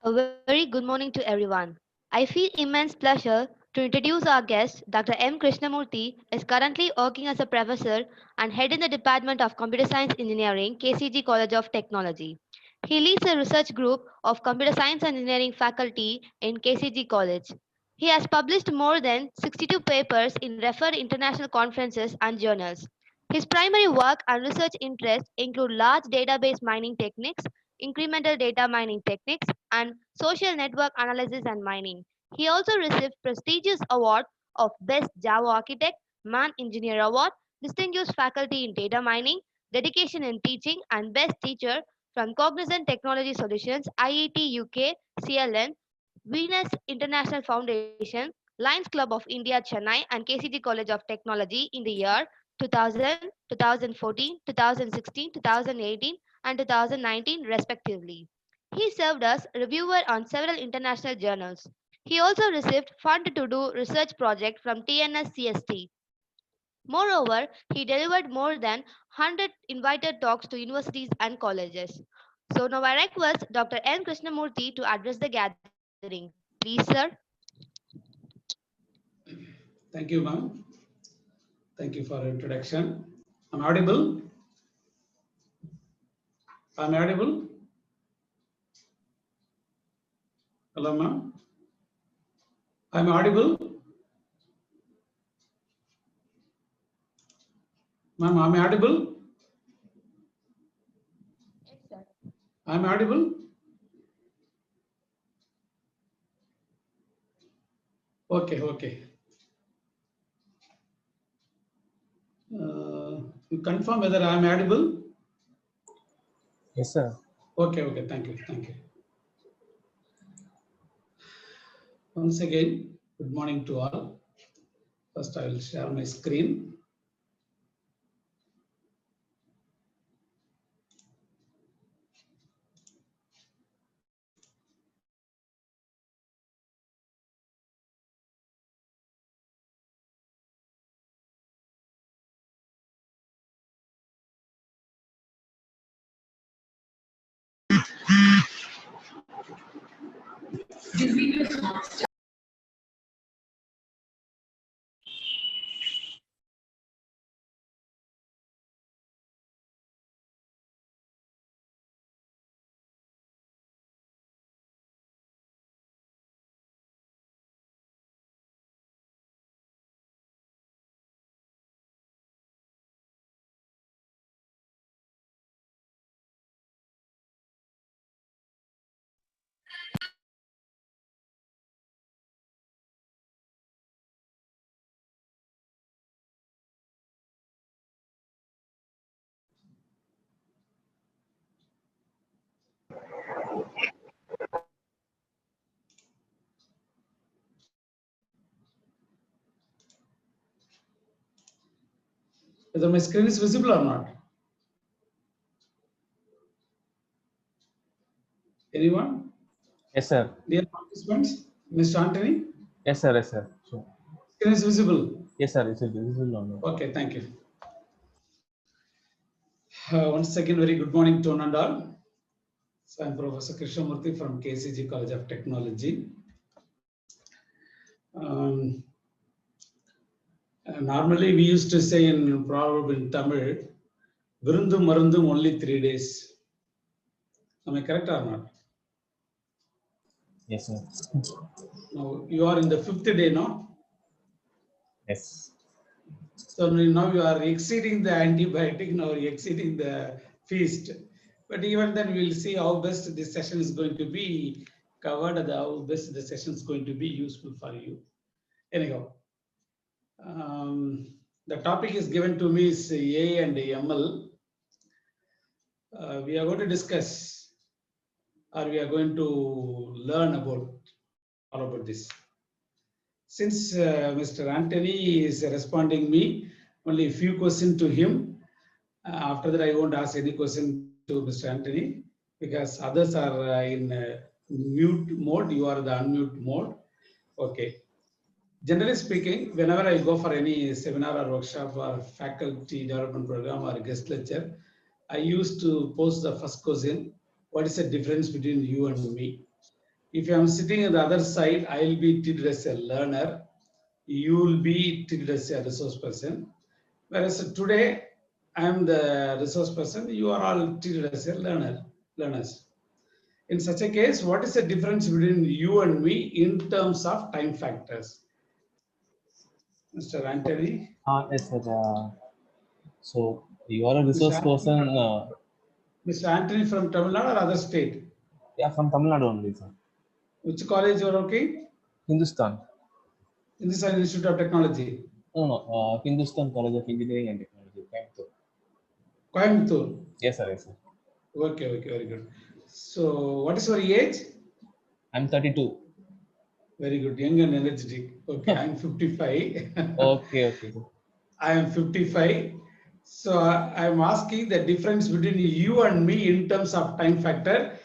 A very good morning to everyone. I feel immense pleasure to introduce our guest. Dr. M. Krishnamurthy is currently working as a professor and head in the Department of Computer Science Engineering, KCG College of Technology. He leads a research group of computer science and engineering faculty in KCG College. He has published more than 62 papers in referred international conferences and journals. His primary work and research interests include large database mining techniques, incremental data mining techniques, and social network analysis and mining. He also received prestigious award of Best Java Architect, Man Engineer Award, Distinguished Faculty in Data Mining, Dedication in Teaching, and Best Teacher from Cognizant Technology Solutions, IIT UK, CLN, Venus International Foundation, Lions Club of India, Chennai, and KCG College of Technology in the year 2000, 2014, 2016, 2018, and 2019, respectively. He served as reviewer on several international journals. He also received fund to do research project from TNS CST. Moreover, he delivered more than 100 invited talks to universities and colleges. So now I request Dr. N. Krishnamurthy to address the gathering. Please, sir. Thank you, ma'am. Thank you for introduction. I'm audible? I'm audible? Hello, ma'am. I'm audible? Ma'am, I'm audible? Yes, sir. I'm audible? Okay, okay. You confirm whether I'm audible? Yes, sir. Okay, okay. Thank you. Thank you. Once again, good morning to all. First, I will share my screen. Whether my screen is visible or not? Anyone? Yes, sir. Dear participants, Mr. Anthony, Yes, sir. Yes, sir. So, screen is visible. yes, sir. This is on. Okay, thank you. Once again, very good morning to one and all. So I'm Professor Krishnamurthy from KCG College of Technology. Normally, we used to say in proverb in Tamil, Virundum Marundum only 3 days. Am I correct or not? Yes, sir. Now you are in the 5th day, no? Yes. So now you are exceeding the antibiotic, now you're exceeding the feast. But even then, we'll see how best this session is going to be covered and how best the session is going to be useful for you. Anyhow, the topic is given to me is A and ML. We are going to discuss, or we are going to learn all about this. Since Mr. Anthony is responding me, only a few questions to him. After that, I won't ask any question to Mr. Anthony because others are in mute mode. You are the unmute mode. Okay. Generally speaking, whenever I go for any seminar or workshop or faculty development program or guest lecture, I used to pose the first question, what is the difference between you and me? If I'm sitting on the other side, I'll be treated as a learner. You will be treated as a resource person. Whereas today, I'm the resource person, you are all treated as a learners. In such a case, what is the difference between you and me in terms of time factors? Mr. Anthony? Yes, sir. So you are a Mr. resource Anthony, person. Mr. Anthony from Tamil Nadu or other state? Yeah, from Tamil Nadu only, sir. Which college you are working? Hindustan. Hindustan Institute of Technology. No, no. Hindustan College of Engineering and Technology, Coimbatore. Coimbatore. Yes, sir. Yes, sir. Okay, okay, very good. So, what is your age? I'm 32. Very good, young and energetic. Okay, I'm 55. Okay, okay. I am 55. So I'm asking the difference between you and me in terms of time factor.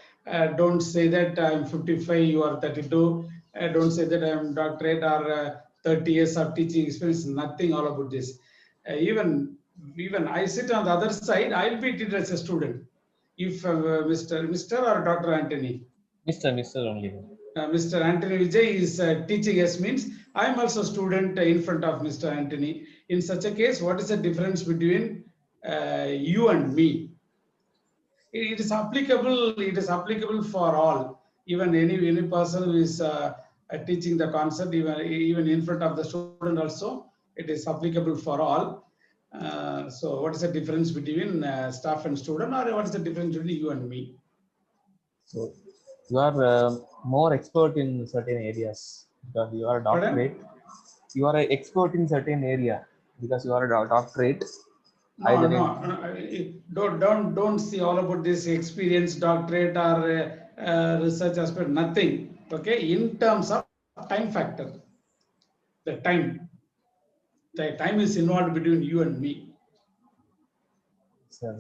Don't say that I'm 55, you are 32. Don't say that I'm doctorate or 30 years of teaching experience. Nothing all about this. Even I sit on the other side, I'll be treated as a student. If Mr. or Dr. Anthony. Mr. only. Mr. Anthony Vijay is teaching us means I am also student in front of Mr. Anthony. In such a case, what is the difference between you and me? It is applicable. It is applicable for all. Even any person who is teaching the concept, even in front of the student also, it is applicable for all. So, what is the difference between staff and student, or what is the difference between you and me? So you are more expert in certain areas because you are a doctorate. Pardon? You are an expert in certain area because you are a doctorate. No, don't see all about this experience, doctorate or research aspect. Nothing. Okay, in terms of time factor, the time is involved between you and me. Sir,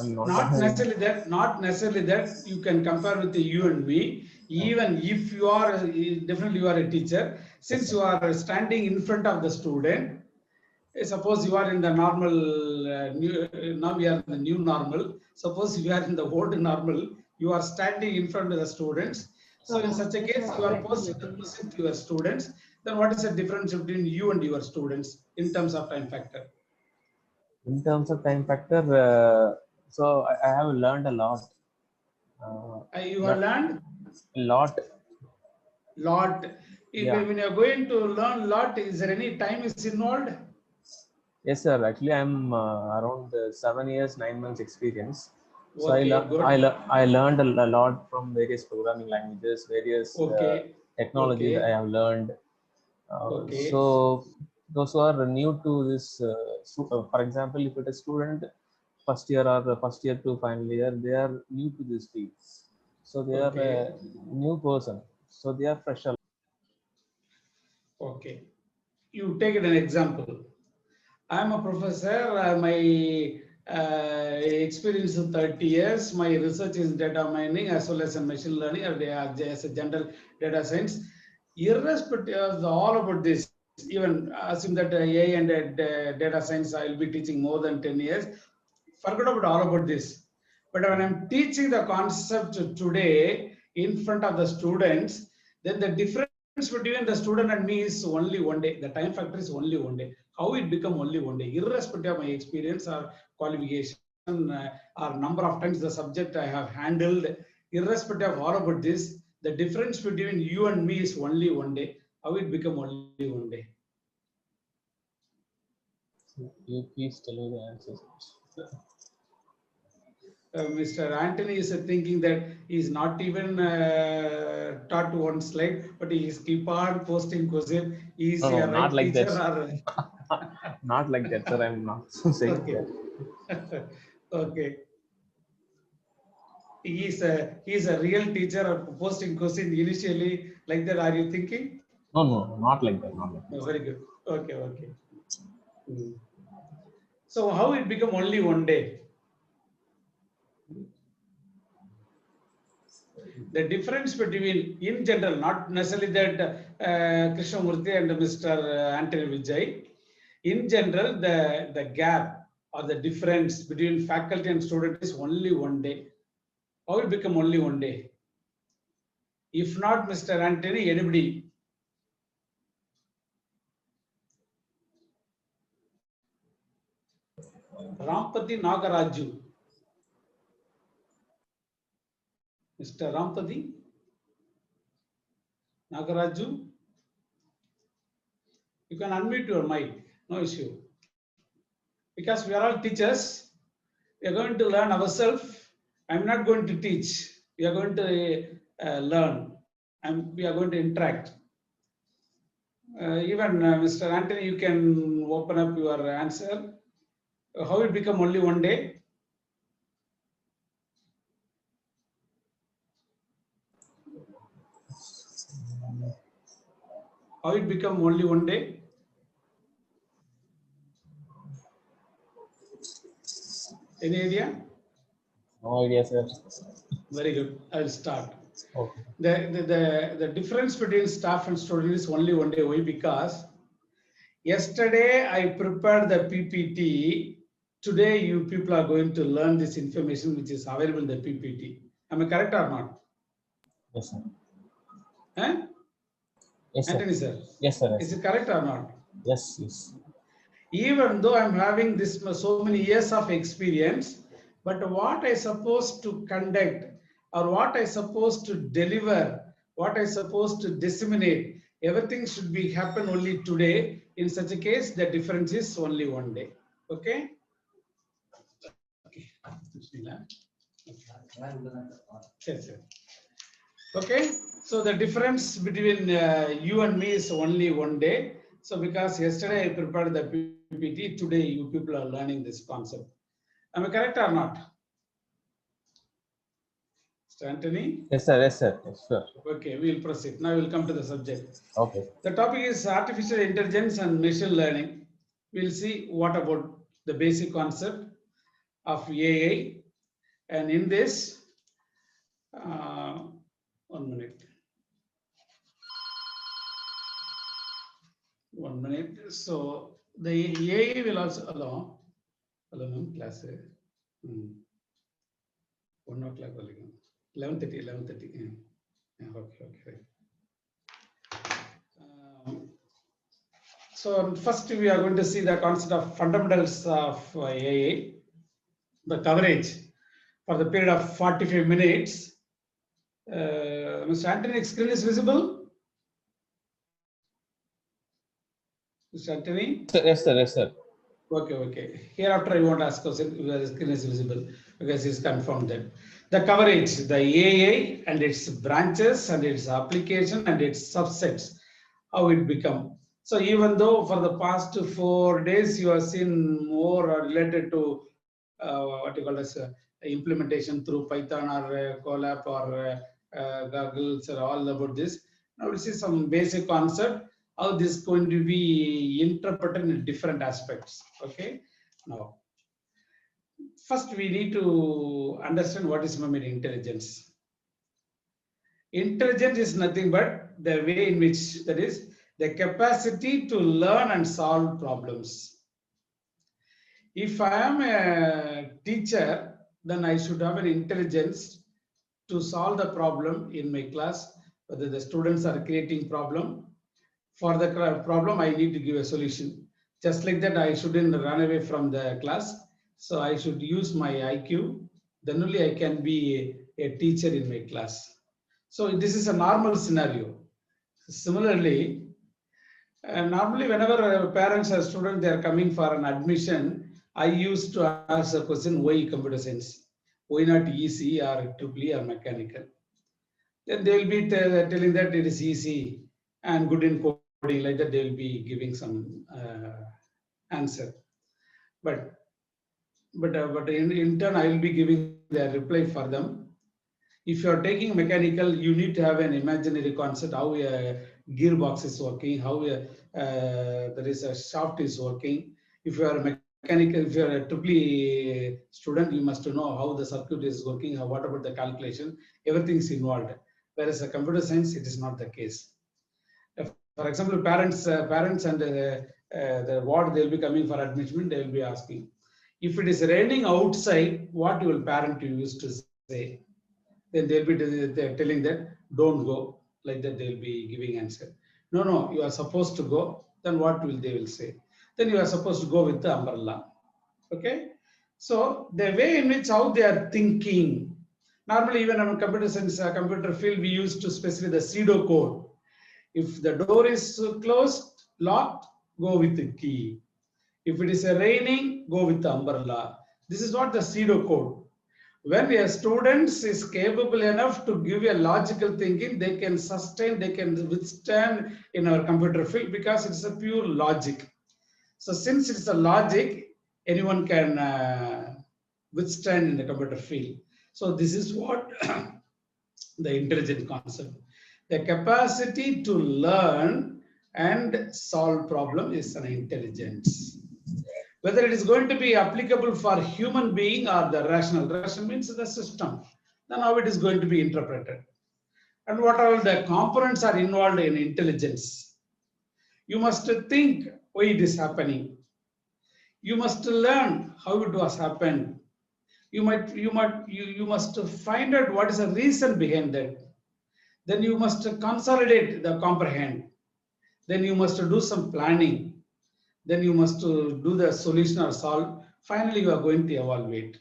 I'm not Not necessarily that you can compare with you and me. Even if you are definitely you are a teacher, since you are standing in front of the student. Suppose you are in the normal, now we are in the new normal. Suppose you are in the old normal, you are standing in front of the students. So in such a case, you are posing the question to your students. Then what is the difference between you and your students in terms of time factor? in terms of time factor, so I have learned a lot. You have learned a lot. lot. Yeah. When you are going to learn lot, is there any time is involved? Yes, sir. Actually, I'm around 7 years, 9 months experience. So Okay, good. I learned a lot from various programming languages, various technologies I have learned. So those who are new to this, for example, if it is student first year or the first year to final year, they are new to this field. So they are a new person. So they are fresh. Okay. You take it an example. I'm a professor. My experience is 30 years. My research is data mining as well as in machine learning or as a general data science. Irrespective of all about this, even assume that AI and data science, I'll be teaching more than 10 years. Forget about all about this. But when I'm teaching the concept today in front of the students, then the difference between the student and me is only one day. The time factor is only one day. How it become only one day, irrespective of my experience or qualification or number of times the subject I have handled, irrespective of all about this, the difference between you and me is only one day. How it become only one day? You please tell me the answers. Mr. Anthony is thinking that he's not even taught one slide, but he is keep on posting question. He is a right like teacher that. or Not like that, sir. I'm not saying that. Okay. He is a real teacher or posting question initially like that. Are you thinking? No, not like that. Not like that. Oh, very good. Okay. So how it become only one day? The difference between, in general, not necessarily that Krishnamurthy and Mr. Anthony Vijay, in general, the gap or the difference between faculty and student is only one day. How it become only one day? If not Mr. Anthony, anybody? Rampati Nagaraju. Mr. Rampati Nagaraju. You can unmute your mic, no issue. Because we are all teachers, we are going to learn ourselves. I'm not going to teach. We are going to learn, and we are going to interact. Even Mr. Anthony, you can open up your answer. How it become only one day? How it become only one day? Any idea? No idea, sir. Very good. I'll start. Okay. The difference between staff and student is only one day. Why? Because yesterday I prepared the PPT. Today you people are going to learn this information which is available in the PPT. Am I correct or not? Yes, sir. Eh? Yes, sir. Anthony, sir. Yes, sir. Is it correct or not? Yes, yes. Even though I'm having this so many years of experience, but what I supposed to conduct or what I supposed to deliver, what I supposed to disseminate, everything should be happen only today. In such a case, the difference is only one day. Okay? Okay. Yes, sir. Okay. So the difference between you and me is only one day. So because yesterday I prepared the PPT, today you people are learning this concept. Am I correct or not? Mr. Anthony? Yes, sir. Yes, sir. Yes, sir. Okay, we'll proceed. Now we'll come to the subject. Okay. The topic is artificial intelligence and machine learning. We'll see what about the basic concept of AI. And in this, 1 minute. 1 minute. So the AI will also allow class 1 o'clock 11:30. Okay. So first we are going to see the concept of fundamentals of AI, the coverage for the period of 45 minutes. Mr. Anthony, screen is visible? Mr. Anthony? Yes, sir. Yes, sir. Okay. Hereafter I won't ask question if the screen is visible because it's confirmed that. The coverage, the AI and its branches and its application and its subsets, how it become. So even though for the past 4 days you have seen more related to what you call as implementation through Python or Colab or Google's or all about this. Now we'll see some basic concept, how this is going to be interpreted in different aspects. Okay. Now, first we need to understand what is meant intelligence. Intelligence is nothing but the way in which, that is, the capacity to learn and solve problems. If I am a teacher, then I should have an intelligence to solve the problem in my class, whether the students are creating problem. For the problem, I need to give a solution. Just like that, I shouldn't run away from the class. So I should use my IQ. Then only I can be a teacher in my class. So this is a normal scenario. Similarly, normally whenever parents or students, they are coming for an admission, I used to ask a question, why computer science? Why not EC or EEE or mechanical? Then they will be telling that it is easy and good in coding, like that they will be giving some answer. But in turn, I will be giving the reply for them. If you are taking mechanical, you need to have an imaginary concept, how a gearbox is working, how there is a shaft is working. If you are a mechanical, if you're a triple student, you must know how the circuit is working, what about the calculation, everything is involved. Whereas a computer science, it is not the case. For example, parents and the what they'll be coming for admission, they will be asking, if it is raining outside, what will parent you used to say? Then they'll be telling that don't go, like that they'll be giving answer. No, you are supposed to go. Then what will they will say? Then you are supposed to go with the umbrella. Okay. So the way in which how they are thinking. Normally, even on computer science, computer field, we used to specify the pseudo code. If the door is closed, locked, go with the key. If it is raining, go with the umbrella. This is what the pseudo code. When a student is capable enough to give a logical thinking, they can sustain, they can withstand in our computer field because it's a pure logic. So since it's a logic, anyone can withstand in the computer field. So this is what the intelligent concept. The capacity to learn and solve problem is an intelligence. Whether it is going to be applicable for human being or the rational. Rational means the system. Then how it is going to be interpreted. And what all the components are involved in intelligence. You must think why it is happening. You must learn how it was happened. You must find out what is the reason behind that. Then you must consolidate the comprehend. Then you must do some planning. Then you must do the solution or solve. Finally, you are going to evaluate.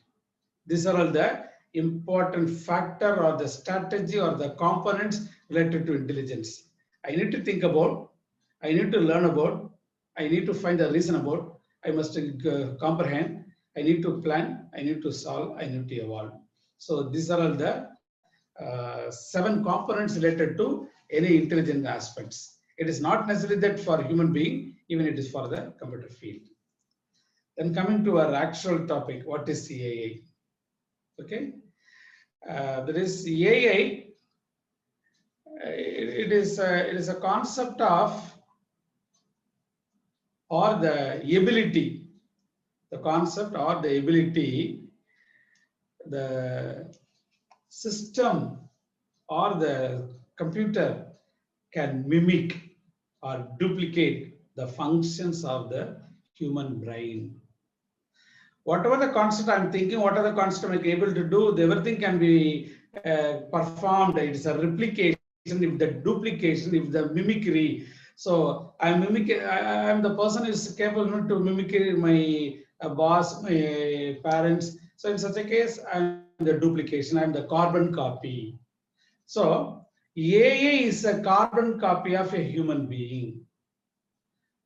These are all the important factor or the strategy or the components related to intelligence. I need to think about, I need to learn about, I need to find the reason about, I must comprehend, I need to plan, I need to solve, I need to evolve. So these are all the 7 components related to any intelligent aspects. It is not necessarily that for human being, even it is for the computer field. Then coming to our actual topic, what is AI? Okay, there is AI. It is a concept of or the ability, the concept or the ability, the system or the computer can mimic or duplicate the functions of the human brain. Whatever the concept I'm thinking, whatever the concept I'm able to do, everything can be performed. It's a replication, if the duplication, if the mimicry. So I'm mimicking, I'm the person who is capable to mimic my boss, my parents. So in such a case, I'm the duplication, I'm the carbon copy. So AI is a carbon copy of a human being.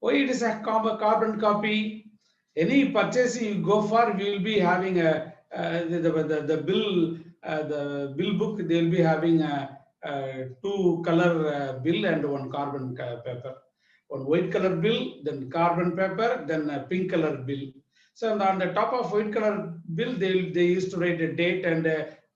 Why it is a carbon copy? Any purchasing you go for, we will be having a the bill book. They will be having a 2 color bill and 1 carbon paper. 1 white color bill, then carbon paper, then a pink color bill. So on the top of white color bill, they used to write a date and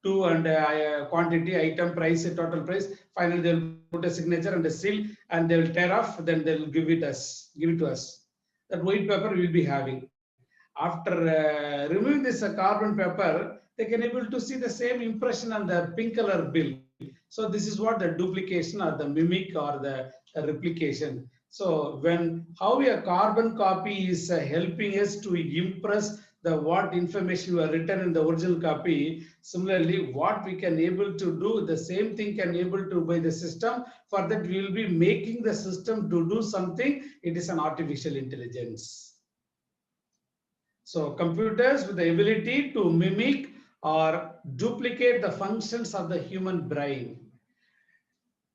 to and quantity, item, price, total price. Finally, they'll put a signature and a seal, and they'll tear off. Then they'll give it to us. That white paper we'll be having. After removing this carbon paper, they can able to see the same impression on the pink color bill. So this is what the duplication or the mimic or the replication. So when how a carbon copy is helping us to impress the what information were written in the original copy, similarly what we can able to do, the same thing can able to by the system. For that we will be making the system to do something. It is an artificial intelligence. So computers with the ability to mimic or duplicate the functions of the human brain.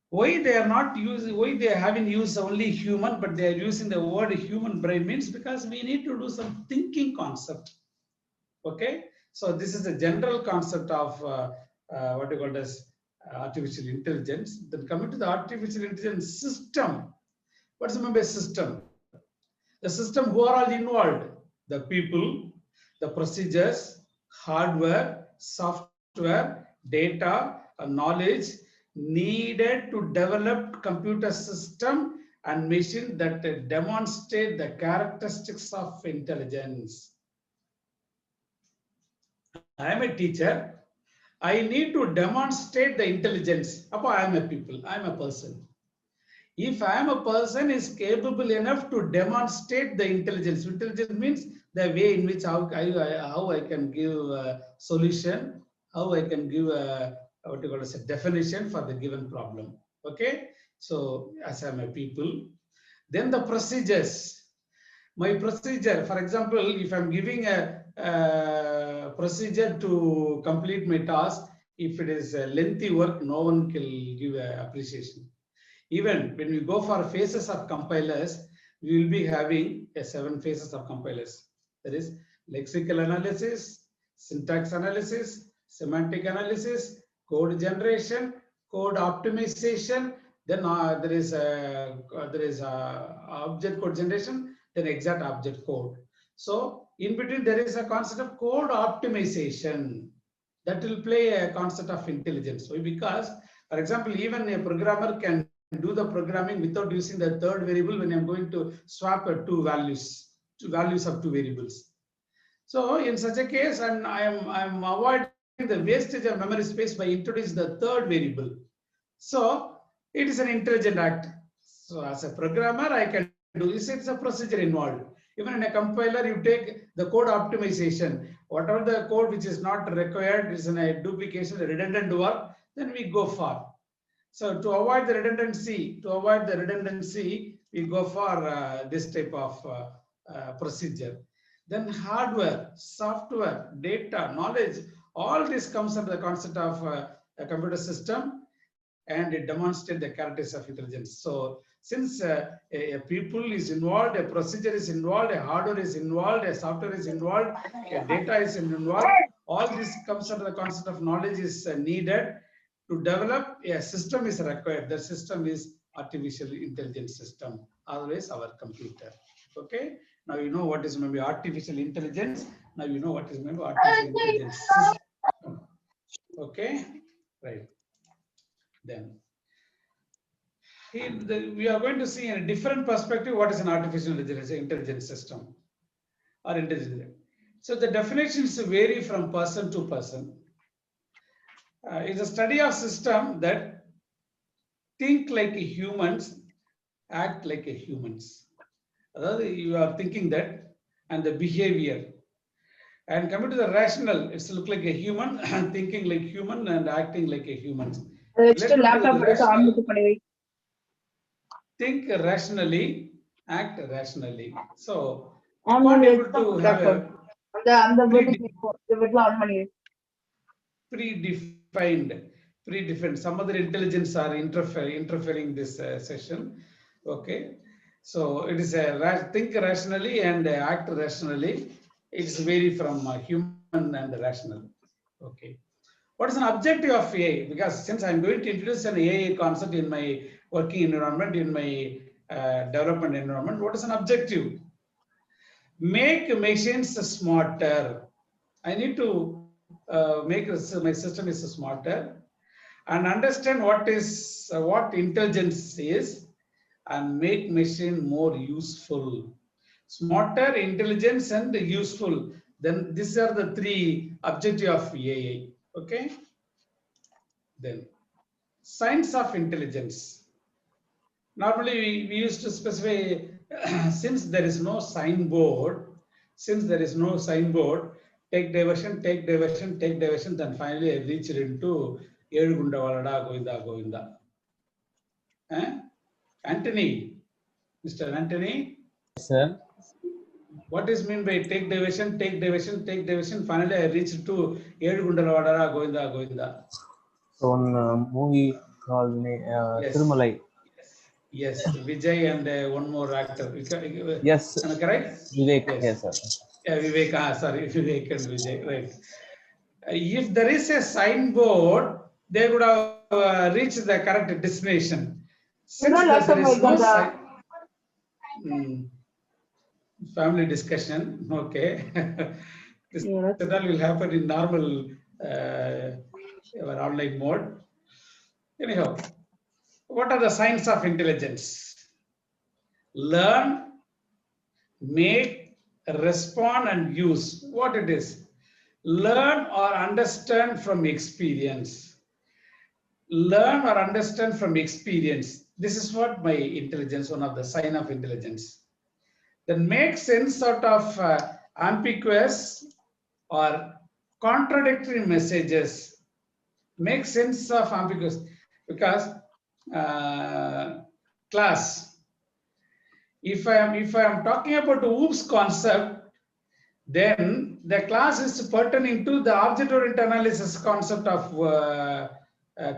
Why they are not using, why they haven't used only human, but they are using the word human brain means because we need to do some thinking concept. Okay, so this is the general concept of what you call as artificial intelligence. Then coming to the artificial intelligence system. What's the mean by system? The system, who are all involved? The people, the procedures, hardware, software, data, knowledge needed to develop computer system and machine that demonstrate the characteristics of intelligence. I am a teacher. I need to demonstrate the intelligence. I am a people. I am a person. If I am a person is capable enough to demonstrate the intelligence. Intelligence means the way in which how I can give a solution, how I can give a what you call as a definition for the given problem. Okay. So as I am a people, then the procedures. My procedure, for example, if I'm giving a procedure to complete my task, if it is a lengthy work, no one can give appreciation. Even when we go for phases of compilers, we will be having 7 phases of compilers. That is lexical analysis, syntax analysis, semantic analysis, code generation, code optimization. Then there is object code generation, then exact object code. So in between there is a concept of code optimization that will play a concept of intelligence. So because, for example, even a programmer can do the programming without using the third variable when I'm going to swap two values of two variables. So in such a case, I'm avoiding the wastage of memory space by introducing the third variable. So it is an intelligent act. So as a programmer, I can do this. It's a procedure involved. Even in a compiler, you take the code optimization. Whatever the code which is not required is in a duplication, a redundant work, then we go for. So to avoid the redundancy, we go for this type of procedure. Then hardware, software, data, knowledge, all this comes under the concept of a computer system, and it demonstrates the characteristics of intelligence. So since a people is involved, a procedure is involved, a hardware is involved, a software is involved, a data is involved, all this comes under the concept of knowledge is needed. To develop a system is required. The system is artificial intelligence system, always our computer. Okay. Now you know what is maybe artificial intelligence. Now you know what is maybe artificial intelligence system. Okay. Right. Then we are going to see in a different perspective what is an artificial intelligence system or intelligence. So the definitions vary from person to person. It's a study of system that think like humans, act like humans. You are thinking that, and the behavior. And coming to the rational, it's look like a human, thinking like human and acting like a human. Think rationally, act rationally. So, I'm not able to have a predefined. Some other intelligence are interfering this session. Okay. So it is a think rationally and act rationally. It's vary from human and rational. Okay. What is an objective of AI? Because since I'm going to introduce an AI concept in my working environment, in my development environment, what is an objective? Make machines smarter. I need to make my system is smarter and understand what intelligence is and make machine more useful. Smarter, intelligence, and useful. Then these are the 3 objectives of AI. Okay. Then science of intelligence. Normally we used to specify since there is no signboard, take diversion, then finally I reached into Edugunda Valada Govinda. Anthony, Mr. Anthony. Yes, sir. What is mean by take diversion? Finally, I reached to Edugunda Valada Govinda. So one movie called Thirumalai. Yes, Vijay and one more actor. Yes. Am I correct? Vivek. Yes, sir. Yeah, Vivek. Vivek and Vijay. Right. If there is a signboard, they would have reached the correct destination. Since there is no family discussion, okay. That will happen in normal our online mode. Anyhow, what are the signs of intelligence? Learn, make, respond, and use. What it is? Learn or understand from experience. Learn or understand from experience. This is what my intelligence, one of the sign of intelligence. Then make sense out of ambiguous or contradictory messages. Make sense of ambiguous, because class. If I am talking about the OOPS concept, then the class is pertaining to the object-oriented analysis concept of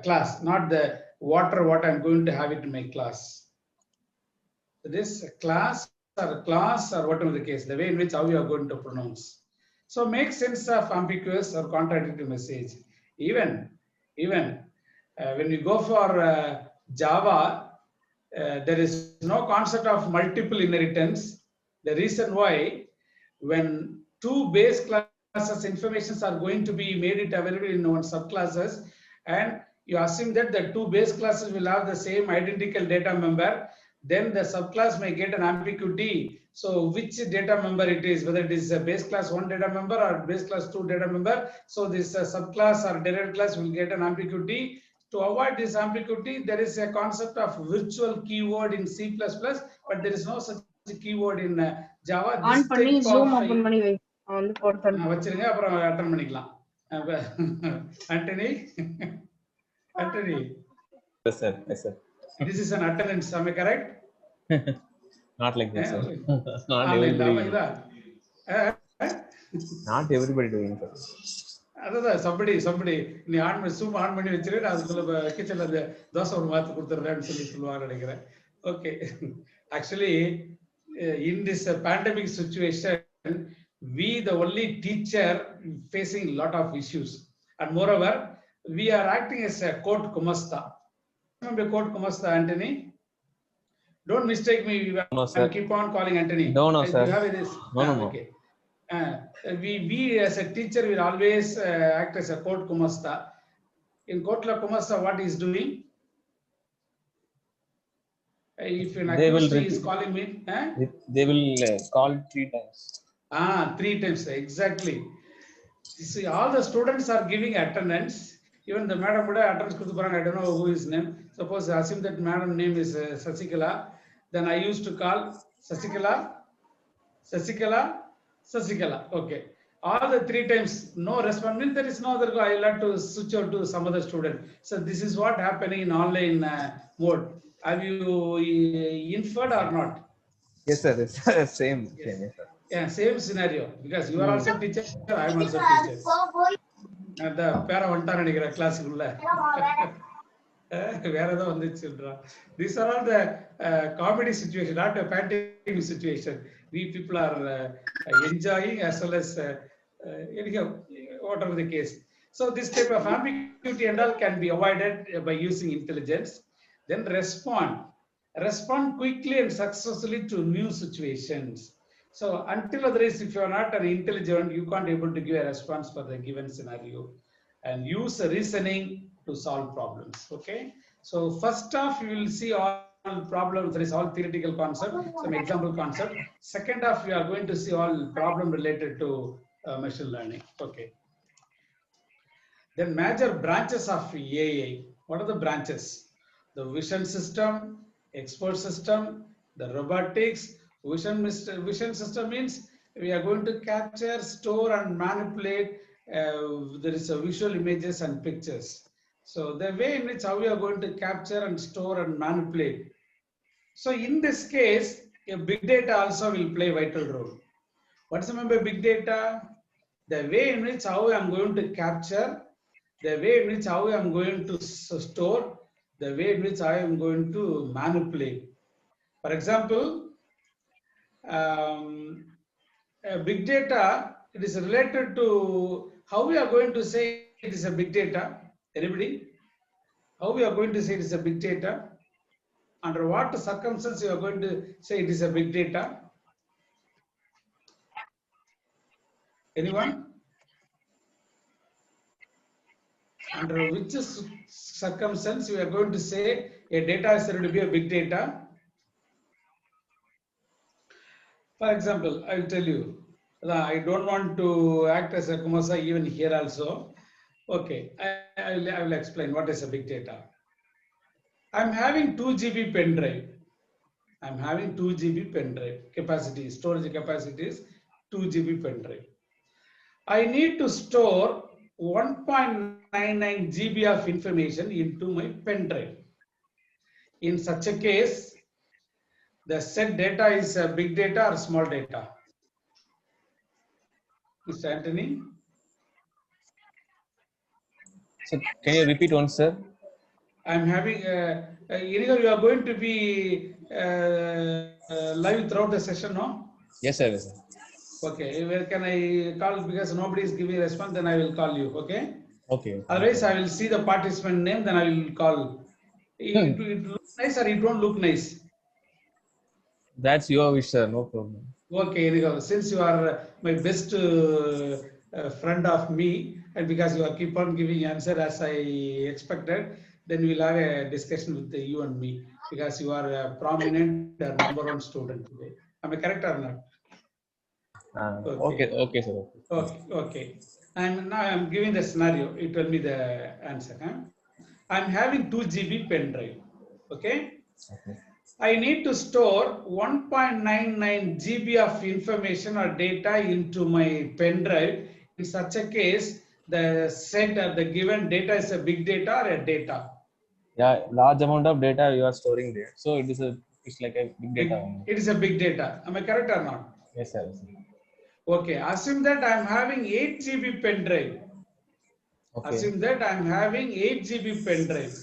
class, not the what I'm going to have it in my class. So this class or whatever the case, the way in which how you are going to pronounce. So make sense of ambiguous or contradictory message. Even when you go for Java, there is no concept of multiple inheritance. The reason why, when two base classes informations are going to be made it available in one subclasses, and you assume that the two base classes will have the same identical data member, then the subclass may get an ambiguity. So which data member it is, whether it is a base class 1 data member or base class 2 data member. So this subclass or derived class will get an ambiguity. To avoid this ambiguity, there is a concept of virtual keyword in C++, but there is no such keyword in Java. This type Zoom open பண்ணி வை. வந்து போடுறேன். வச்சிருங்க, அப்புறம் attend பண்ணிக்கலாம். Anthony? Anthony? Yes, sir. Yes, sir. This is an attendance, am I correct? Not like this, sir. Not everybody. Not everybody doing it. அதான் somebody நீ Zoom on பண்ணி வச்சிரு, நான் அதுக்குள்ள கிச்சன்ல அந்த தோசை ஒரு மாத்து கொடுத்துறேன்னு சொல்லுவாங்க நினைக்கிறேன். Okay. Actually, in this pandemic situation, we the only teacher facing a lot of issues, and moreover, we are acting as a court kumasta. Remember court kumasta, Anthony? Don't mistake me. No, sir. I keep on calling Anthony. No, sir. You have this? No. Okay. We as a teacher will always act as a court kumasta. In court la kumasta, what he is doing? If an accused is calling me, they will call 3 times. 3 times, exactly. You see, all the students are giving attendance. Even the madam would have attendance kuduparanga. I don't know who his name. Suppose I assume that madam name is Sasikala. Then I used to call Sasikala. Okay. All the 3 times, no response means there is no other. I will have to switch out to some other student. So this is what happening in online mode. Have you inferred or not? Yes, sir. It's same. Yes. Yes, sir. Yeah, same scenario, because you are also teacher, I am also teacher. And the para vantana nigra class kulla. Vera da vandichildra. These are all the comedy situation, not a pandemic situation. We people are enjoying as well as anyhow, whatever the case. So this type of ambiguity and all can be avoided by using intelligence. Then respond quickly and successfully to new situations. So until otherwise, if you are not an intelligent, you can't able to give a response for the given scenario, and use reasoning to solve problems. Okay. So first off, you will see all problems. There is all theoretical concept, some example concept. Second off, you are going to see all problem related to machine learning. Okay. Then major branches of AI. What are the branches? The vision system, expert system, the robotics. Vision system means we are going to capture, store, and manipulate. There is a visual images and pictures. So the way in which how we are going to capture and store and manipulate. So in this case, a big data also will play a vital role. What's the meaning by big data? The way in which how I am going to capture, the way in which how I am going to store, the way in which I am going to manipulate. For example, big data, it is related to how we are going to say it is a big data. Anybody? How we are going to say it is a big data? Under what circumstances you are going to say it is a big data? Anyone? Under which circumstance we are going to say a data is said to be a big data? For example, I will tell you, I don't want to act as a Kumasa even here also. Okay, I will explain what is a big data. I'm having 2 GB pen drive. I'm having 2 GB pen drive capacity, storage capacity is 2 GB pen drive. I need to store 1.99 GB of information into my pen drive. In such a case, the set data is a big data or small data? Mr. Anthony? So can you repeat once, sir? I'm having, anyhow, you are going to be live throughout the session, no? Yes, sir. Yes, sir. Okay, where can I call? Because nobody is giving a response, then I will call you, okay? Okay. Otherwise, I will see the participant name, then I will call. It looks nice or it don't look nice? That's your wish, sir. No problem. Okay, anyhow, since you are my best friend of me, and because you are keep on giving answer as I expected, then we'll have a discussion with you and me, because you are a prominent #1 student today. Am I correct or not? Okay. Okay, sir. Okay, okay. And now I'm giving the scenario. You tell me the answer. Huh? I'm having 2 GB pen drive. Okay. I need to store 1.99 GB of information or data into my pen drive. In such a case, the set or the given data is a big data or a data? Yeah, large amount of data you are storing there. So it's like a big data only. It is a big data. Am I correct or not? Yes, sir. Okay. Assume that I'm having 8 GB pen drive. Okay. Assume that I'm having 8 GB pen drive.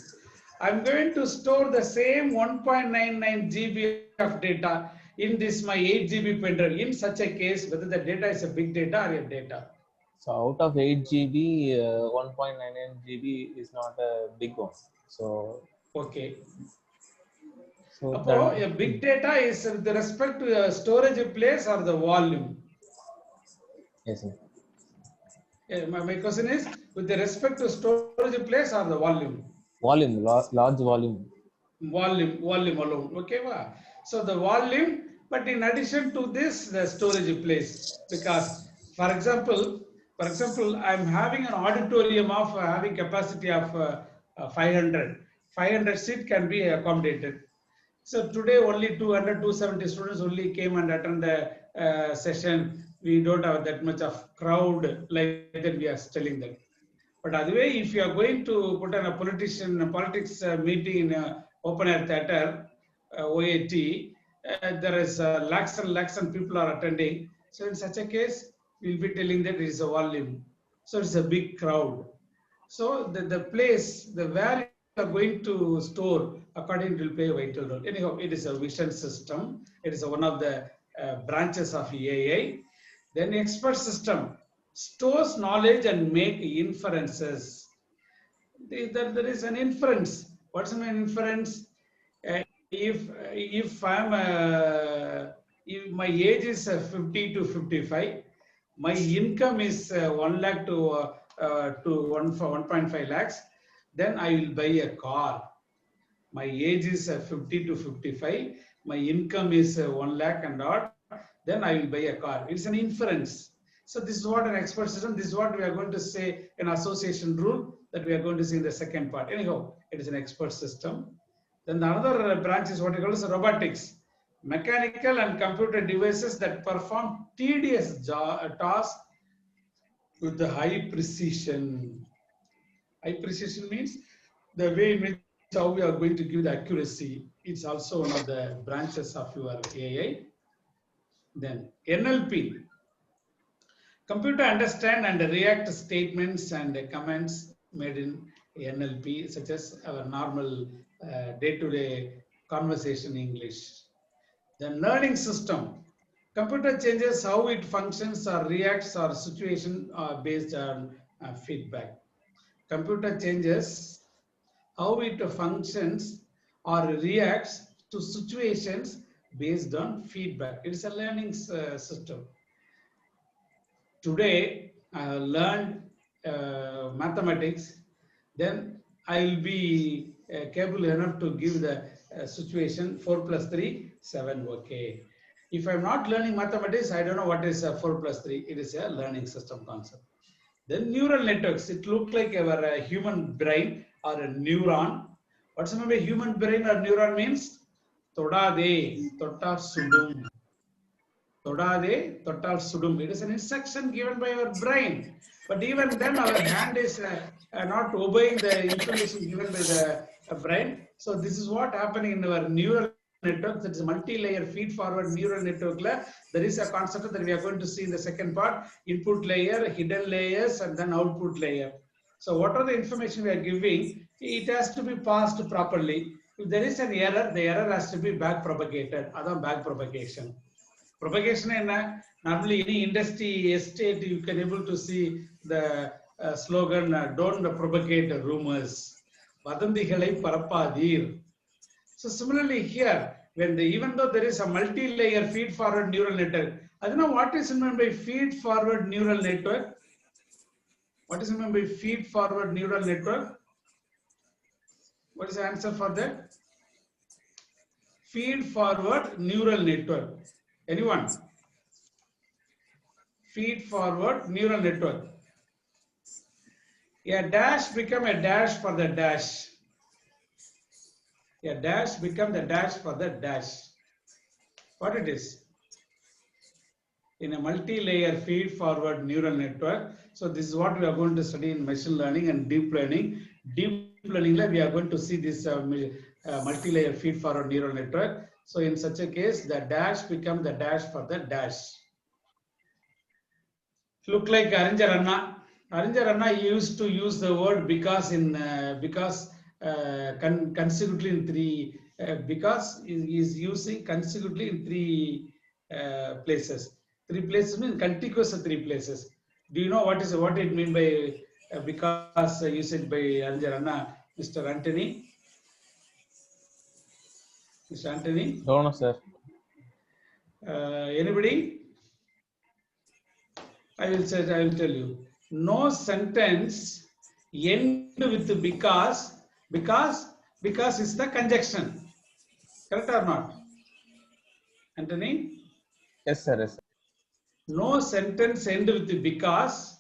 I'm going to store the same 1.99 GB of data in this my 8 GB pen drive. In such a case, whether the data is a big data or a data. So out of 8 GB, 1.99 GB is not a big one. So okay. So a big data is with respect to the storage place or the volume. Yes, sir. My question is with respect to storage place or the volume. Volume, large volume. Volume alone. Okay, so the volume, but in addition to this, the storage place, because for example, I'm having an auditorium of having capacity of 500 seat can be accommodated. So today only 270 students only came and attended the session. We don't have that much of crowd like that we are telling them. But otherwise, if you are going to put on a politics meeting in a open air theater, OAT, there is lakhs and lakhs and people are attending. So in such a case, we'll be telling that it is a volume. So it's a big crowd. So the place, the where you are going to store, according to play a vital role. Anyhow, it is a vision system. It is one of the branches of AI. Then expert system stores knowledge and make inferences. There is an inference. What's an inference? If my age is 50 to 55, my income is 1 lakh to 1.5 lakhs, then I will buy a car. My age is 50 to 55, my income is 1 lakh and odd, then I will buy a car. It's an inference. So this is what an expert system, this is what we are going to say in association rule that we are going to see in the second part. Anyhow, it is an expert system. Then the another branch is what we call as robotics. Mechanical and computer devices that perform tedious tasks with the high precision. High precision means the way in which how we are going to give the accuracy. It's also one of the branches of your AI. Then NLP. Computer understand and react to statements and comments made in NLP, such as our normal day-to-day conversation English. Then learning system. Computer changes how it functions or reacts or situation based on feedback. Computer changes how it functions or reacts to situations based on feedback. It is a learning system. Today, I have learned mathematics, then I will be capable enough to give the situation 4 plus 3, 7, okay. If I'm not learning mathematics, I don't know what is 4 plus 3. It is a learning system concept. Then neural networks, it looks like our human brain or a neuron. What's the meaning by human brain or neuron means? Todade, totta sudum. Todade, totta sudum. It is an instruction given by our brain. But even then, our hand is not obeying the information given by the brain. So this is what happening in our neural network. That is a multi-layer feed-forward neural network. There is a concept that we are going to see in the second part: input layer, hidden layers, and then output layer. So what are the information we are giving? It has to be passed properly. If there is an error, the error has to be back propagated. That's back propagation. Propagation in normally any industry estate, you can able to see the slogan, don't propagate rumors. Vadandigalai parappadir. So similarly here, when even though there is a multi-layer feed-forward neural network, I don't know what is meant by feed-forward neural network. What is meant by feed-forward neural network? What is the answer for that? Feed-forward neural network. Anyone? Feed-forward neural network. A dash become a dash for the dash. A dash become the dash for the dash. What it is? In a multi-layer feed-forward neural network. So this is what we are going to study in machine learning and deep learning. Deep learning, we are going to see this multi-layer feed-forward neural network. So in such a case, the dash become the dash for the dash. Look like Aringer Anna. Aringer Anna used to use the word because in consecutively in three because is using consecutively in three places. Three places mean contiguous 3 places. Do you know what it mean by because used by Aringer Anna, Mr. Anthony? Mr. Anthony? No, no, sir. Anybody? I will tell you. No sentence end with because is the conjunction. Correct or not? Anthony? Yes, sir. Yes, sir. No sentence end with because.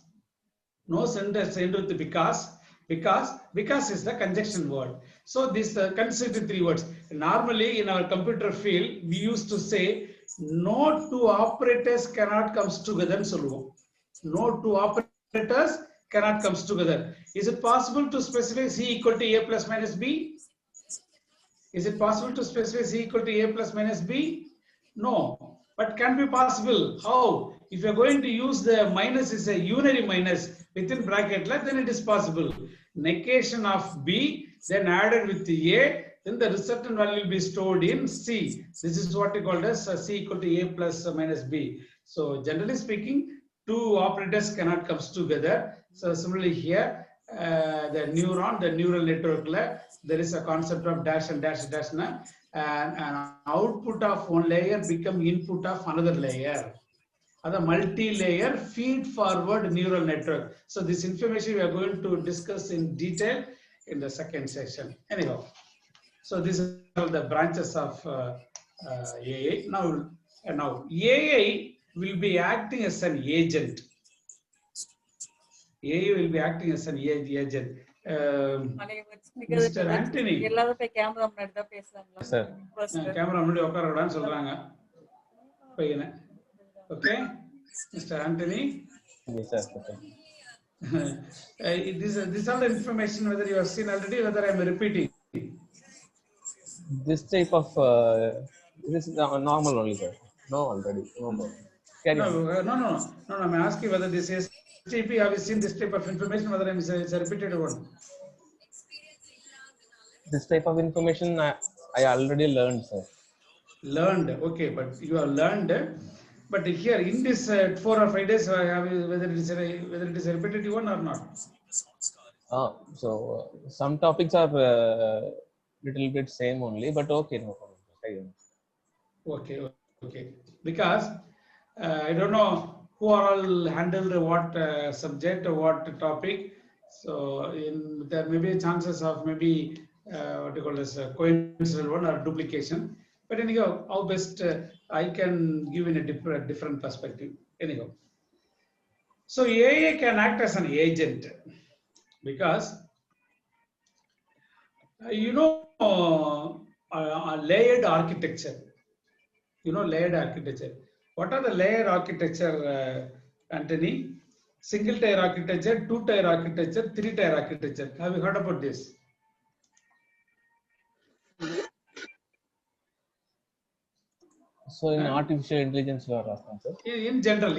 No sentence end with because is the conjunction word. So this consists of 3 words. Normally in our computer field, we used to say no two operators cannot come together. No two operators cannot come together. Is it possible to specify C equal to A plus minus B? Is it possible to specify C equal to A plus minus B? No, but can be possible. How? If you are going to use the minus is a unary minus within bracket, then it is possible. Negation of B, then added with A, then the resultant value will be stored in C. This is what we call as C equal to A plus minus B. So generally speaking, two operators cannot come together. So similarly here, the neuron, the neural network, there is a concept of dash and dash dash, and an output of one layer become input of another layer. The multi-layer feed-forward neural network. So this information we are going to discuss in detail in the second session. Anyhow, so these are the branches of AI. Now AI will be acting as an agent. AI will be acting as an agent. Mr. Anthony. Yes, sir. Camera okay, Mr. Anthony. Yes, sir. Okay. These are the information whether you have seen already, whether I am repeating. This type of this is normal only, sir. No, already. No. No. I'm asking whether this is STP. Have you seen this type of information? Whether it's a repeated one. This type of information I already learned, sir. Learned, okay, but you have learned. But here in this 4 or 5 days, whether it is a repetitive one or not. So some topics are little bit same only, but okay, no problem. Okay. Because I don't know who are all handled what subject or what topic. So there may be chances of maybe what you call as a coincidental one or duplication. But anyhow, how best I can give in a different perspective. Anyhow, so AI can act as an agent because layered architecture. Layered architecture. What are the layered architecture, Anthony? Single tier architecture, two tier architecture, three tier architecture. Have you heard about this? So in artificial intelligence, you are asking, sir? In general.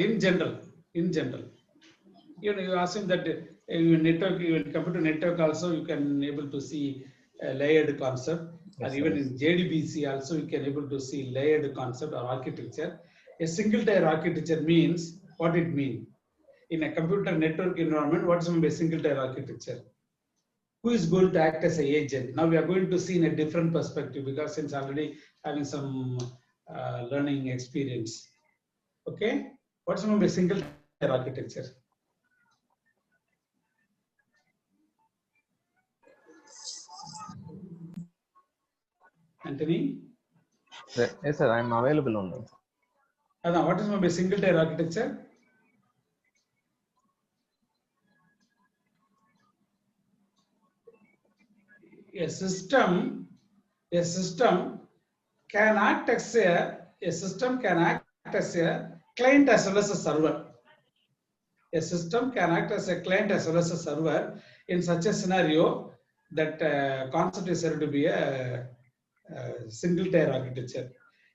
You assume that in network, even computer network also, you can able to see a layered concept. Yes, or even in JDBC also, you can able to see layered concept or architecture. A single tier architecture means what it means. In a computer network environment, what's a single tier architecture? Who is going to act as an agent? Now we are going to see in a different perspective because since already having some learning experience. Okay, what's a single tier architecture? Anthony? Yes, sir, I am available only. What is a single tier architecture? A system can act as a client as well as a server. A system can act as a client as well as a server. In such a scenario, that concept is said to be a single tier architecture.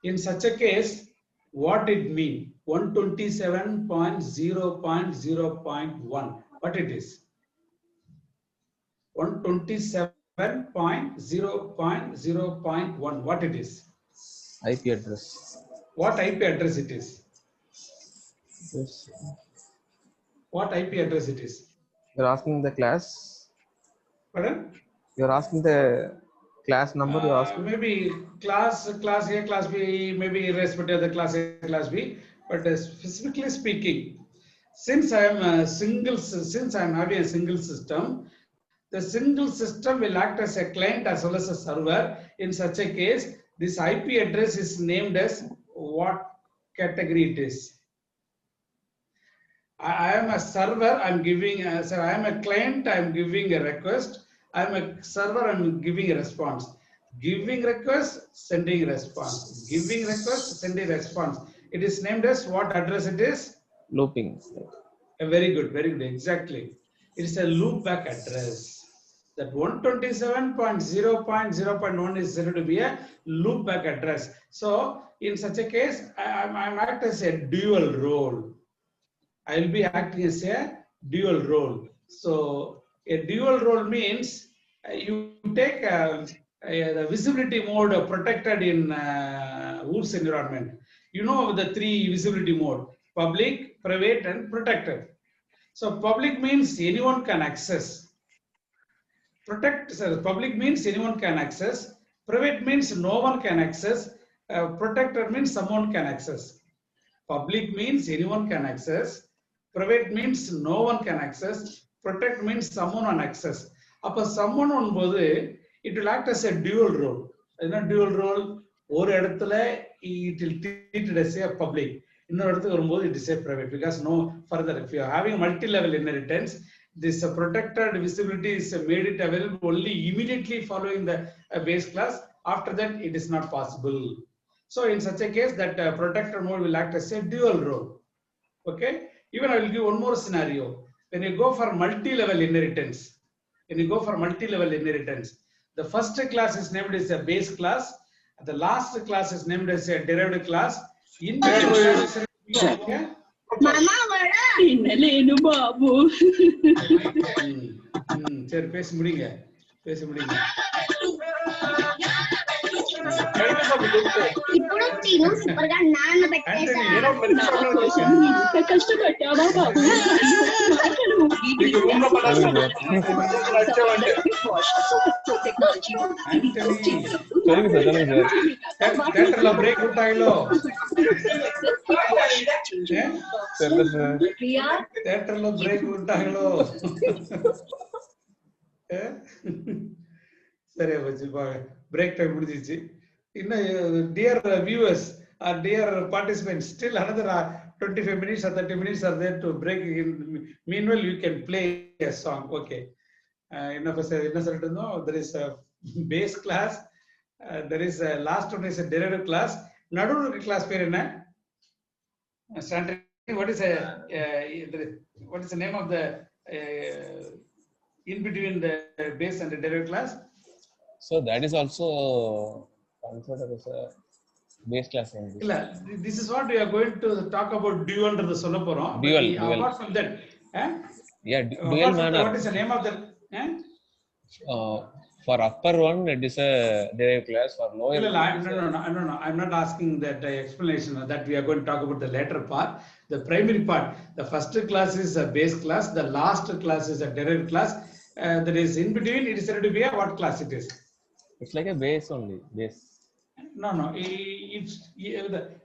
In such a case, what it mean? 127.0.0.1. What it is? 127.0.0.1. What it is? IP address. What IP address it is? Yes. What IP address it is? You're asking the class? Pardon? You're asking the class number? You're asking? Maybe class A, class B, maybe irrespective of the class A, class B. But specifically speaking, since I am having a single system, the single system will act as a client as well as a server. In such a case, this IP address is named as what category it is. I am a server, I'm giving, I am a client, I'm giving a request. I'm a server, I'm giving a response. Giving request, sending response. Giving request, sending response. It is named as what address it is? Looping. Very good, exactly. It is a loopback address. That 127.0.0.1 is said to be a loopback address. So in such a case, I'm acting as a dual role. I will be acting as a dual role. So a dual role means you take the visibility mode protected in Wolf's environment. You know the three visibility mode: public, private, and protected. So public means anyone can access. Public means anyone can access. Private means no one can access. Protected means someone can access. Public means anyone can access. Private means no one can access. Protect means someone on access. Upon someone on both, it will act as a dual role. Dual role, or it will treat it as a public. It is a private because no further. If you are having multi-level inheritance, this protected visibility is made it available only immediately following the base class. After that, it is not possible. So in such a case, that protected mode will act as a dual role. Okay. Even I will give one more scenario. When you go for multi-level inheritance, the first class is named as a base class. The last class is named as a derived class. In the Mama, babu. Sir, பேசி முடிங்க. ఇప్పుడు తిను super గా నాన్న పెట్టేసా. కష్టపడ్డావా బాబు? థియేటర్లో break ఉంటాయిలో థియేటర్లో break ఉంటాయిలో సరే వచ్చి బాగా బ్రేక్ టైం முடிஞ்சிச்சு. Dear viewers or dear participants, still another 25 minutes or 30 minutes are there to break. Meanwhile, you can play a song. Okay. There is a base class. There is a last one is a derivative class. Nadu class pair what is the name of the in between the base and the derivative class? So that is also considered as a base class. This is what we are going to talk about dual under the Solapuram. Dual. Apart from that, dual manner. What is the name of the? For upper one, it is a derived class. For lower, no. I'm not asking that explanation. That we are going to talk about the latter part. The primary part. The first class is a base class. The last class is a derived class. That is in between. It is said to be a what class it is? It's like a base only. Base. No. It's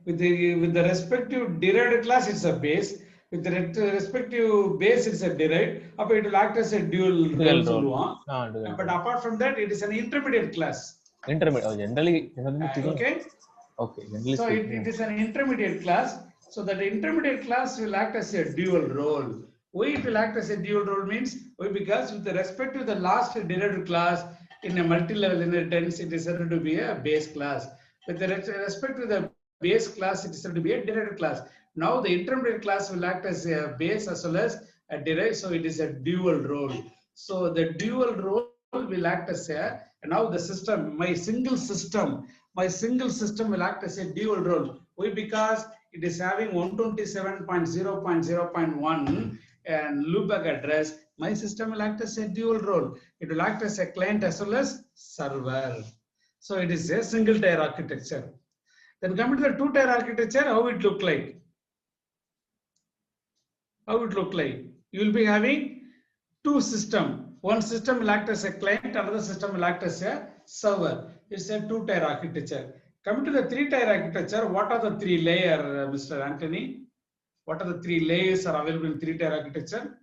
with the respective derived class, it's a base. With the respective base, it's a derived. It will act as a dual role. But apart from that, it is an intermediate class. Intermediate. Generally. Okay. Generally so it is an intermediate class. So that intermediate class will act as a dual role. Why it will act as a dual role means because with the respect to the last derived class in a multi-level inheritance, it is said to be a base class. With the respect to the base class, it is said to be a derived class. Now the intermediate class will act as a base as well as a derived, so it is a dual role. So the dual role will act as a, now the system, my single system will act as a dual role. Why? Because it is having 127.0.0.1 and loopback address. My system will act as a dual role. It will act as a client as well as server. So it is a single tier architecture. Then coming to the two tier architecture, how it look like? How it look like? You will be having two systems. One system will act as a client, another system will act as a server. It's a two tier architecture. Coming to the three tier architecture, what are the three layers, Mr. Anthony? What are the three layers are available in three tier architecture?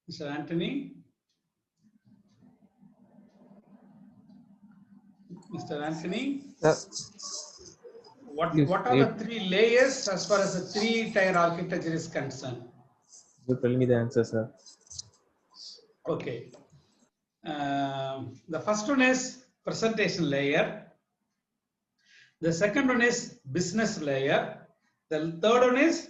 Mr. Anthony? Mr. Anthony? What are the three layers as far as the three tier architecture is concerned? You tell me the answer, sir. Okay. The first one is presentation layer. The second one is business layer. The third one is,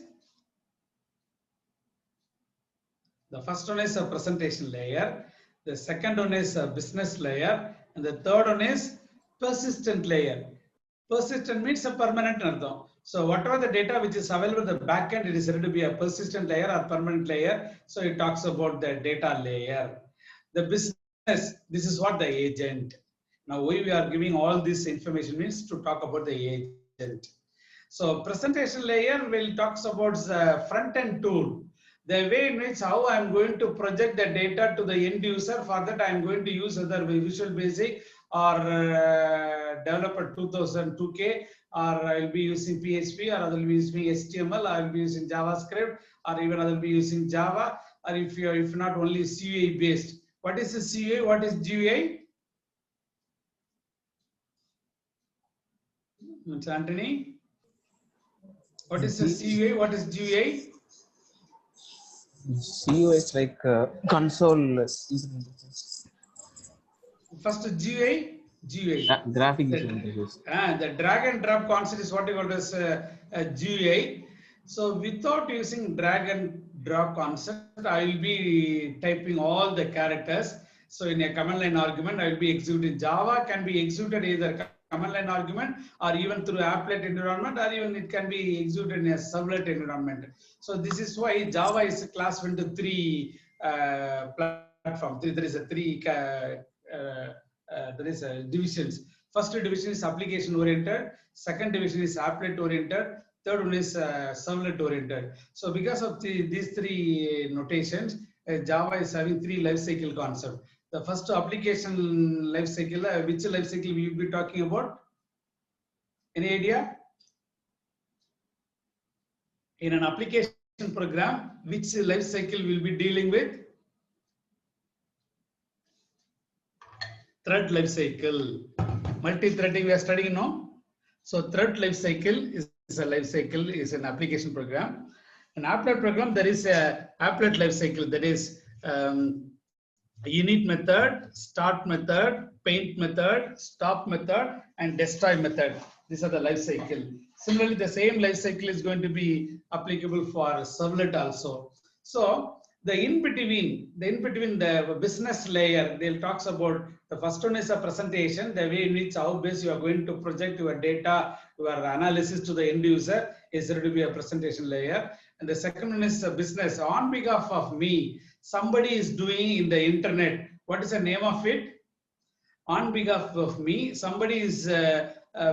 the first one is a presentation layer. The second one is a business layer. And the third one is persistent layer. Persistent means a permanent. So whatever the data which is available in the backend, it is said to be a persistent layer or permanent layer. So it talks about the data layer. The business, this is what the agent. Now we are giving all this information means to talk about the agent. So presentation layer will talks about the front end tool. The way in which how I am going to project the data to the end user. For that I am going to use either Visual Basic or Developer 2002K, or I will be using PHP, or I will be using HTML, or I will be using JavaScript, or even I will be using Java, or if not only CUI based. What is the CUI? What is GUI? Mr. Anthony? What is the CUI? What is GUI? CUI is like console. First GUI. Graphic interface. The drag and drop concept is what you call as GUI. So without using drag and drop concept, I will be typing all the characters. So in a command line argument, I will be executing. Java can be executed either command line argument or even through applet environment, or even it can be executed in a servlet environment. So this is why Java is classed into three platforms. There is a three divisions. First division is application oriented. Second division is applet oriented. Third one is servlet oriented. So because of these three notations, Java is having three life cycle concept. The first application life cycle, which life cycle we will be talking about? Any idea? In an application program, which life cycle will be dealing with? thread life cycle. Multi-threading we are studying now. So thread life cycle is a life cycle, is an application program. An applet program, there is a applet life cycle, that is init method, start method, paint method, stop method, and destroy method. These are the life cycle. Similarly, the same life cycle is going to be applicable for servlet also. So the in between the business layer, they'll talks about the first one is a presentation, the way in which how best you are going to project your data, your analysis to the end user is there to be a presentation layer. And the second one is a business. On behalf of me, somebody is doing in the internet. What is the name of it? On behalf of me, somebody is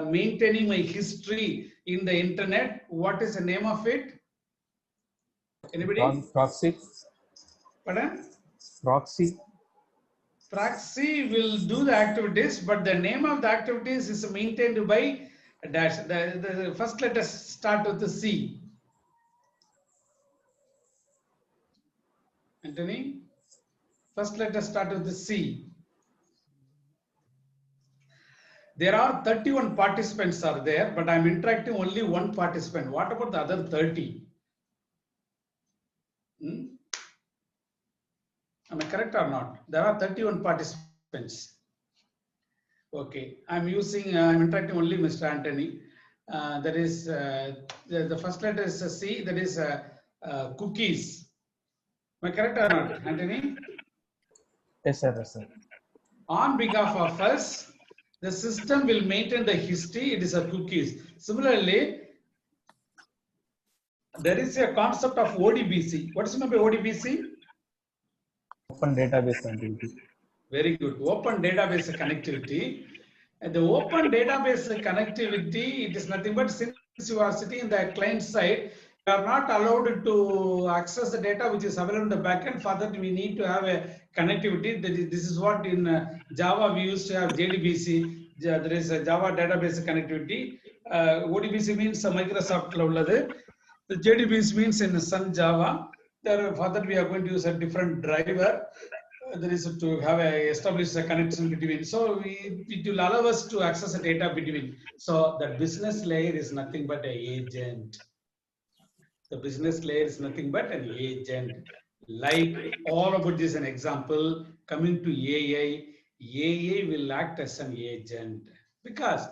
maintaining my history in the internet. What is the name of it? Anybody? Proxy. Pardon? Proxy. Proxy will do the activities, but the name of the activities is maintained by a dash. The first letter start with the C. Anthony? First letter start with the C. There are 31 participants are there, but I'm interacting only one participant. What about the other 30? Am I correct or not? There are 31 participants. Okay, I'm interacting only Mr. Anthony. That is, the first letter is a C, that is cookies. Am I correct or not, Anthony? Yes, sir. Yes, sir. On behalf of us, the system will maintain the history. It is a cookies. Similarly, there is a concept of ODBC. What is meant by ODBC? Open database connectivity. Very good. Open database connectivity. And the open database connectivity, it is nothing but since you are sitting in the client side, you are not allowed to access the data which is available in the backend. For that, we need to have a connectivity. This is what in Java we used to have JDBC. There is a Java database connectivity. ODBC means Microsoft Cloud. The JDBC means in Sun Java. For that, we are going to use a different driver. There is to have establish a connection between. So it will allow us to access the data between. So the business layer is nothing but an agent. The business layer is nothing but an agent. Like all about this, an example coming to AI. AI will act as an agent because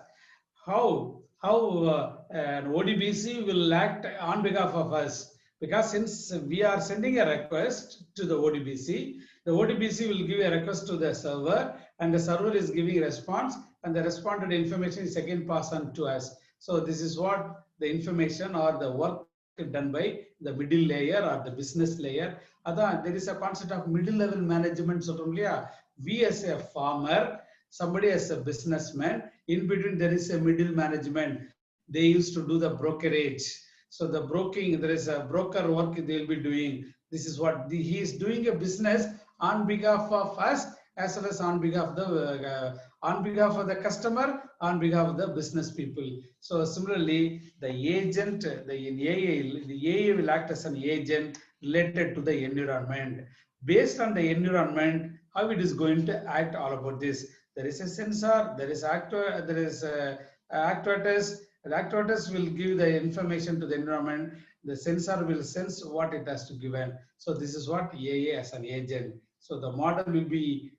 how an ODBC will act on behalf of us. Because since we are sending a request to the ODBC will give a request to the server, and the server is giving a response, and the responded information is again passed on to us. So this is what the information or the work done by the middle layer or the business layer. There is a concept of middle level management. So we as a farmer, somebody as a businessman, in between there is a middle management. They used to do the brokerage. So the broking, there is a broker work they'll be doing. This is what he is doing, a business on behalf of us as well as on behalf of the customer, on behalf of the business people. So similarly, the agent, the AA will act as an agent related to the environment. Based on the environment, how it is going to act all about this. There is a sensor, there is actuators. The actuators will give the information to the environment. The sensor will sense what it has to give. So this is what AA as an agent. So the model will be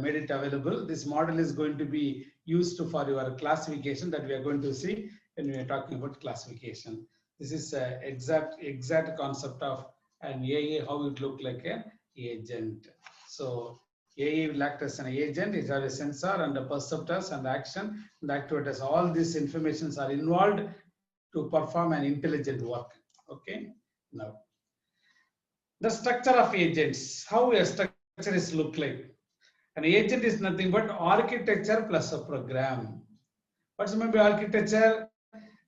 made it available. This model is going to be used for your classification that we are going to see when we are talking about classification. This is exact concept of an AA, how it look like an agent. So AA will act as an agent. It has a sensor and the perceptors and the action and the actuators. All these informations are involved to perform an intelligent work. Okay. Now, the structure of agents. How a structure is look like. An agent is nothing but architecture plus a program. What's meant by architecture?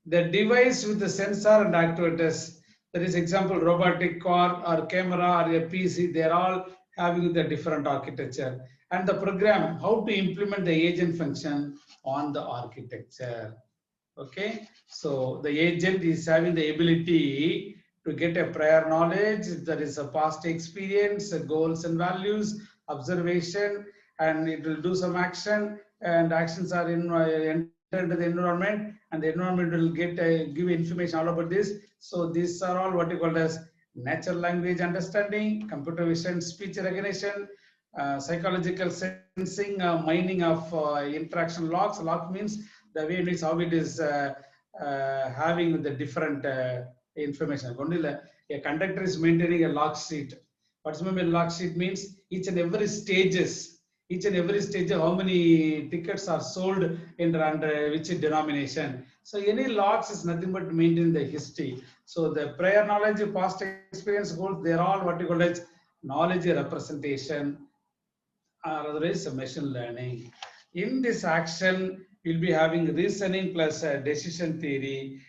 The device with the sensor and actuators. That is example robotic car or camera or a PC. They are all having the different architecture. And the program, how to implement the agent function on the architecture. Okay, so the agent is having the ability to get a prior knowledge, there is a past experience, goals and values, observation, and it will do some action, and actions are enter into the environment, and the environment will get give information all about this. So these are all what you call as natural language understanding, computer vision, speech recognition, psychological sensing, mining of interaction logs. Log means the way in which how it is having the different information. A conductor is maintaining a log sheet. What's meant by log sheet means each and every stages, how many tickets are sold under which denomination. So any logs is nothing but maintaining the history. So the prior knowledge, past experience goals, they're all what you call as knowledge representation, or otherwise machine learning. In this action, we'll be having reasoning plus decision theory,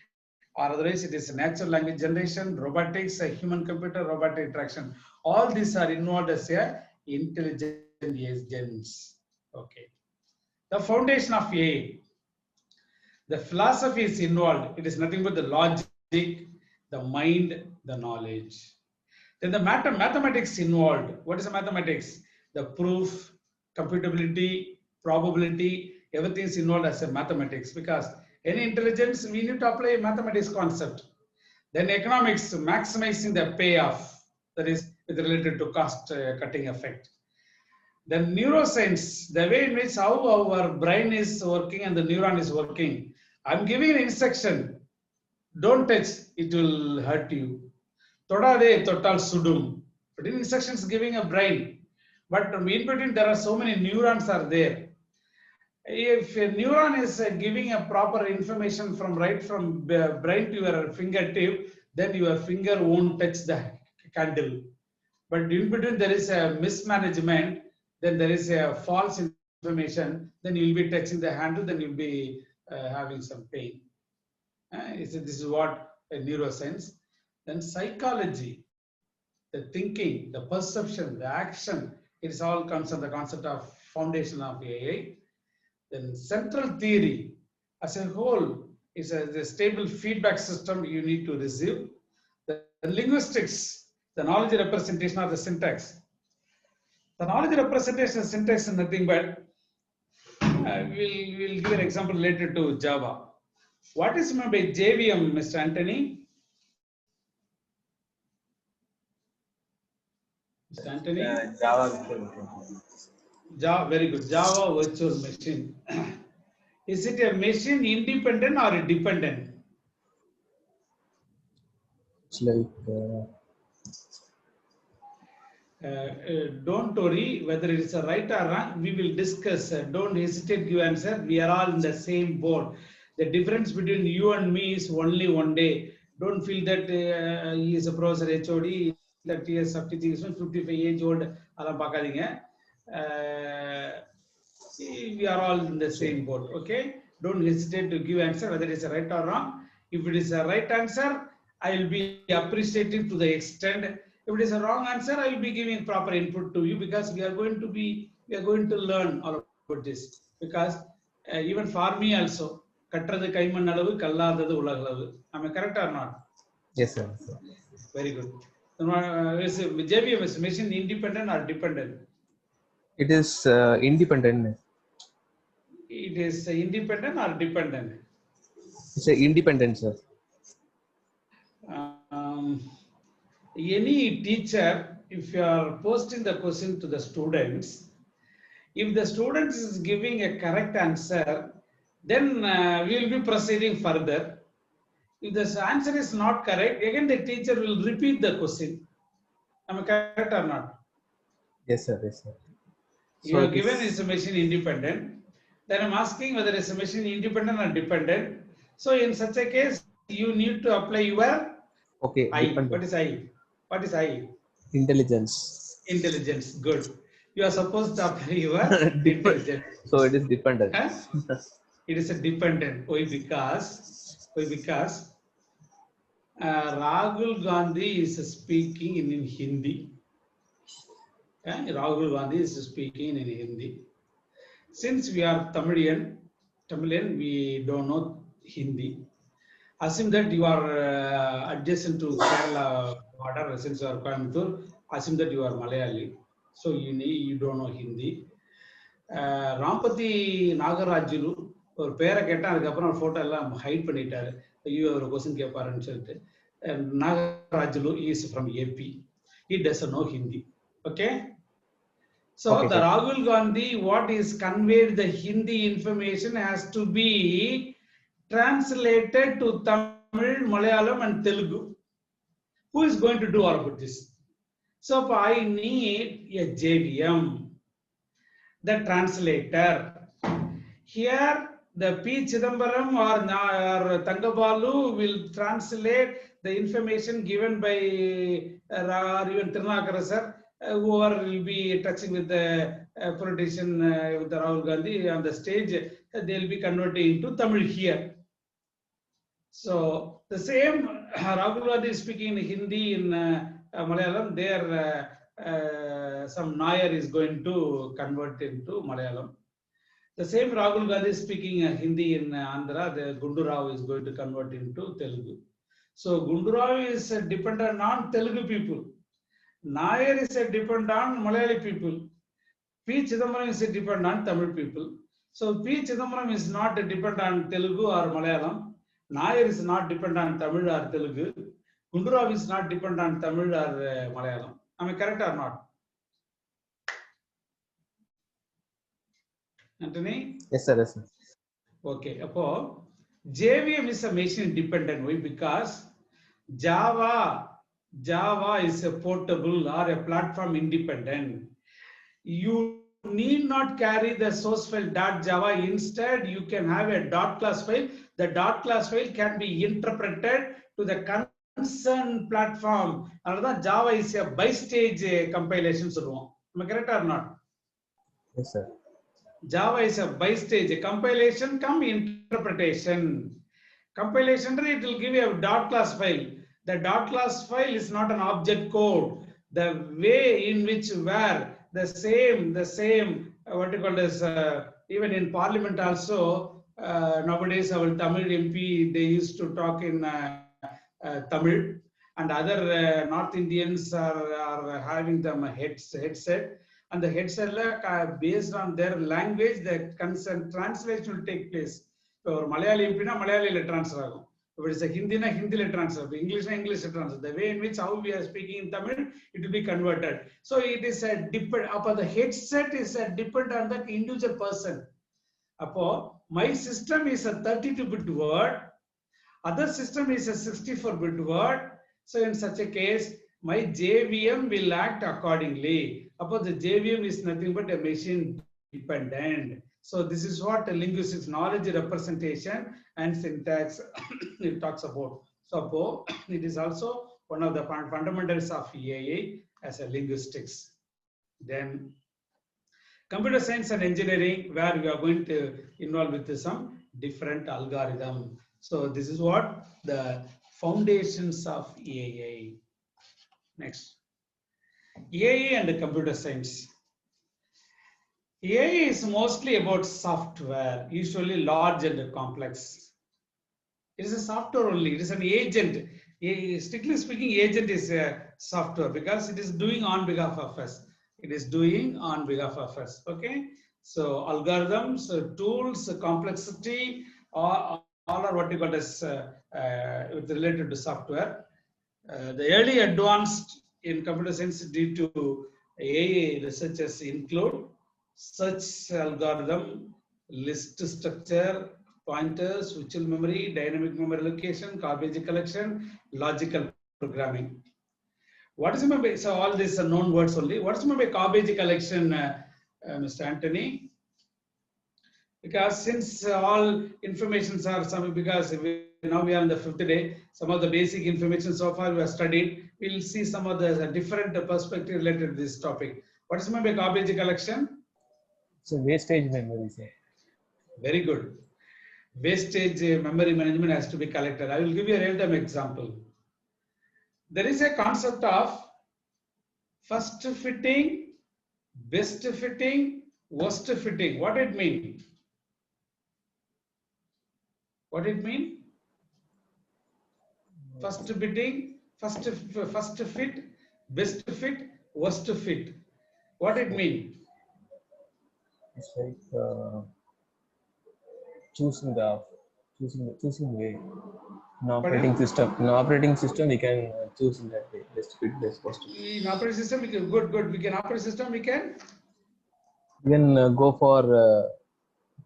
or otherwise it is natural language generation, robotics, human computer robot interaction. All these are involved as a intelligent agents. Okay. The foundation of AI. The philosophy is involved. It is nothing but the logic, the mind, the knowledge. Then the mathematics involved. What is the mathematics? The proof, computability, probability, everything is involved as a mathematics, because any intelligence, we need to apply mathematics concept. Then economics, maximizing the payoff, that is related to cost cutting effect. Then neuroscience, the way in which how our brain is working and the neuron is working. I'm giving an instruction, don't touch, it will hurt you. Todade total sudum. But in instructions giving a brain. But in between there are so many neurons are there. If a neuron is giving a proper information from brain to your fingertip, then your finger won't touch the candle. But in between there is a mismanagement, then there is a false information, then you'll be touching the handle, then you'll be having some pain. This is what a neuroscience. Then psychology, the thinking, the perception, the action, it all comes on the concept of foundation of AI. Then central theory as a whole is a stable feedback system you need to receive. The linguistics, the knowledge representation or the syntax. The knowledge representation and syntax is nothing but, we'll give an example related to Java. What is meant by JVM, Mr. Anthony? Mr. Anthony? Java, very good. Java virtual machine. Is it a machine independent or a dependent? It's like don't worry whether it is a right or wrong. We will discuss. Don't hesitate, give answer. We are all in the same boat. The difference between you and me is only one day. Don't feel that he is a professor HOD, 30 years, 55 age old. We are all in the same boat. Okay. Don't hesitate to give answer whether it is a right or wrong. If it is a right answer, I will be appreciative to the extent. If it is a wrong answer, I will be giving proper input to you, because we are going to learn all about this. Because even for me also, katradhu kaiman alavu kalladadu ulagalavu. Am I correct or not? yes, sir. Very good. Is JVM machine independent or dependent? It is independent. It is independent or dependent? It's independent, sir. Any teacher, if you are posting the question to the students, if the student is giving a correct answer, then we will be proceeding further. If the answer is not correct, again the teacher will repeat the question. Am I correct or not? Yes, sir. Yes, sir. You are given is a machine independent. Then I'm asking whether it's a machine independent or dependent. So in such a case, you need to apply your I. What is I? What is I? Intelligence. Intelligence. Good. You are supposed to apply your intelligence. So it is dependent. Huh? It is a dependent. Why? Because Rahul Gandhi is speaking in Hindi. Rahul Gandhi is speaking in Hindi. Since we are Tamilian, we don't know Hindi. Assume that you are adjacent to Kerala border, since you are Coimbatore. Assume that you are Malayali, so you don't know Hindi. ராம்பதி நாகராஜுலு ஒரு பேரை கேட்டா அதுக்கப்புறம் photo எல்லாம் height பண்ணிட்டாரு. ஐயோ ஒரு question கேட்பாருன்னு சொல்லிட்டு. Nagarajulu is from AP. He doesn't know Hindi. Okay. So Okay, the sir. Rahul Gandhi, what is conveyed, the Hindi information has to be translated to Tamil, Malayalam and Telugu. Who is going to do all about this? So I need a JVM, the translator. Here the P. Chidambaram or Tangabalu will translate the information given by even Tirunakara sir, whoever will be touching with the politician, with the Rahul Gandhi on the stage, they will be converted into Tamil here. So the same Rahul Gandhi is speaking in Hindi, in Malayalam, there some Nair is going to convert into Malayalam. The same Rahul Gandhi is speaking Hindi in Andhra, the Gundu Rao is going to convert into Telugu. So Gundu Rao is dependent on Telugu people. Nair is dependent on Malayali people. P. Chidambaram is dependent on Tamil people. So P. Chidambaram is not dependent on Telugu or Malayalam. Nair is not dependent on Tamil or Telugu. Gundu Rao is not dependent on Tamil or Malayalam. Am I correct or not? Anthony? Yes, sir. Yes, sir. Okay. Appo JVM is a machine dependent way because Java is a portable or a platform independent. You need not carry the source file .java. Instead, you can have a .class file. The .class file can be interpreted to the concerned platform. Another Java is a bi-stage compilation. Am I correct or not? Yes, sir. Java is a bi-stage compilation come interpretation. Compilation, it will give you a .class file. The .class file is not an object code. The way in which where the same what you call this, even in parliament also, nowadays our Tamil MP, they used to talk in Tamil, and other North Indians are having them headset. And the headset, based on their language, the consent translation will take place. So Malayali Malayali transfer. If it is a Hindi Hindi transfer, English English transfer. The way in which how we are speaking in Tamil, it will be converted. So it is a depend upon the headset is a depend on the individual person. Upon my system is a 32-bit word, other system is a 64-bit word. So in such a case, my JVM will act accordingly. Upon the JVM is nothing but a machine dependent. So this is what linguistics, knowledge representation and syntax it talks about. So it is also one of the fundamentals of EAA as a linguistics. Then computer science and engineering, where we are going to involve with some different algorithm. So this is what the foundations of EAA. Next, EAA and the computer science. EAA is mostly about software, usually large and complex. It is a software only. It is an agent. Strictly speaking, agent is a software because it is doing on behalf of us. It is doing on behalf of us. Okay. So algorithms, tools, complexity, all are what you call as related to software. The early advanced in computer science due to EAA researchers include search algorithm, list structure, pointers, virtual memory, dynamic memory allocation, garbage collection, logical programming. What is meant by, so all these are known words only. What is meant by garbage collection, Mr. Anthony? Because since all informations are some, because now we are on the 5th day, some of the basic information so far we have studied, we'll see some of the different perspective related to this topic. What is meant by garbage collection? So wastage memory, sir. Very good. Wastage memory management has to be collected. I will give you a real-time example. There is a concept of first fitting, best fitting, worst fitting. What it mean? What it mean? First fitting, first fit, best fit, worst fit. What it mean? It's like choosing way. In operating system, we can choose in that way. Best fit, best possible. In operating system, we can good. We can operating system. We can go for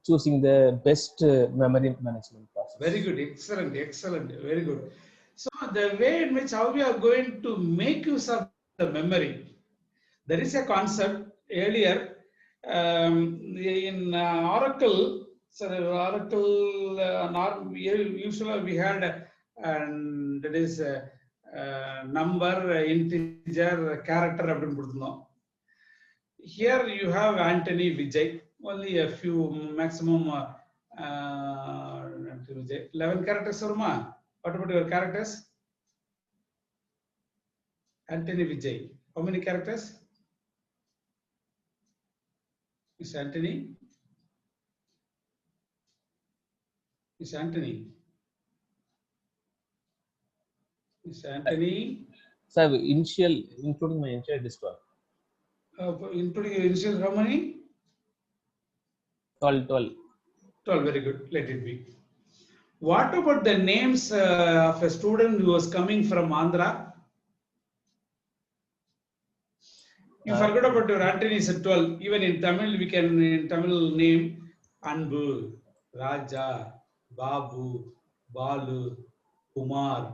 choosing the best memory management process. Very good, excellent, very good. So the way in which how we are going to make use of the memory, there is a concept earlier in Oracle. So the Oracle usually we had, and that is number, integer, character. Here you have Antony Vijay, only a few maximum 11 characters. What about your characters? Antony Vijay. How many characters? Is Antony? Is Antony? Is Antony? So including my initial is 12. Including your initial, how many? 12. 12, very good. Let it be. What about the names of a student who was coming from Andhra? You forgot about your Antony is 12. Even in Tamil, we can in Tamil name Anbu, Raja, Babu, Balu, Kumar,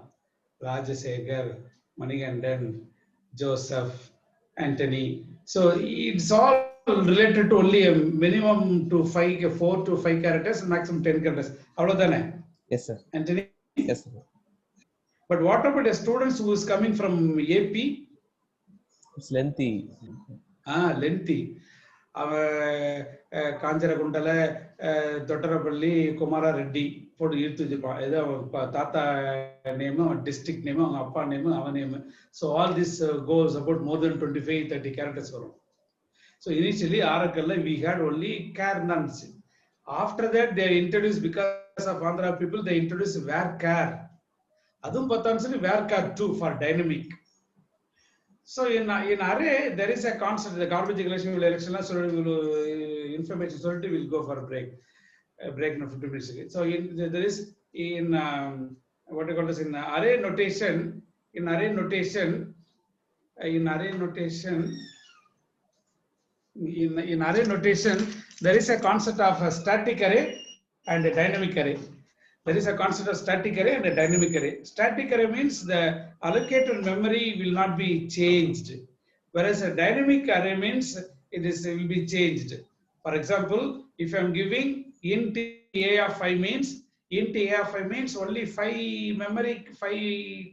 Rajasekhar, Manigandan, Joseph, Antony. So it's all related to only a minimum to 4 to 5 characters and maximum 10 characters. Yes, sir. Antony? Yes, sir. But what about the students who is coming from AP? It's lengthy. Lengthy. Kanjaragundala, Dottarapalli, Kumara Reddy, for Tata name, district name, Appa name, our name. So all this goes about more than 25-30 characters. So initially, Oracle, we had only Karnans. After that, they introduced, because of Andhra people, they introduced Varchar. Adum potentially Varchar 2 for dynamic. So in array, there is a concept, the garbage election will information solely will go for a break in 15 minutes. So there is in what you call this in array notation, there is a concept of a static array and a dynamic array. There is a concept of static array and a dynamic array. Static array means the allocated memory will not be changed, whereas a dynamic array means will be changed. For example, if I am giving int a of 5 means only 5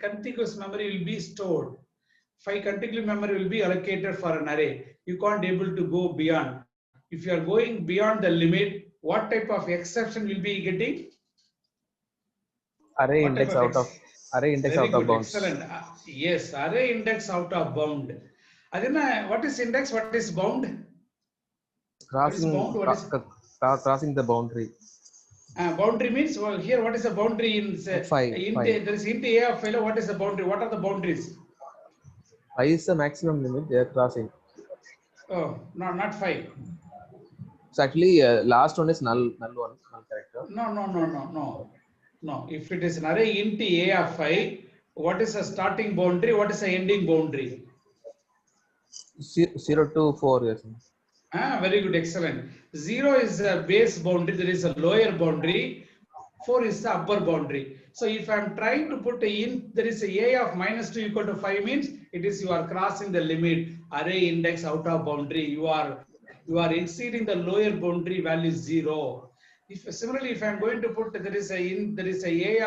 contiguous memory will be stored. 5 contiguous memory will be allocated for an array. You can't able to go beyond. If you are going beyond the limit, what type of exception will be getting? Array index out of bounds. Excellent. Yes, array index out of bound. Adina, what is index? What is bound? Crossing the boundary. Boundary means, well, here what is the boundary in five. There is int a of 5. What is the boundary? What are the boundaries? 5 is the maximum limit they are crossing. Oh, no, not 5. So actually, last one is null character. No. If it is an array int a of 5, what is the starting boundary? What is the ending boundary? 0 to 4. Yes. Very good, excellent. 0 is the base boundary. There is a lower boundary. 4 is the upper boundary. So if I am trying to put there is a of -2 equal to 5 means it is you are crossing the limit. Array index out of boundary. You are exceeding the lower boundary value 0. Similarly, if I am going to put there is a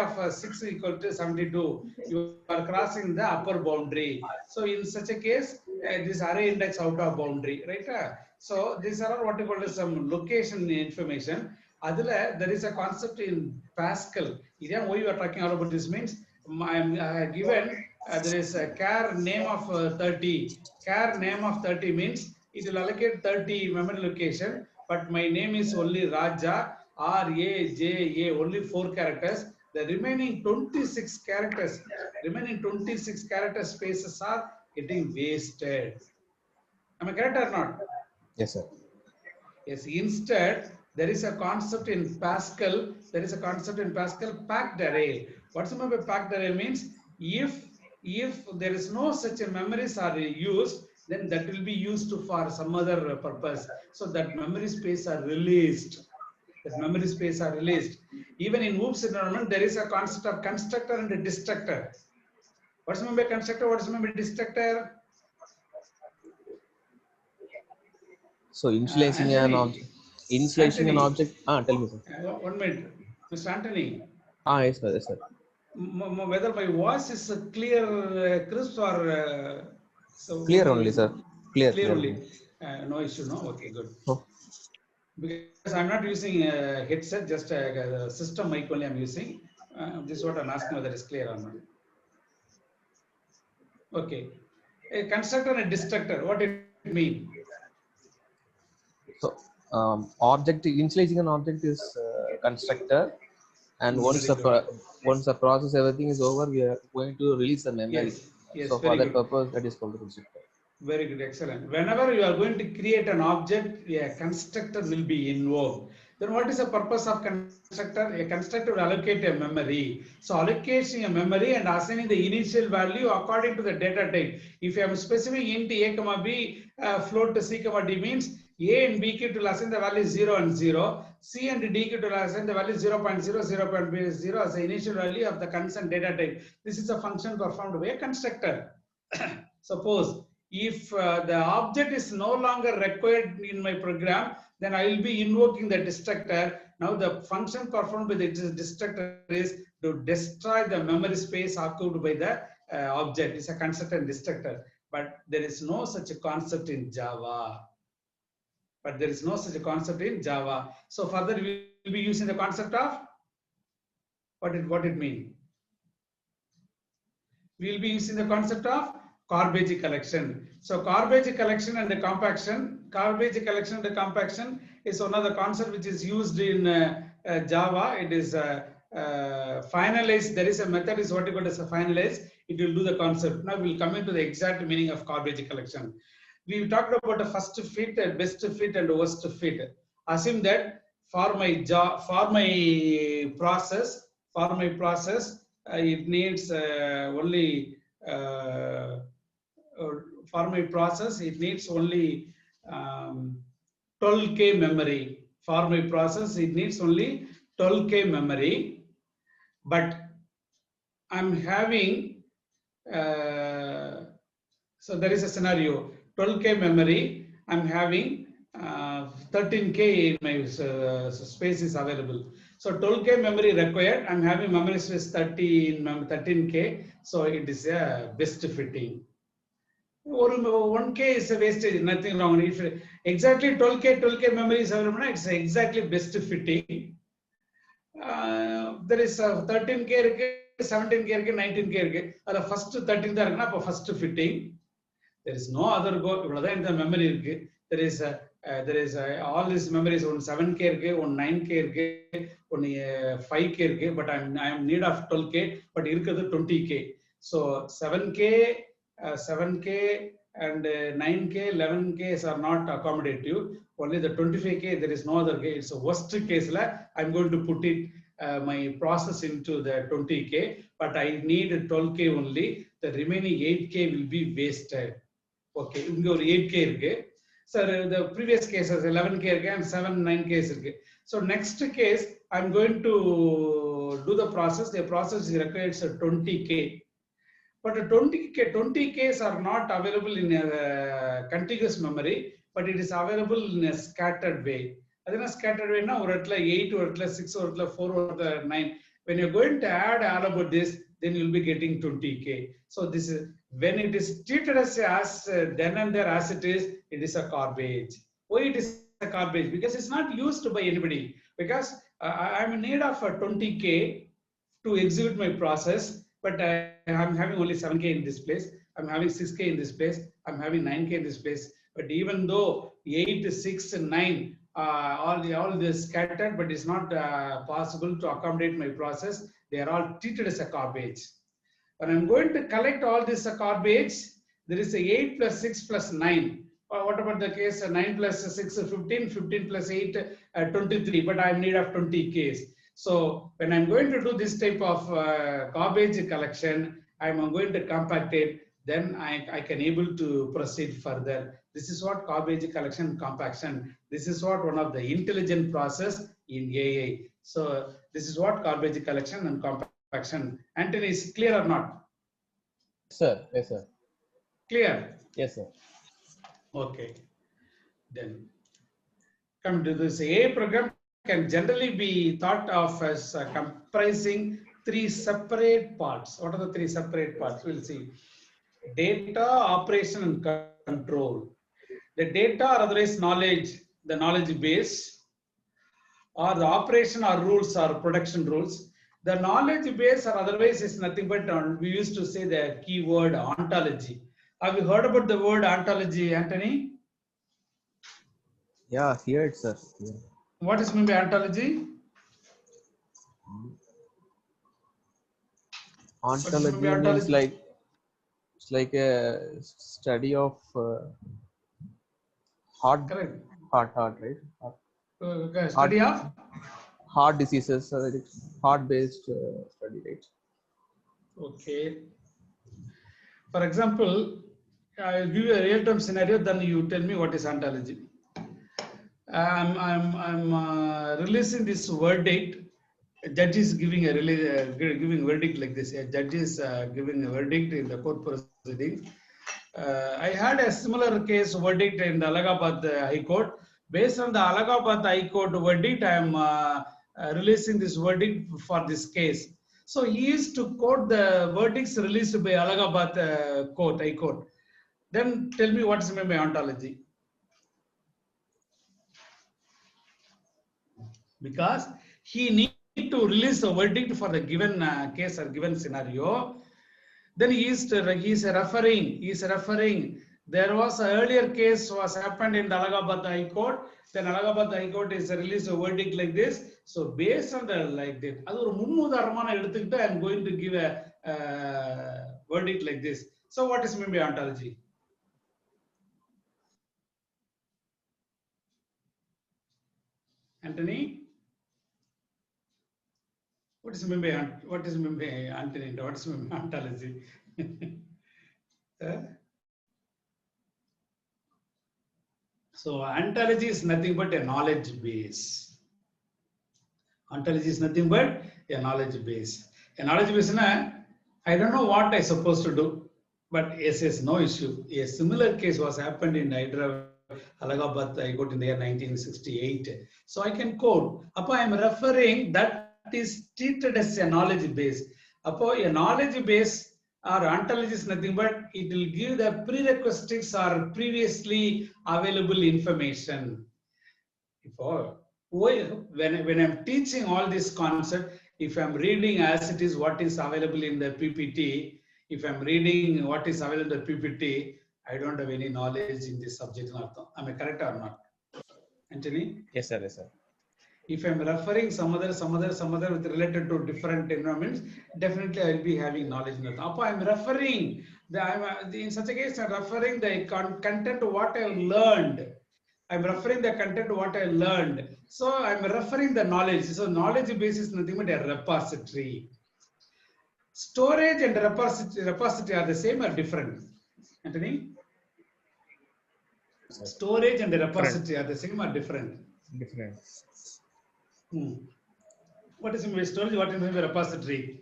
of 6 equal to 72, you are crossing the upper boundary. So in such a case, this array index out of boundary, right? So these are what you call as some location information. There is a concept in Pascal. Why you are talking about this means I am given there is a char name of 30. Char name of 30 means it will allocate 30 memory location, but my name is only Raja. R-A-J-A, only 4 characters. The remaining 26 characters spaces are getting wasted. Am I correct or not? Yes, sir. Yes, instead, there is a concept in Pascal. There is a concept in Pascal, packed array. What's the mean by packed array means? If there is no such a memories are used, then that will be used for some other purpose. So that memory space are released. That memory space are released. Even in OOPS environment, there is a concept of constructor and a destructor. What's the mean by constructor? What's the mean by destructor? So initializing an object. Initializing an object. Tell me, sir. 1 minute, Mr. Anthony. Yes, sir. Yes, sir. Whether my voice is clear, crisp, or so clear only, sir. Clear only. No issue, no. Okay, good. Oh. Because I'm not using a headset, just a system mic only I'm using. This is what I'm asking whether it's clear or not. Okay. A constructor and a destructor, what it mean? So, object initializing an object is constructor, and once the process everything is over, we are going to release the memory. Yes, so for that purpose, that is called the constructor. Very good, excellent. Whenever you are going to create an object, a constructor will be invoked. Then what is the purpose of constructor? A constructor will allocate a memory. So allocating a memory and assigning the initial value according to the data type. If you have specific int a comma b, float to c comma d means a and b will assign the value 0 and 0. C and D will assign the value 0.0, 0.0 as the initial value of the concerned data type. This is a function performed by a constructor. Suppose if the object is no longer required in my program, then I will be invoking the destructor. Now the function performed by the destructor is to destroy the memory space occupied by the object. It's a constructor and destructor. But there is no such a concept in Java. So further we will be using the concept of what it mean? We will be using the concept of garbage collection. So garbage collection and the compaction. Garbage collection and the compaction is another concept which is used in Java. It is finalize. There is a method is what you call as a finalize. It will do the concept. Now we will come into the exact meaning of garbage collection. We talked about the first fit, best fit, and worst fit. Assume that for my process, it needs only. For my process, it needs only 12K memory. For my process, it needs only 12K memory. But I'm having, so there is a scenario, 12K memory, I'm having 13K in my space is available. So 12K memory required, I'm having memory space 13K, so it is a best fitting. Or 1K is a wastage, nothing wrong. If exactly 12K memory is available, it's exactly best fitting. There is 13K, 17K, 19K. The first 13 is first fitting. There is no other go. In the memory, there is all these memories on 7K, on 9K, on 5K. But I am need of 12K, but here is 20K. So 7K and 9K, 11K are not accommodative. Only the 25K, there is no other K. It's a worst case. I'm going to put it my process into the 20K, but I need 12K only. The remaining 8K will be wasted. Okay, 8K. So the previous cases 11K and 9K is. So next case, I'm going to do the process. The process requires 20K. But 20Ks are not available in a contiguous memory, but it is available in a scattered way. That is scattered way now, or at 8, or at 6, or at 4, or at 9. When you're going to add all about this, then you'll be getting 20K. So this is when it is treated as then and there as it is a garbage. Why it is a garbage? Because it's not used by anybody. Because I'm in need of 20K to execute my process. But I'm having only 7K in this place. I'm having 6K in this place. I'm having 9K in this place. But even though 8, 6, and 9, all this scattered, but it's not possible to accommodate my process. They are all treated as a garbage. When I'm going to collect all this garbage, there is a 8 plus 6 plus 9. What about the case 9 plus 6, 15, 15 plus 8, 23, but I am in need of 20 case. So when I'm going to do this type of garbage collection, I'm going to compact it, then I can able to proceed further. This is what garbage collection and compaction. This is what one of the intelligent process in AI. So this is what garbage collection and compaction. Anthony, is clear or not? Sir, yes, sir. Clear? Yes, sir. Okay. Then come to this AI program can generally be thought of as comprising 3 separate parts. What are the 3 separate parts? We'll see. Data, operation, and control. The data or otherwise knowledge, the knowledge base, or the operation or rules or production rules. The knowledge base or otherwise is nothing but, we used to say the keyword ontology. Have you heard about the word ontology, Anthony? Yeah, here it's sir. Yeah. What is meant by ontology? Ontology means like it's like a study of heart, right? Study of heart diseases, heart-based study, right? Okay. For example, I'll give you a real-time scenario. Then you tell me what is ontology. I'm releasing this verdict. A judge is giving a giving verdict like this. A judge is giving a verdict in the court proceeding. I had a similar case verdict in the Allahabad High Court. Based on the Allahabad High Court verdict, I am releasing this verdict for this case. So he used to quote the verdicts released by Allahabad High Court. Then tell me what is meant by ontology. Because he need to release a verdict for the given case or given scenario. Then he is referring. There was an earlier case was happened in the Allahabad High Court. Then Allahabad High Court is released a verdict like this. So based on the like that, I'm going to give a verdict like this. So what is meant by ontology? Anthony? What is meant by Anthony? What is meant by ontology? So ontology is nothing but a knowledge base. Ontology is nothing but a knowledge base. A knowledge base, I don't know what I'm supposed to do, but yes, no issue. A similar case was happened in Allahabad High Court in the year 1968. So I can quote. I am referring that is treated as a knowledge base. A knowledge base or ontology is nothing but it will give the prerequisites or previously available information. When I'm teaching all this concept, if I'm reading as it is what is available in the PPT, if I'm reading what is available in the PPT, I don't have any knowledge in this subject. Am I correct or not? Anthony? Yes, sir. Yes, sir. If I'm referring some other with related to different environments, definitely I'll be having knowledge. I'm referring, in such a case, I'm referring the content to what I learned. I'm referring the content to what I learned. So I'm referring the knowledge. So knowledge base is nothing but a repository. Storage and repository are the same or different? Anthony? Storage and the repository are the same or different? Different. What is my storage? What is my repository?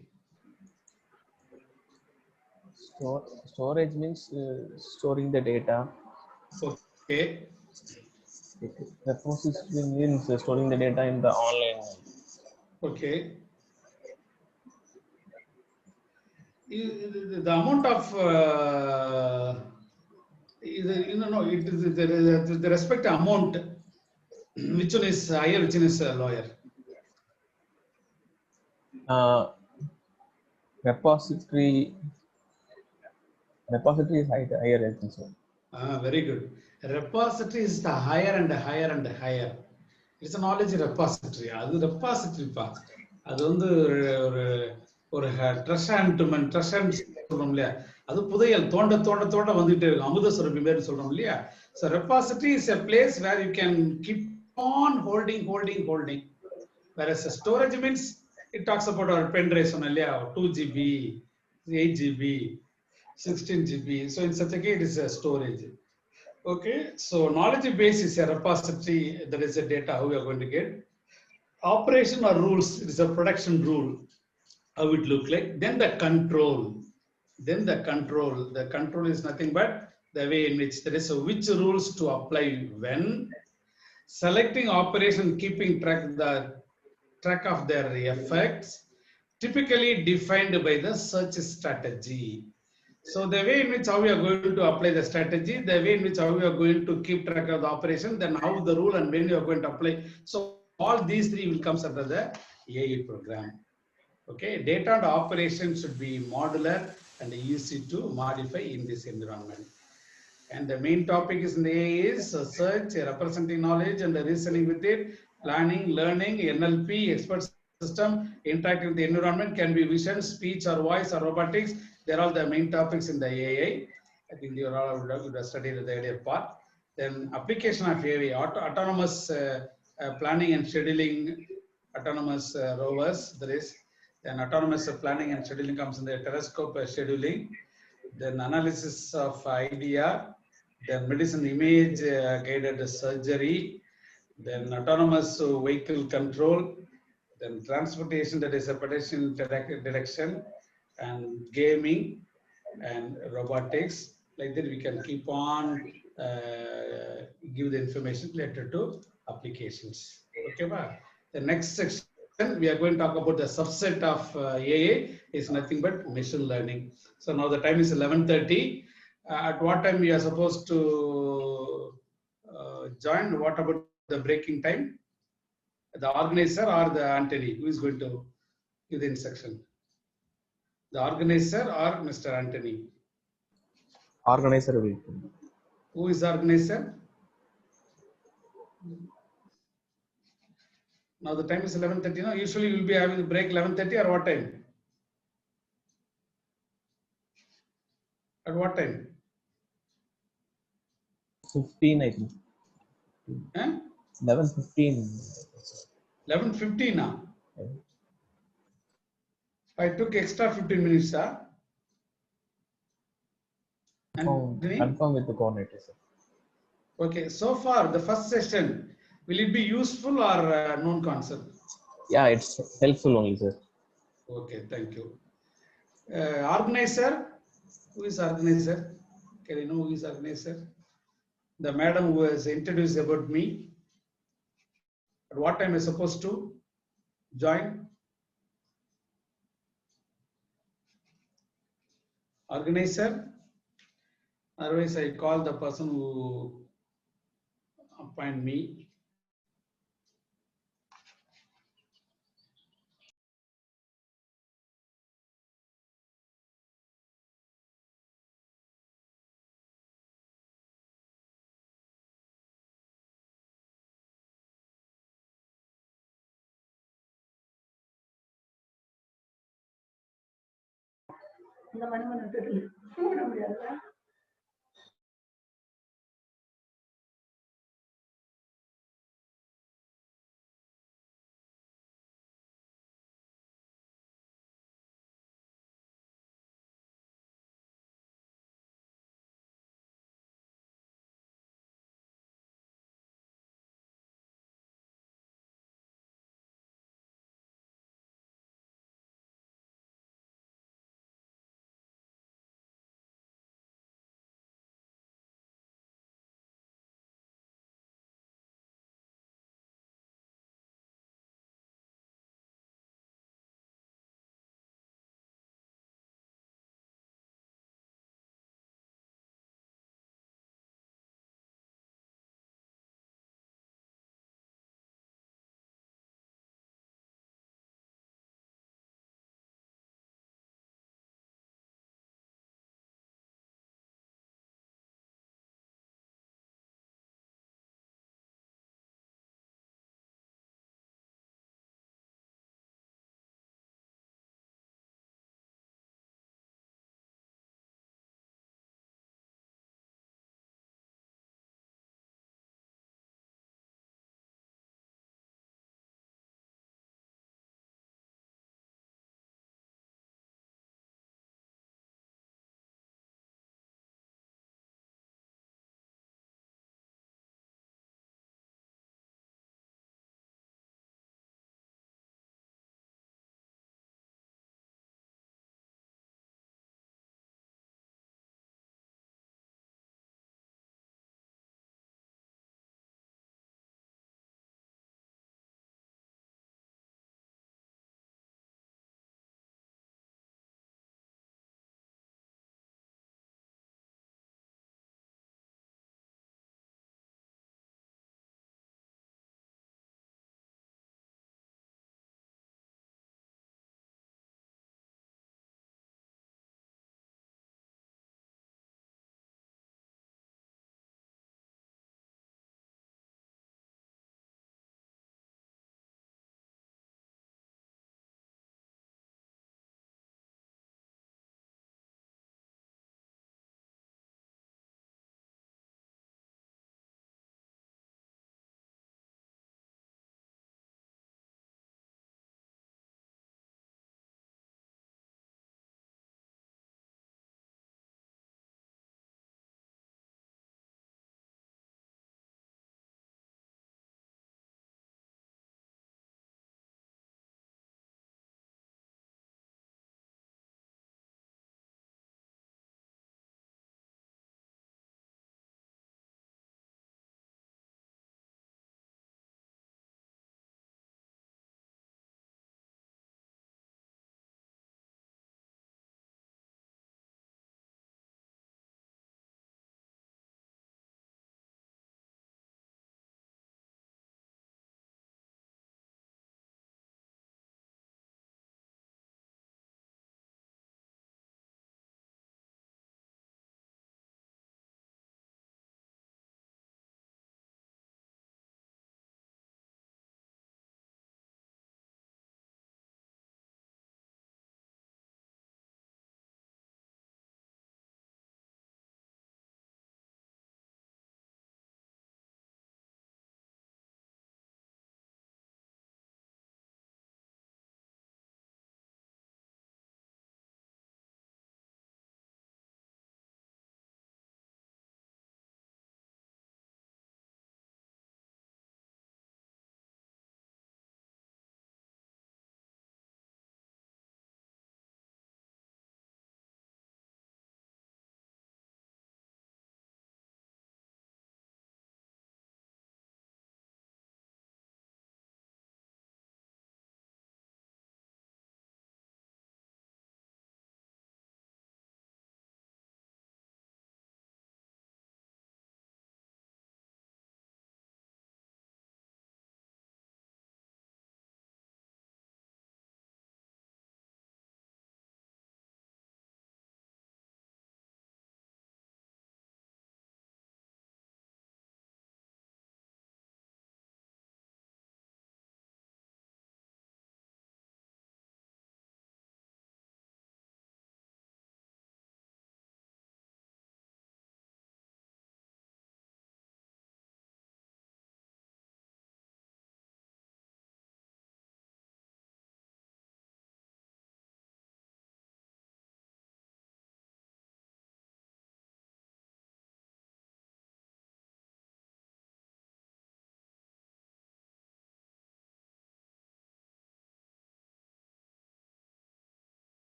Storage means storing the data. Okay. Repository means storing the data in the online. Okay. The amount of it is the respect amount. Which one is higher? Which one is lower? Repository is higher, I think so. Very good. Repository is the higher and higher and higher. It's a knowledge repository. That's the repository part. That's ஒரு treasure சொல்றோம் இல்லையா, அது புதையல் தோண்ட தோண்ட தோண்ட வந்துட்டே இருக்கும். அமுத சுரபி பேர் சொல்றோம் இல்லையா. So repository is a place where you can keep on holding. Whereas a storage means it talks about our pen drive, 2 GB, 8 GB, 16 GB. So in such a case, it is a storage. Okay, so knowledge base is a repository. There is a data how we are going to get. Operation or rules, it is a production rule. How it look like. Then the control. The control is nothing but the way in which there is which rules to apply when. Selecting operation, keeping track of their effects, typically defined by the search strategy. So the way in which how we are going to apply the strategy, the way in which how we are going to keep track of the operation, then how the rule and when you are going to apply. So all these three will come under the AI program. Okay, data and operation should be modular and easy to modify in this environment. And the main topic is in the AI is search, representing knowledge and the reasoning with it, planning, learning, NLP, expert system, interacting with the environment, can be vision, speech or voice or robotics. They're all the main topics in the AI. I think you all would have studied the earlier part. Then application of AI, autonomous planning and scheduling, autonomous rovers, there is. Then autonomous planning and scheduling comes in the telescope scheduling. Then analysis of idea, then medicine image guided surgery, then autonomous vehicle control, then transportation, that is a pedestrian direction, and gaming and robotics. Like that, we can keep on give the information related to applications. Okay, bye. The next section we are going to talk about the subset of AI is nothing but machine learning. So now the time is 11:30. At what time we are supposed to join? What about the breaking time? The organizer or the Anthony? Who is going to give the instruction? The organizer or Mr. Anthony? Organizer will. Who is the organizer? Now the time is 11:30. No, usually you will be having a break 11:30 or what time? At what time? 15, I think. Huh? 11:15. 11:15 now. I took extra 15 minutes. Confirm with the coordinator, sir. Okay, so far the first session, will it be useful or known concept? Yeah, it's helpful only, sir. Okay, thank you. Organizer, who is organizer? Can you know who is organizer? The madam who has introduced about me. At what time is supposed to join? Organizer. Otherwise, I call the person who appoint me. இந்த மணி முடியாது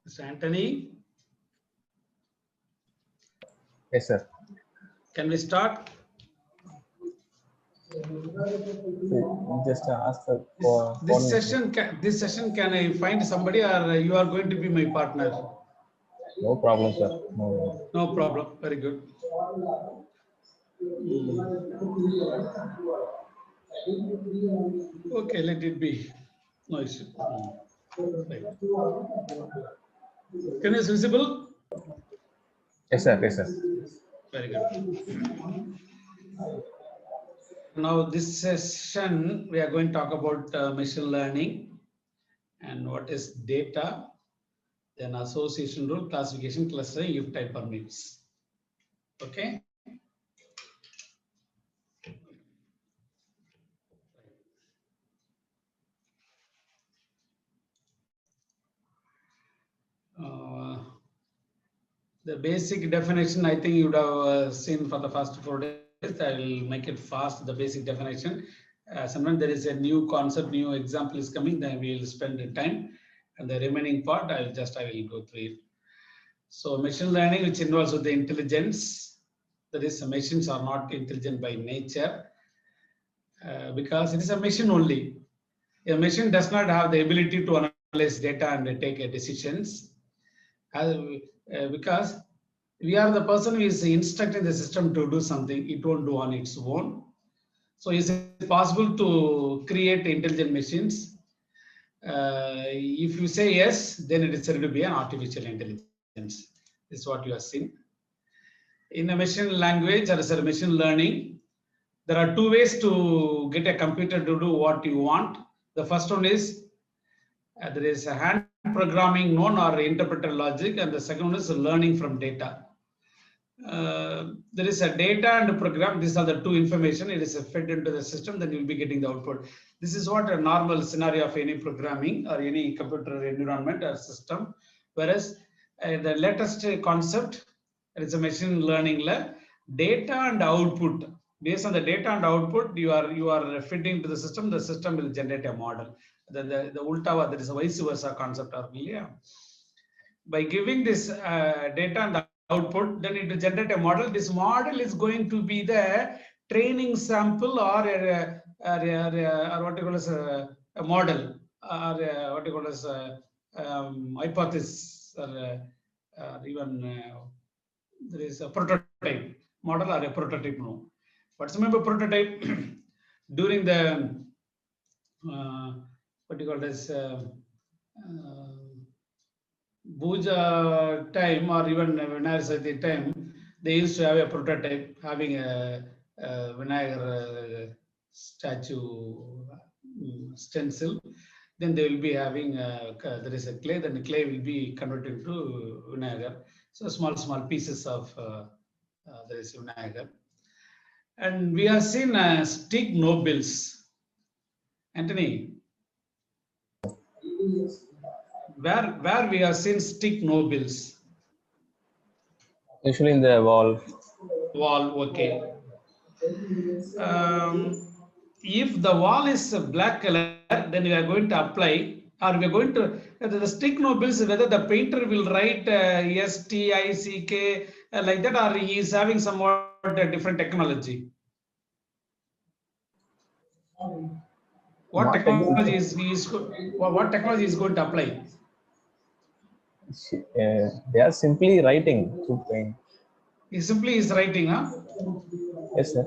Mr. Anthony? Yes, sir. Can we start? Just ask the this session, can I find somebody, or you are going to be my partner? No problem, sir. No. No problem. Very good. Okay, let it be. No issue. Right. Can you visible? Yes, sir. Yes, sir. Very good. Now, this session, we are going to talk about machine learning and what is data, then association rule, classification, clustering, if type permits. Okay. The basic definition, I think you would have seen for the first 4 days. I will make it fast, the basic definition. Sometimes there is a new concept, new example is coming, then we will spend the time. And the remaining part, I will go through it. So machine learning, which involves with the intelligence, that is, machines are not intelligent by nature, because it is a machine only. A machine does not have the ability to analyze data and take decisions. Because we are the person who is instructing the system to do something, it won't do on its own. So is it possible to create intelligent machines? If you say yes, then it is said to be an artificial intelligence. This is what you have seen. In a machine language, or as a machine learning, there are 2 ways to get a computer to do what you want. The first one is there is a hand programming known or interpreted logic, and the second one is learning from data. There is a data and a program. These are the 2 information. It is fed into the system, then you'll be getting the output. This is what a normal scenario of any programming or any computer environment or system. Whereas the latest concept, it is a machine learning data and output. Based on the data and output, you are feeding to the system will generate a model. The ulta, there is a vice versa concept. By giving this data and output, then it will generate a model. This model is going to be the training sample or what you call as a model, or what you call as a hypothesis, or even there is a prototype model or a prototype. No, what's remember prototype during the what you call as Puja time, or even Vinayak Chaturthi time, they used to have a prototype having a Vinayak statue stencil. Then they will be having there is a clay. Then the clay will be converted to Vinayak. So small pieces of there is Vinayak. And we have seen stick nobles. Anthony, where we have seen stick nobles? Usually in the wall. Okay. If the wall is black color, then we are going to apply, or we are going to the stick nobles, whether the painter will write STICK like that, or he is having somewhat different technology. What technology is going to apply? They are simply writing through paint. He simply is writing, huh? Yes, sir.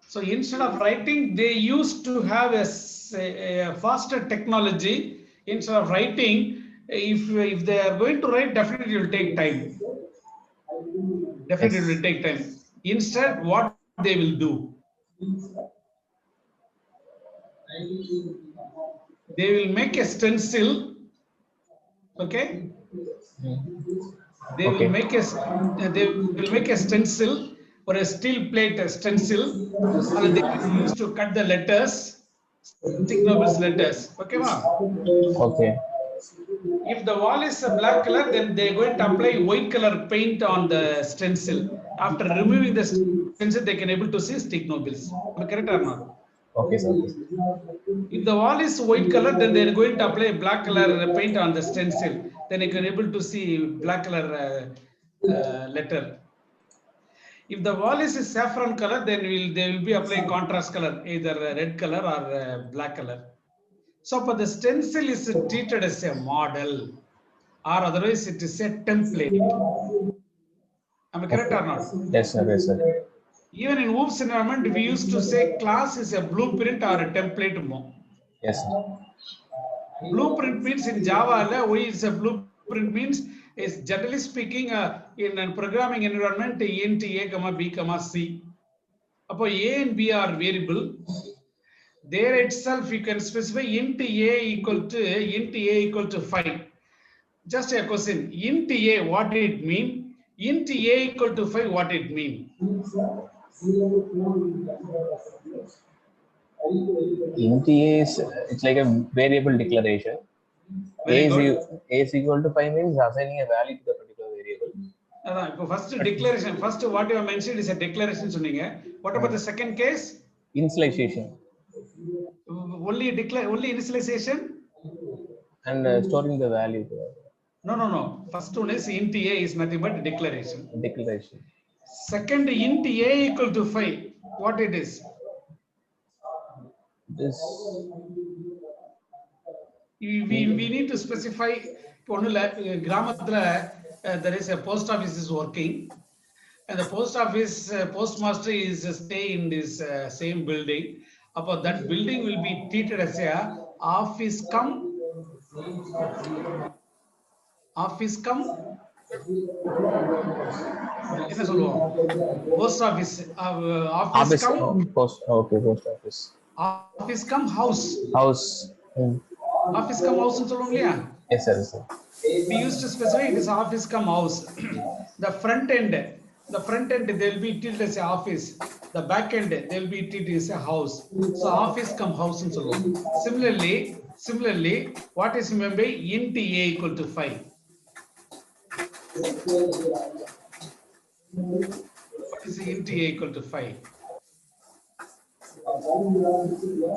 So instead of writing, they used to have a a faster technology. Instead of writing, if they are going to write, definitely it will take time. Definitely it will take time. Instead, what they will do? They will make a stencil. Okay. They will make a stencil or a steel plate stencil, and they will use to cut the letters, Stigg Nobel's letters. Okay, ma? Okay. If the wall is a black color, then they are going to apply white color paint on the stencil. After removing the stencil, they can able to see Stigg Nobel's. Am I correct or not? Okay, sir. If the wall is white color, then they are going to apply black color paint on the stencil. Then you can able to see black color letter. If the wall is a saffron color, then they will be applying contrast color, either red color or black color. So, but the stencil is treated as a model, or otherwise it is a template. Am I correct or not? Yes, sir. Yes, sir. Even in OOPS environment, we used to say class is a blueprint or a template more. Yes, sir. Blueprint means in Java, why is a blueprint means is generally speaking in a programming environment int a, b, c. Upon a and b are variable. There itself you can specify int a equal to 5. Just a question, int a, what it mean? Int a equal to 5, what it mean? Int a is, it's like a variable declaration. A is equal to 5 means assigning a value to the particular variable. First declaration, first what you have mentioned is a declaration. What about the second case? Initialization. Only initialization? And storing the value. No. First one is int a is nothing but declaration. Declaration. Second, int a equal to 5. What it is? This. We need to specify. There is a post office is working, and the post office postmaster is stay in this same building. About that building will be treated as a office come post office office come post office. Office come house. Office come house in Solomia. Yes, sir. We used to specify it is office come house. The front end they will be treated as a office. The back end they will be treated as a house. So office come house in Solomia. Similarly, what is remember int a equal to 5. What is int a equal to 5?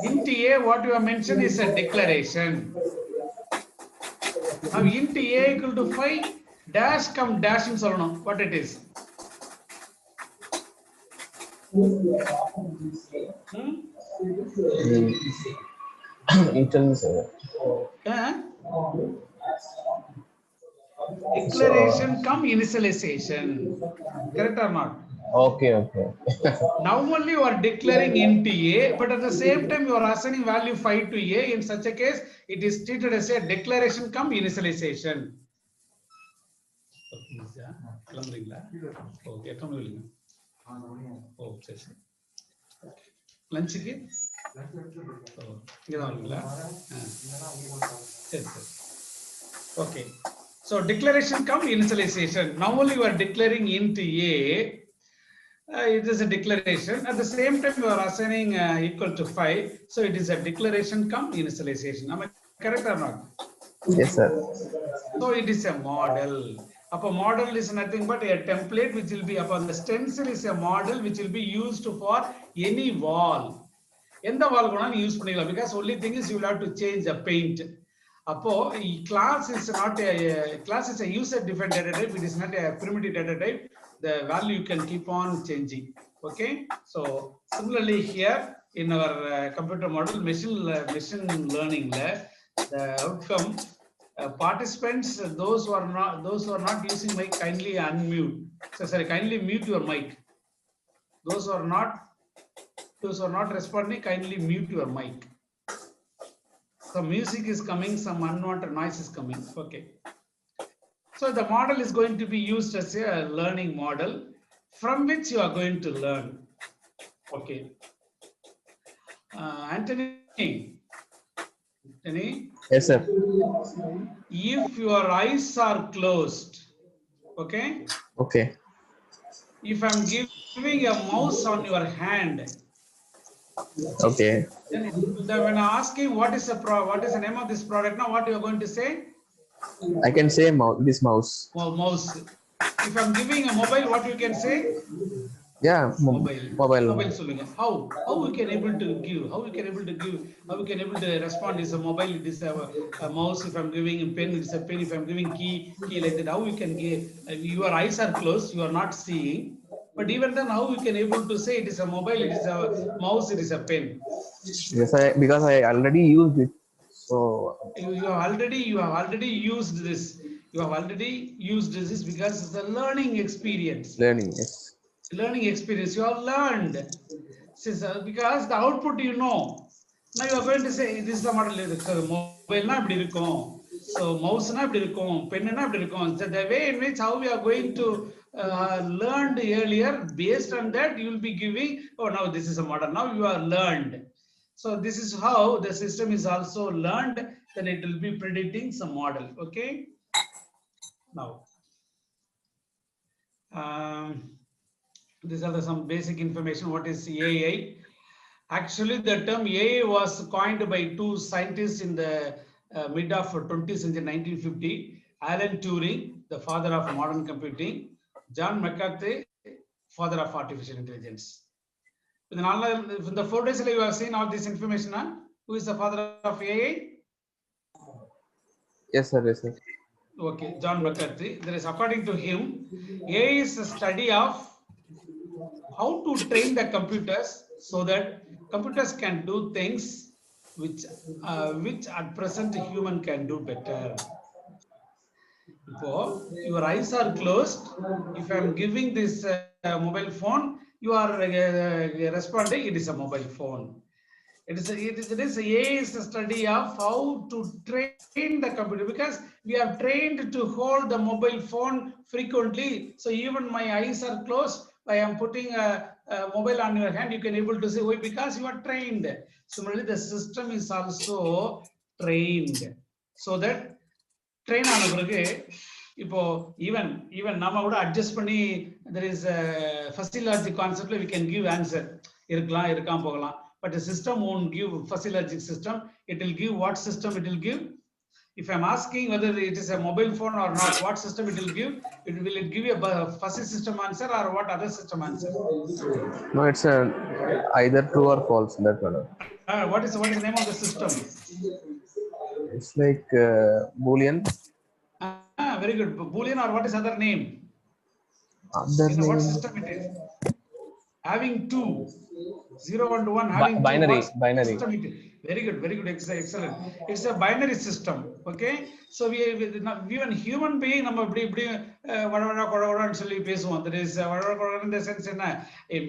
Int a, what you have mentioned is a declaration. Now int a equal to 5, dash come dash in solano. What it is? Declaration come initialization. Correct or not? Okay. Now only you are declaring int a, but at the same time you are assigning value 5 to a. In such a case, it is treated as a declaration come initialization. Lunch okay. So declaration come initialization. Now only you are declaring int a. It is a declaration. At the same time, you are assigning equal to 5. So it is a declaration come initialization. Am I correct or not? Yes, sir. So it is a model. A model is nothing but a template which will be upon the stencil is a model which will be used for any wall. In the wall use because only thing is you will have to change the paint. Class is not a user defined data type. It is not a primitive data type. The value you can keep on changing. Okay. So similarly here in our computer model machine learning, the outcome participants those who are not using mic kindly unmute. So sorry, kindly mute your mic. Those who are not responding, kindly mute your mic. some music is coming, some unwanted noise is coming. Okay. So the model is going to be used as a learning model from which you are going to learn. Okay. Anthony, Yes, sir. if your eyes are closed, okay? Okay. If I'm giving a mouse on your hand, Okay. then when I ask you what is the name of this product, now what you are going to say? I can say this mouse. Well, mouse. If I'm giving a mobile, what you can say? Yeah, mobile சொல்லுங்க. How we can able to give, how we can able to respond is a mobile, it is a mouse. If I'm giving a pen, it's a pen. If I'm giving key like that. How we can give, your eyes are closed, you are not seeing, but even then how we can able to say it is a mobile, it is a mouse, it is a pen? Yes, because I already used it. So you have already used this. You have already used this because it's a learning experience. Learning, yes. Learning experience, you have learned. Because the output you know. Now you are going to say this is the model. Mobile na ipdi irukum, so mouse na ipdi irukum, pen na ipdi irukum. So the way in which how we are going to learned earlier, based on that you will be giving, oh now this is a model, now you are learned. So this is how the system is also learned, then it will be predicting some model. Okay. Now these are some basic information. What is AI? Actually, the term AI was coined by two scientists in the mid of 20th century, 1950. Alan Turing, the father of modern computing. John McCarthy, father of artificial intelligence. In the 4 days you have seen all this information. Huh? Who is the father of AI? Yes, sir. Yes, sir. Okay, John McCarthy. There is, according to him, AI is a study of how to train the computers so that computers can do things which at present human can do better. Your eyes are closed. If I am giving this mobile phone, you are responding, it is a mobile phone. It is a study of how to train the computer, because we are trained to hold the mobile phone frequently. So even my eyes are closed, I am putting a mobile on your hand, you can able to say, why? Because you are trained. Similarly, the system is also trained, so that train ஆன பிறகு இப்போ even நாம கூட adjust பண்ணி, there is a fuzzy logic concept, we can give answer, இருக்கலாம் இருக்காம போகலாம். But the system won't give fuzzy logic system. It will give what system it will give. If I'm asking whether it is a mobile phone or not, what system it will give? Will it give a fuzzy system answer or what other system answer? No, it's either true or false. That one. What is the name of the system? It's like Boolean. Very good. Boolean, or what is other name? What system it is? Having two, 0 and 1, having binary. System it is. Very good, excellent. It's a binary system. Okay, so we even human being, நம்ம இப்படி வடவட சொல்லி பேசுவோம். There is வடவட in the sense, it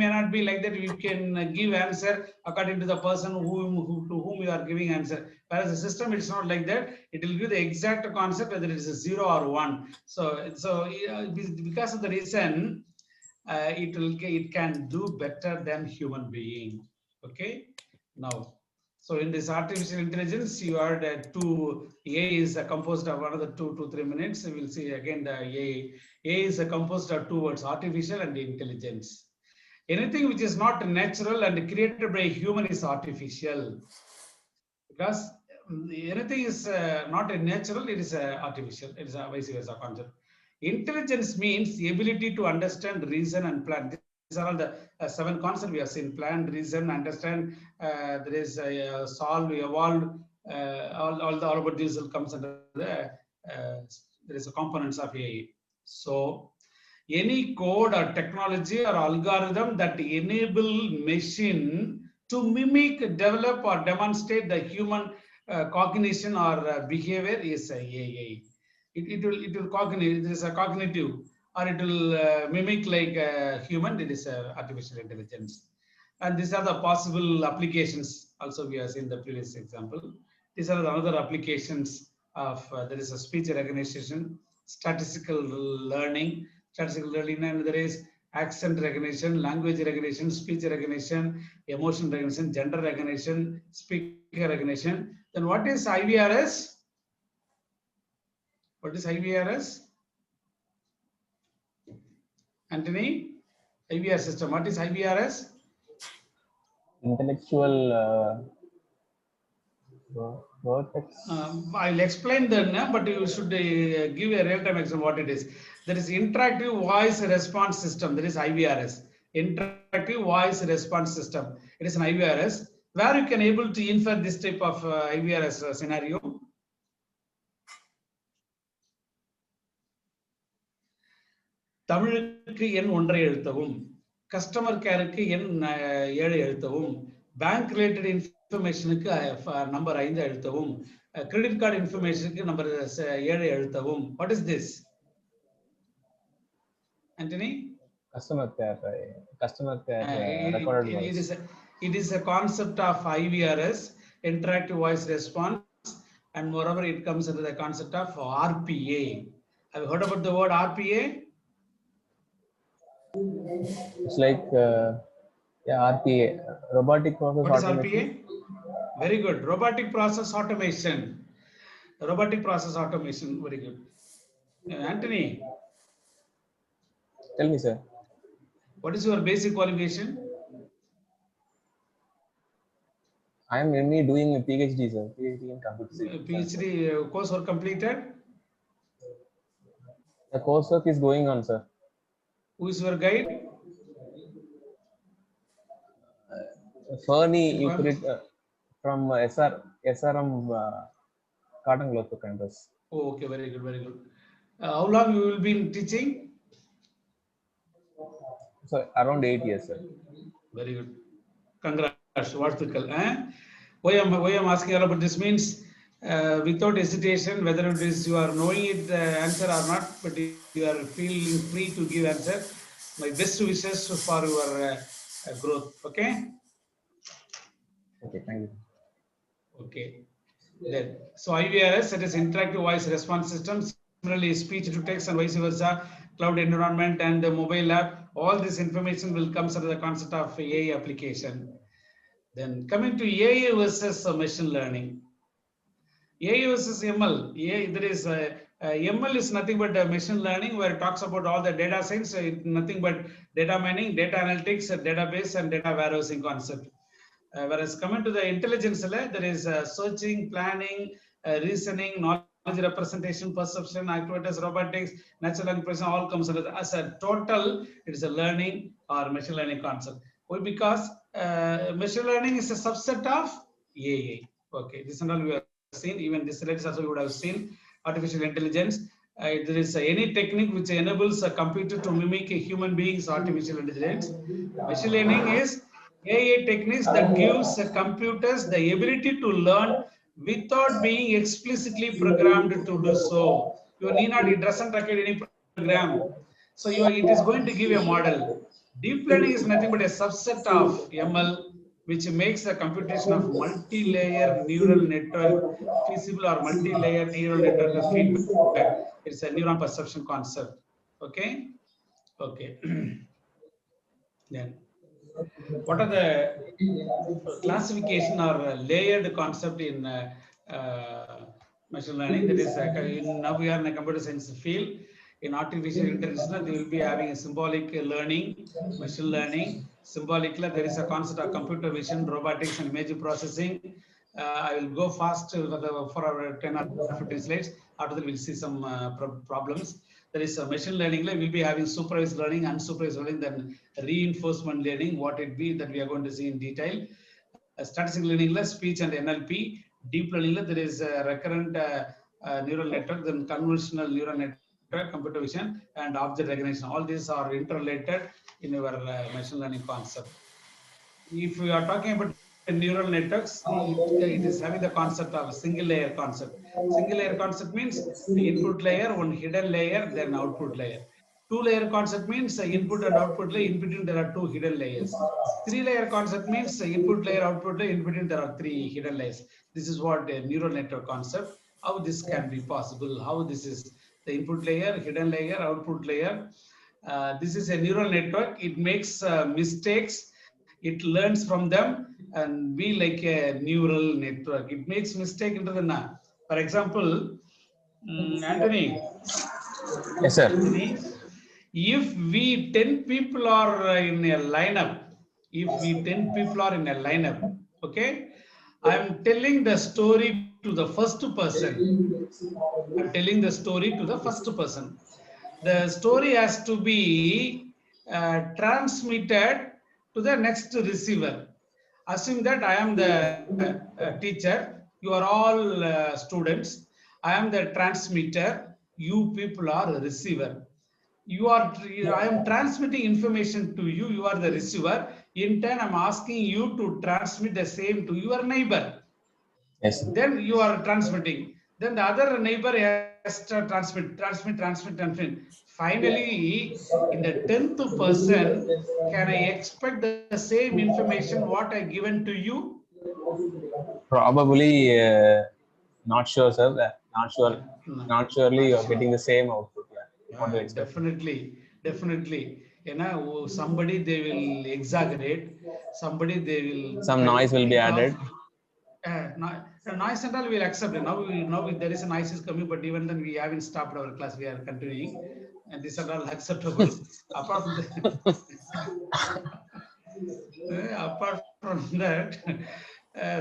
may not be like that. You can give answer according to the person to whom you are giving answer. Whereas the system, it's not like that. It will give the exact concept whether it is a 0 or 1. So because of the reason, it can do better than human being. Okay. Now, so in this artificial intelligence, you are the two. AI is composed of another 2 to 3 minutes. We will see again the AI. AI is composed of two words: artificial and intelligence. Anything which is not natural and created by a human is artificial. Because anything is not natural, it is artificial. It is a vice versa concept. Intelligence means the ability to understand, reason, and plan. These are all the 7 concepts we have seen: plan, reason, understand. There is solve, evolve. All about these will comes under the there is a components of AI. So any code or technology or algorithm that enable machine to mimic, develop, or demonstrate the human cognition or behavior is AI. It will cognitive. It is a cognitive, or it will mimic like human. It is artificial intelligence, and these are the possible applications. Also, we have seen the previous example. These are the other applications of there is a speech recognition, statistical learning, and there is accent recognition, language recognition, speech recognition, emotion recognition, gender recognition, speaker recognition. Then what is IVRS? What is IVRS? Anthony, IVR system. What is IVRS? Intellectual vertex. I'll explain then, but you should give a real-time example what it is. There is interactive voice response system. There is IVRS. Interactive voice response system. It is an IVRS where you can able to infer this type of IVRS scenario. தமிழுக்கு எண் 1 எழுத்தவும், customer கேருக்கு எண் 7 எழுத்தவும், bank related இன்ஃபர்மேஷனுக்கு number 5 எழுத்தவும், credit card இன்ஃபர்மேஷனுக்கு number 7 எழுத்தவும். What is this? Anthony? Customer care recorded voice. It is a concept of IVRS, interactive voice response, and moreover it comes under the concept of RPA. Have you heard about the word RPA? It's like RPA, robotic process what automation. Is RPA? Very good. Robotic process automation. Robotic process automation. Very good. Anthony. Tell me, sir. What is your basic qualification? I am mainly doing a PhD, sir. PhD in computer science. PhD coursework completed? The coursework is going on, sir. Who is your guide? Fernie, you put it from SRM Cotton Cloth campus. Oh, okay, very good, very good. How long you will be teaching? So around 8 years, sir. Very good. Congrats. What's the why I'm asking all about this means without hesitation, whether it is you are knowing it answer or not, but you are feeling free to give answer. My best wishes for your growth. Okay. Okay, thank you. Okay. Then, so IVRS, that is interactive voice response system. Similarly, speech to text and vice versa, cloud environment and the mobile app. All this information will come under the concept of AI application. Then coming to AI versus machine learning. AI versus ML. There is ML is nothing but machine learning, where it talks about all the data science. Nothing but data mining, data analytics, database, and data warehousing concept. Whereas coming to the intelligence, there is searching, planning, reasoning, knowledge representation, perception, actuators, robotics, natural language processing, all comes under as a total. It is a learning or machine learning concept. Why? Because machine learning is a subset of AI. Okay, this is all we have seen. Even this slide also you would have seen. Artificial intelligence. There is any technique which enables a computer to mimic a human being's artificial intelligence. Machine learning is AI techniques that gives computers the ability to learn without being explicitly programmed to do so. You need not, it doesn't require any program. So it is going to give a model. Deep learning is nothing but a subset of ML, which makes the computation of multi-layer neural network feasible, or multi-layer neural network feedback. It's a neuron perception concept. Okay. Okay. Then what are the classification or layered concept in machine learning? That is, now we are in a computer science field. In artificial intelligence, they will be having a symbolic learning, machine learning. Symbolically, there is a concept of computer vision, robotics, and image processing. I will go fast for our 10 or 15 slides. After that, we'll see some problems. There is a machine learning. We'll be having supervised learning, unsupervised learning, then reinforcement learning, what it be that we are going to see in detail. Statistical learning, speech and NLP. Deep learning, there is a recurrent neural network, then convolutional neural network, computer vision, and object recognition. All these are interrelated in our machine learning concept. If we are talking about neural networks, it is having the concept of single layer concept. Single layer concept means the input layer, one hidden layer, then output layer. 2-layer concept means input and output layer. In between there are 2 hidden layers. 3-layer concept means input layer, output layer. In between there are 3 hidden layers. This is what a neural network concept. How this can be possible? How this is the input layer, hidden layer, output layer. This is a neural network. It makes mistakes. It learns from them and be like a neural network. It makes mistake into the. For example, Anthony. Yes, sir. Anthony, if we 10 people are in a lineup, okay, I'm telling the story to the first person. The story has to be transmitted to the next receiver. Assume that I am the teacher, you are all students. I am the transmitter, you people are a receiver. I am transmitting information to you, you are the receiver. In turn, I'm asking you to transmit the same to your neighbor. Yes, sir. Then you are transmitting. Then the other neighbor has to transmit. Finally, in the 10th person, can I expect the same information what I given to you? Probably not sure, sir. Not surely you are getting the same output. Yeah. Definitely. You know, somebody they will exaggerate. Somebody they will. Some noise will be added. Noise and all we will accept it. Now there is a noise is coming, but even then we haven't stopped our class. We are continuing, and these are all acceptable. Apart from that,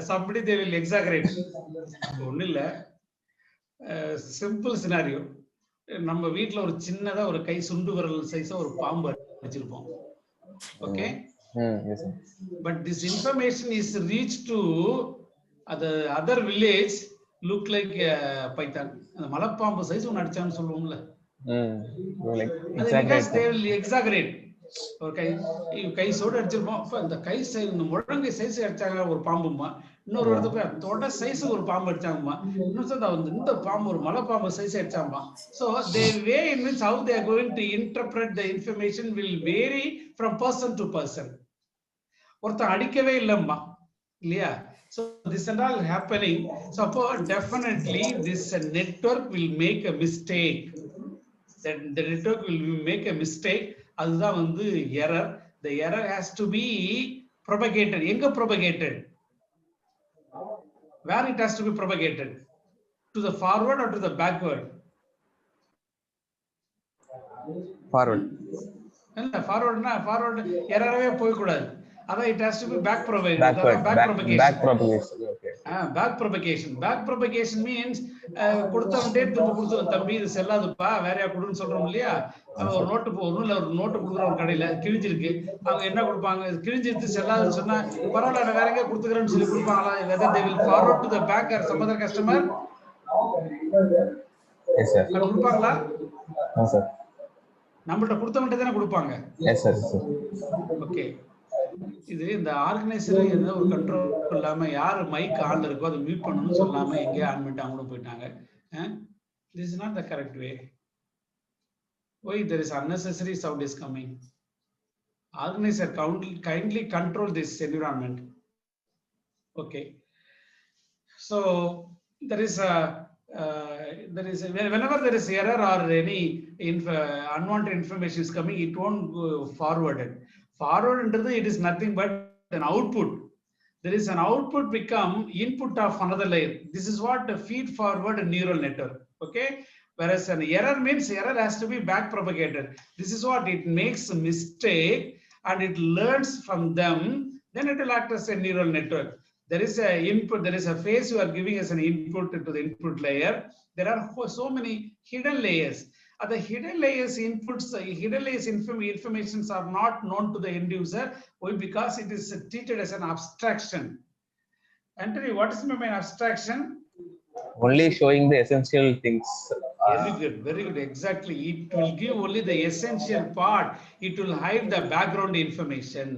somebody they will exaggerate. Simple scenario. நம்ம வீட்ல ஒரு சின்னதா ஒரு கை சுண்டு விரல் சைஸா ஒரு பாம்பு வச்சிருப்போம். Okay? Yes, sir. But this information is reached to the other village look like python. அந்த மலைப்பாம்பு சைஸ் ஒன்னு அடிச்சான்னு சொல்லுவோம்ல. Because they will exaggerate. Okay, கை சோடு அடிச்சிருப்போம். அப்ப இந்த கை சைஸ் இந்த முழங்கை சைஸ் அடிச்சாங்க ஒரு பாம்புமா. இன்னொரு இடத்துல தொட சைஸ் ஒரு பாம்பு அடிச்சாங்கம்மா. இன்னொரு இந்த பாம்பு ஒரு மலைப்பாம்பு size அடிச்சாங்கம்மா. So the way in which how they are going to interpret the information will vary from person to person. ஒருத்தன் அடிக்கவே இல்லம்மா இல்லையா? So this and all happening. So definitely this network will make a mistake. That the network will make a mistake. அதுதான் வந்து error. The error has to be propagated. எங்க propagated? Where it has to be propagated? To the forward or to the backward? Forward. Forward errorவே போய் கூடாது. அதான் it has to be back propagation. Back propagation. Okay. Back propagation. Back propagation means கொடுத்தவன்டே திரும்ப கொடுத்து தம்பி இது செல்லாதுப்பா வேறையா கொடுன்னு சொல்றோம் இல்லையா? ஒரு நோட்டு கொடுக்குற ஒரு கடையில கிழிஞ்சிருக்கு. அவங்க என்ன கொடுப்பாங்க? கிழிஞ்சிருக்கு செல்லாதுன்னு சொன்னா பரவாயில்ல வேற எங்க கொடுத்துக்கிறேன்னு சொல்லி கொடுப்பாங்களா? Whether they will forward to the back or some other customer? Yes, sir. கொடுப்பாங்களா? No, sir. நம்மள்ட்ட கொடுத்தவன்டே தானே கொடுப்பாங்க. Yes, sir. Okay. இது இந்த ஆர்கனைசர் ஏதோ ஒரு கண்ட்ரோல் இல்லாம யாரு மைக் ஆன்ல இருக்கோ அதை மியூட் பண்ணணும்னு சொல்லாம எங்கே ஆன் பண்ணிட்டு அவங்களும் போயிட்டாங்க. This is not the correct way. Why there is unnecessary sound is coming? Organizer kindly control this environment. Okay. So there is whenever there is error or any unwanted information is coming, it won't go forwarded. Forward into it is nothing but an output. There is an output become input of another layer. This is what the feed forward neural network. Okay. Whereas an error means error has to be back propagated. This is what it makes a mistake and it learns from them. Then it will act as a neural network. There is a input. There is a phase you are giving as an input to the input layer. There are so many hidden layers. The hidden layers inputs, hidden layers informations are not known to the end user. Why? Because it is treated as an abstraction. Anthony, what is meant by abstraction? Only showing the essential things. Very good. Exactly. It will give only the essential part. It will hide the background information.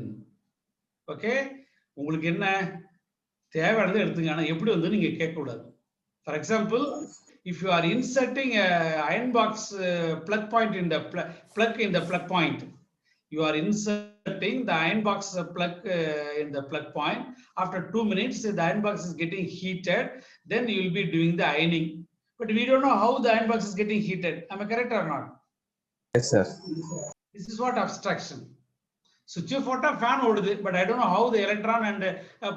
Okay. உங்களுக்கு என்ன தேவையானது எடுத்துங்க. ஆனா எப்படி வந்து நீங்க கேட்க கூடாது. For example, if you are inserting a iron box plug point in the plug point, you are inserting the iron box plug in the plug point. After 2 minutes, the iron box is getting heated. Then you will be doing the ironing. But we don't know how the iron box is getting heated. Am I correct or not? Yes, sir. This is what abstraction. Switch off fan odudu, but I don't know how the electron and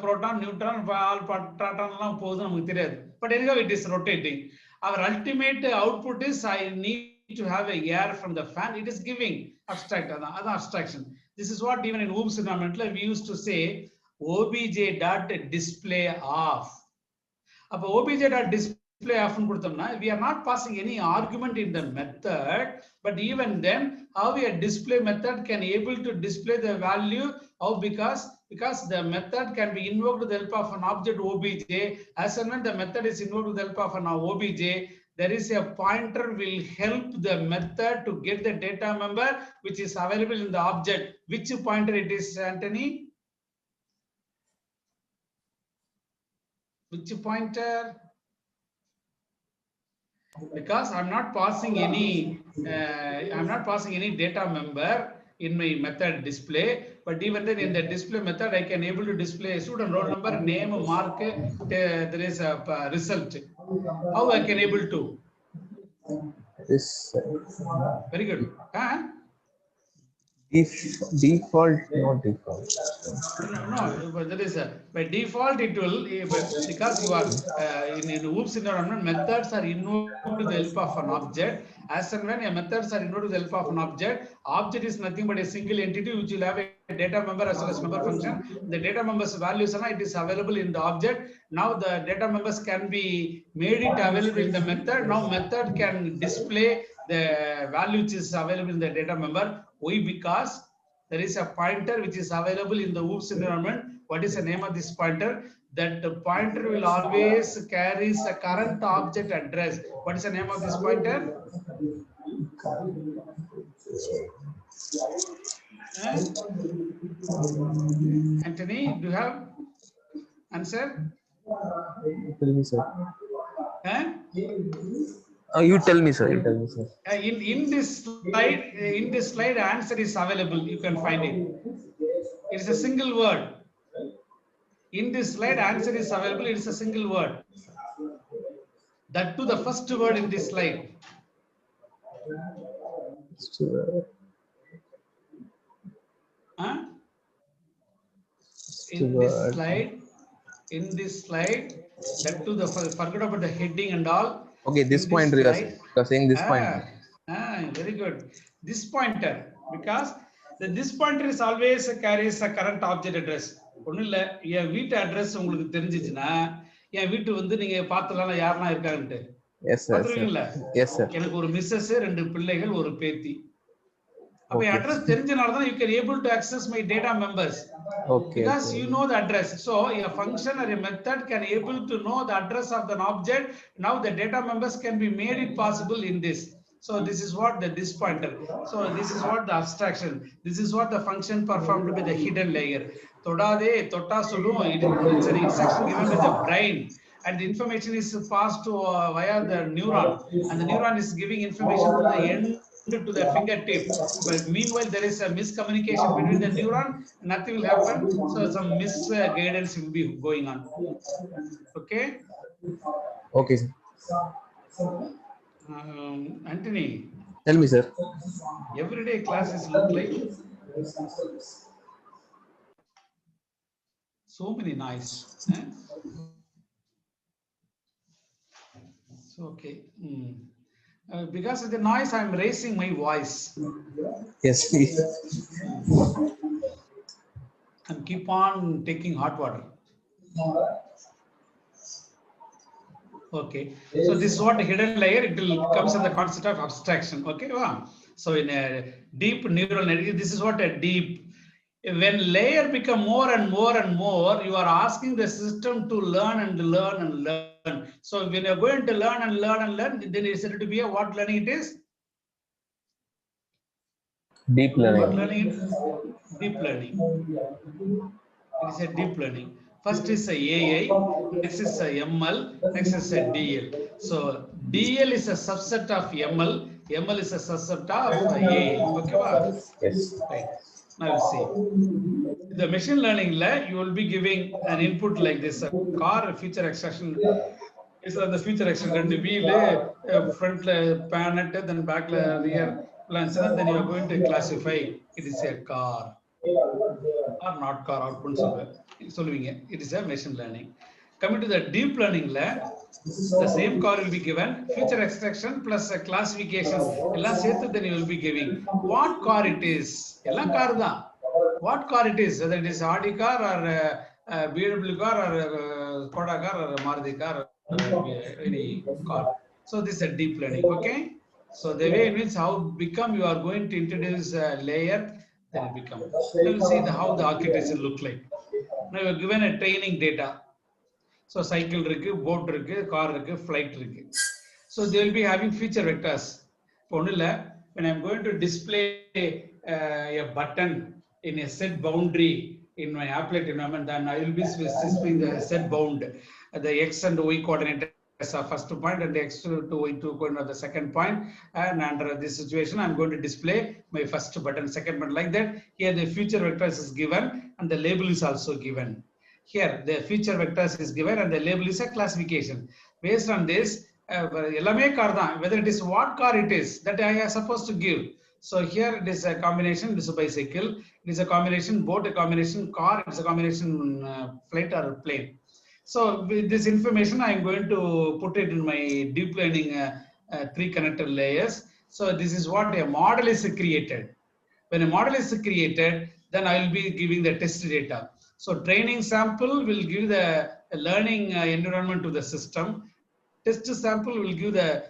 proton, neutron, all proton, but anyway, it is rotating. Our ultimate output is I need to have a air from the fan. It is giving abstract, other abstraction. This is what even in OOPS environment we used to say obj dot display off. obj dot display off, we are not passing any argument in the method, but even then how a display method can able to display the value of because the method can be invoked with the help of an object obj. As and when the method is invoked with the help of an obj, there is a pointer will help the method to get the data member which is available in the object. Which pointer it is, Anthony? Which pointer? Because I'm not passing any data member in my method display, but even then in the display method I can able to display student roll number, name, mark, there is a result. How I can able to? This Very good. Default, not default. No, but that is by default it will, because you are in OOPS environment, methods are invoked with the help of an object. As and when methods are invoked with the help of an object is nothing but a single entity which will have a data member as well as member function. The data members values it is available in the object. Now the data members can be made it available in the method. Now method can display the value which is available in the data member. Why? Because there is a pointer which is available in the OOPS environment. What is the name of this pointer? That the pointer will always carries a current object address. What is the name of this pointer? Anthony, do you have answer? Tell me, sir. You tell me, sir. You tell me, sir. In this slide, answer is available. You can find it. It is a single word. In this slide, answer is available. It is a single word. That to the first word in this slide. In this slide, that to the forget about the heading and all. Okay, this pointer, you are saying this pointer. Very good. This pointer, because this pointer is always carries a current object address. ஒன்றும் இல்லை, என் வீட்டு address உங்களுக்கு தெரிஞ்சிச்சுன்னா என் வீட்டு வந்து நீங்க பார்த்தலாம் யாருன்னா இருக்காங்கன்ட்டு பார்த்துருவீங்களா? எனக்கு ஒரு மிஸ்ஸஸ், 2 பிள்ளைகள், ஒரு பேத்தி. அப்ப என் address தெரிஞ்சனாலதான் you can able to access my data members. Because you know the address. So a function or a method can able to know the address of an object. Now the data members can be made it possible in this. So this is what this pointer. So this is what the abstraction. This is what the function performed by the hidden layer. Todade totta solum. It's an instruction given by the brain, and the information is passed to via the neuron, and the neuron is giving information to the end to the fingertip. But meanwhile there is a miscommunication between the neuron. Nothing will happen. So some misguidance will be going on. Okay. Okay, sir. Anthony, tell me, sir. Everyday classes look like so many noise. So okay. Because of the noise, I am raising my voice. Yes, please. And keep on taking hot water. Okay. So this is what a hidden layer. It will comes in the concept of abstraction. Okay. So in a deep neural network, this is what a deep. When layer become more and more and more, you are asking the system to learn and learn and learn. So when you're going to learn and learn and learn, then it's said to be a what learning it is? Deep learning. What learning? Deep learning. It is a deep learning. First is a AI, next is a ML, next is a DL. So DL is a subset of ML. ML is a subset of AL. Okay, yes. right. Now we'll see. The machine learning layer, you will be giving an input like this: a car, feature extraction. Is the feature extraction, the wheel, front panel, then back rear lens, and then you are going to classify it is a car or not car output. It is a machine learning. Coming to the deep learning layer, the same car will be given, feature extraction plus a classification. Then you will be giving what car it is. What car it is, whether it is Audi car or BMW car or Skoda car or Maruti car or any car. So this is a deep learning. Okay. So the way it means how become you are going to introduce a layer, then it become. Then we'll see how the architecture look like. Now you are given a training data. So cycle irukku, boat irukku, car irukku, flight irukku. So they will be having feature vectors. When I'm going to display a button in a set boundary in my applet environment, then I will be specifying the set bound, the x and y coordinate as a first point and the x to y2 coordinate the second point. And under this situation, I'm going to display my first button, second button, like that. Here the feature vectors is given and the label is also given. Here the feature vectors is given and the label is a classification. Based on this, whether it is what car it is that I am supposed to give. So here it is a combination, this is a bicycle, it is a combination boat, a combination car, it is a combination flight or plane. So with this information, I am going to put it in my deep learning 3 connector layers. So this is what a model is created. When a model is created, then I will be giving the test data. So training sample will give the learning environment to the system. Test sample will give the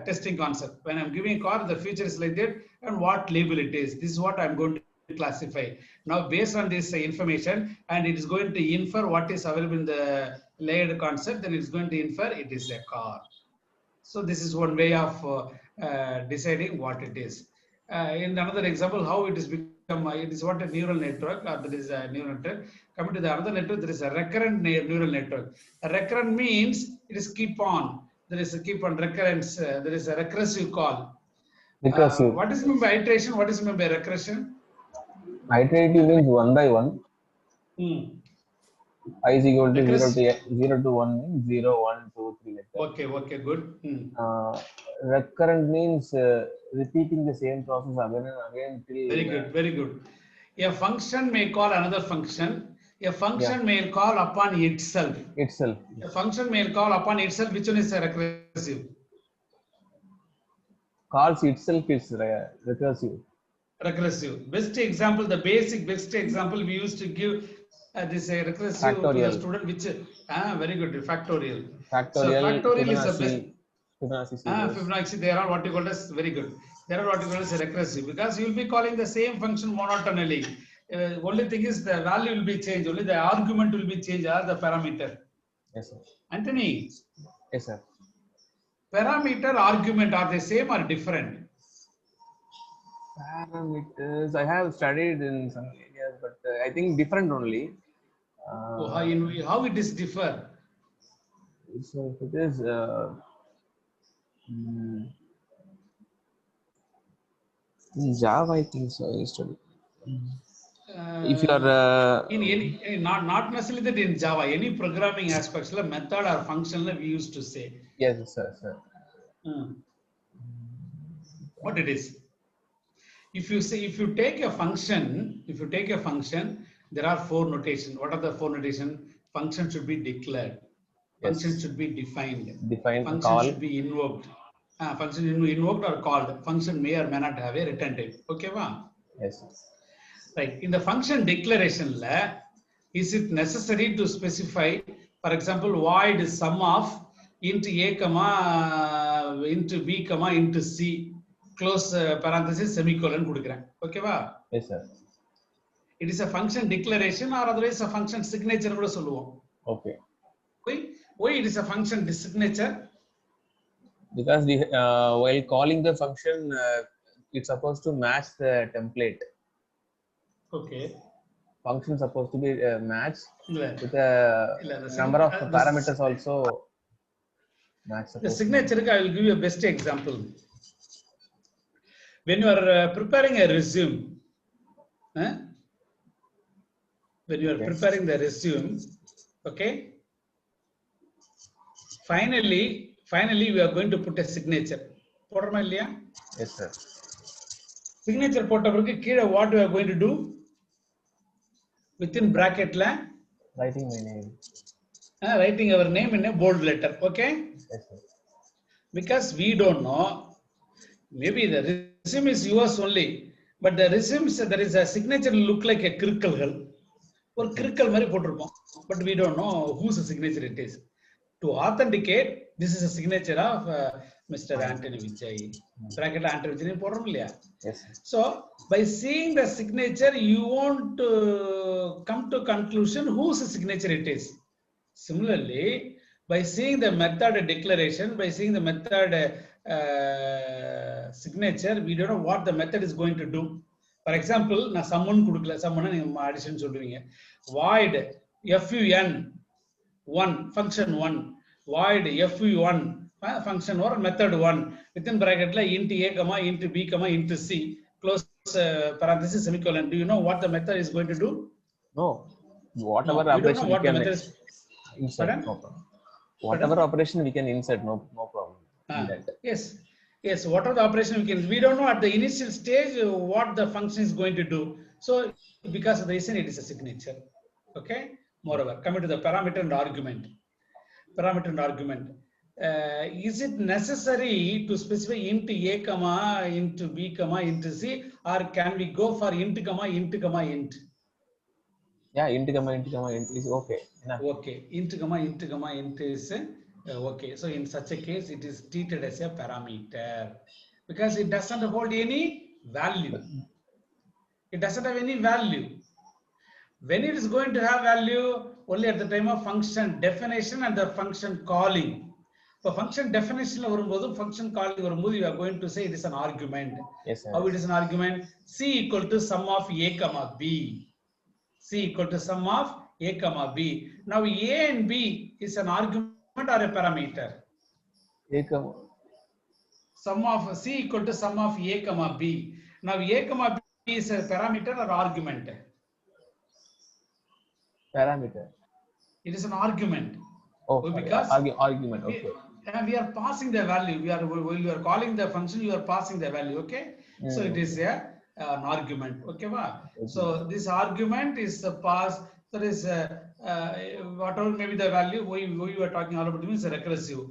testing concept. When I'm giving a car, the feature is like that and what label it is. This is what I'm going to classify. Now, based on this information, and it is going to infer what is available in the layered concept, then it's going to infer it is a car. So this is one way of deciding what it is. In another example, how it is become, it is what a neural network, or there is a neural network. Coming to the other network, there is a recurrent neural network. A recurrent means it is keep on. There is a keep on recurrence. There is a recursive call. Recursive. What is meant by iteration? What is meant by regression? Iterative means 1 by 1. I is equal to 0 to 1 means 0, 1, 2, 3 like that. Okay, good. Recurrent means repeating the same process again and again till. Very good. A function may call another function. A function may call upon itself. A function may call upon itself. Which one is a recursive? Calls itself is recursive. Recursive. Best example, the best example we used to give this recursive factorial. To the student, which very good, factorial. So factorial is the best. Fibonacci, they are what you call as very good. They are what you call as recursive because you will be calling the same function monotonally. Only thing is the value will be changed. Only the argument will be changed as the parameter. Yes, sir. Anthony. Yes, sir. Parameter, argument, are they same or different? Parameters, I have studied in some areas, but I think different only. How it is differ? So it is. In Java, I think so. I studied. If you are in any not necessarily that in Java, any programming aspects, method or function, we used to say. Yes, sir. What it is? If you take a function, there are 4 notations. What are the 4 notations? Function should be declared. Function should be defined. Function call. should be invoked. Function invoked or called. Function may or may not have a return type. Okay, va? Yes. Right. In the function declaration, is it necessary to specify, for example, void sum of int a comma int b comma int c close parenthesis semicolon kudukren. Okay, va? Yes, sir. It is a function declaration or otherwise a function signature kuda solluvom. Okay. Why it is a function signature? Because while calling the function, it's supposed to match the template. Okay. Function supposed to be matched with a number of parameters also. The signature, I will give you a best example. When you are preparing a resume, when you are preparing the resume, okay, finally we are going to put a signature. Yes, sir. Signature what we are going to do? Within bracket, writing my name. Writing our name in a bold letter, okay? Yes, sir. Because we don't know, maybe the resume is yours only, but the resume, there is a signature look like a crinkle or crinkle, but we don't know whose signature it is. To authenticate, this is a signature of Mr. Antony Vijay. Bracket Antony Vijay. Yes. So by seeing the signature, you won't come to conclusion whose signature it is. Similarly, by seeing the method declaration, by seeing the method signature, we don't know what the method is going to do. For example, na someone addition void fun1 function 1 void fu1 function or method 1 within bracket int a comma int b comma int c close parenthesis semicolon. Do you know what the method is going to do? No. Whatever No, operation we can insert. No problem. Whatever operation we can insert, no problem. Yes, whatever the operation we don't know at the initial stage what the function is going to do. So because of the reason it is a signature. Okay. Moreover, coming to the parameter and argument. Is it necessary to specify int a comma int b comma int c, or can we go for int comma int comma int? Yeah, int comma int is okay. Okay, int comma int is okay. So in such a case, it is treated as a parameter because it doesn't hold any value. It doesn't have any value. When it is going to have value, only at the time of function definition and the function calling. For function definition or function calling, you are going to say it is an argument. Yes, sir. How it is an argument? C equal to sum of a comma b. C equal to sum of a comma b. Now a and b is an argument or a parameter? A comma. Sum of C equal to sum of a comma b. Now a comma b is a parameter or argument? Parameter. It is an argument. Oh, because argument. Okay. We are passing the value. While you are calling the function, you are passing the value. Okay. So it is an argument. Okay. So this argument is passed. There is whatever maybe the value you are talking all about means recursive.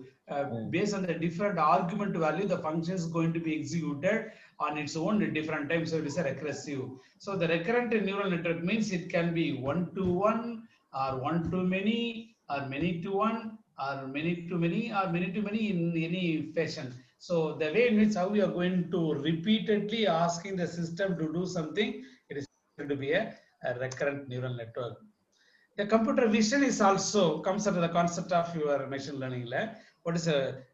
Based on the different argument value, the function is going to be executed on its own at different times. So it is a recursive. So the recurrent neural network means it can be 1-to-1 or 1-to-many or many-to-1 or many-to-many or many-to-many in any fashion. So the way in which how we are going to repeatedly asking the system to do something, it is going to be a recurrent neural network. The computer vision is also comes under the concept of your machine learning lab. What is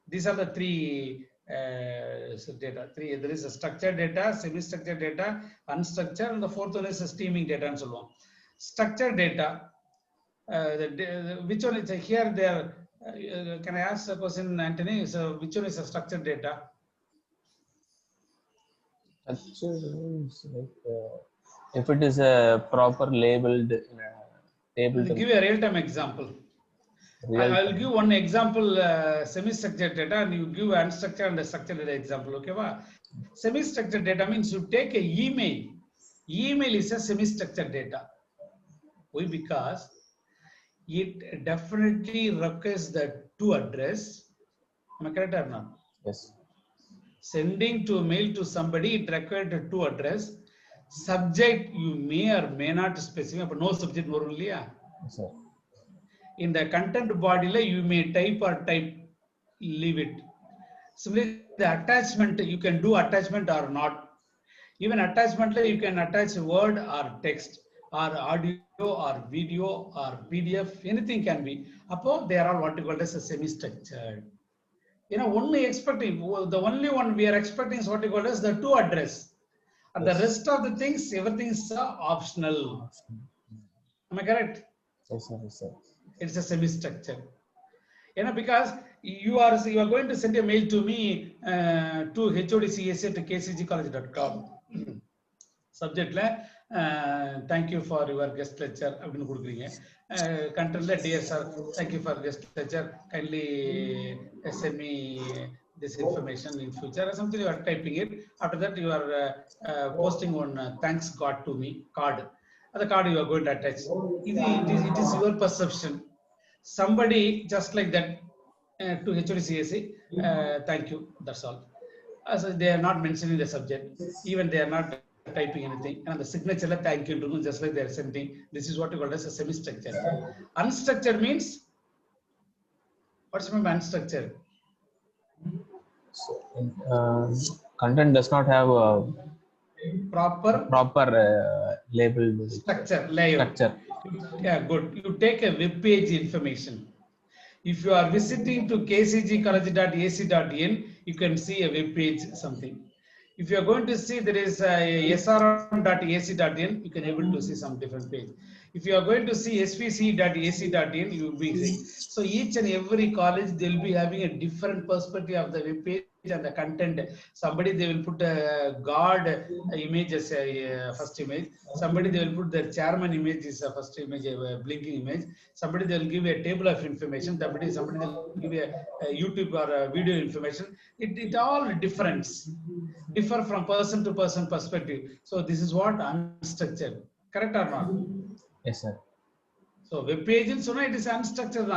these are the three data. There is a structured data, semi-structured data, unstructured, and the fourth one is steaming data and so on. Structured data, which one is here? There, can I ask a question, Antony? So which one is a structured data? If it is a proper labeled table. Give a real-time example. I'll give one example, semi-structured data, and you give unstructured and structured data example. Okay, semi-structured data means you take a email. Email is a semi-structured data. Why? Because it definitely requires the to address. Am I correct or not? Yes. Sending to mail to somebody, it required the to address. Subject you may or may not specify, but no subject more only. Yes, sir. In the content body, you may type or type, leave it. Similarly, the attachment, you can do attachment or not. Even attachment, you can attach word or text or audio or video or PDF, anything can be. Upon they are all what you call as a semi-structured. Only expecting, the only one we are expecting is what you call as the to address. And the rest of the things, everything is optional. Am I correct? Yes, sir. It's a semi-structure. Because you are going to send a mail to me to hodcsa@kcgcollege.com. Subject thank you for your guest lecture அப்படின்னு கொடுக்குறீங்க. Contentல dear sir, thank you for guest lecture, kindly send me this information in future or something. You are typing it. After that you are posting one thanks God to me card. The card you are going to attach. It is your perception. Somebody just like that to HODCSA, thank you, that's all. So they are not mentioning the subject, even they are not typing anything, and the signature thank you to just like they are sending. This is what we call as a semi-structured. Unstructured means, what's meant by unstructured? So, content does not have a proper labeled structure layout. Yeah, good. You take a web page information. If you are visiting to kcgcollege.ac.in, you can see a web page something. If you are going to see there is srm.ac.in, you can able to see some different page. If you are going to see svc.ac.in, you will be seeing. So each and every college, they will be having a different perspective of the web page and the content. Somebody they will put a God image as a first image. Somebody they will put the chairman image as a first image, a blinking image. Somebody they will give a table of information. Somebody they will give a YouTube or a video information. It all differ from person to person perspective. So this is what unstructured. Correct or not? Yes, sir. So web page in Sona, it is unstructured.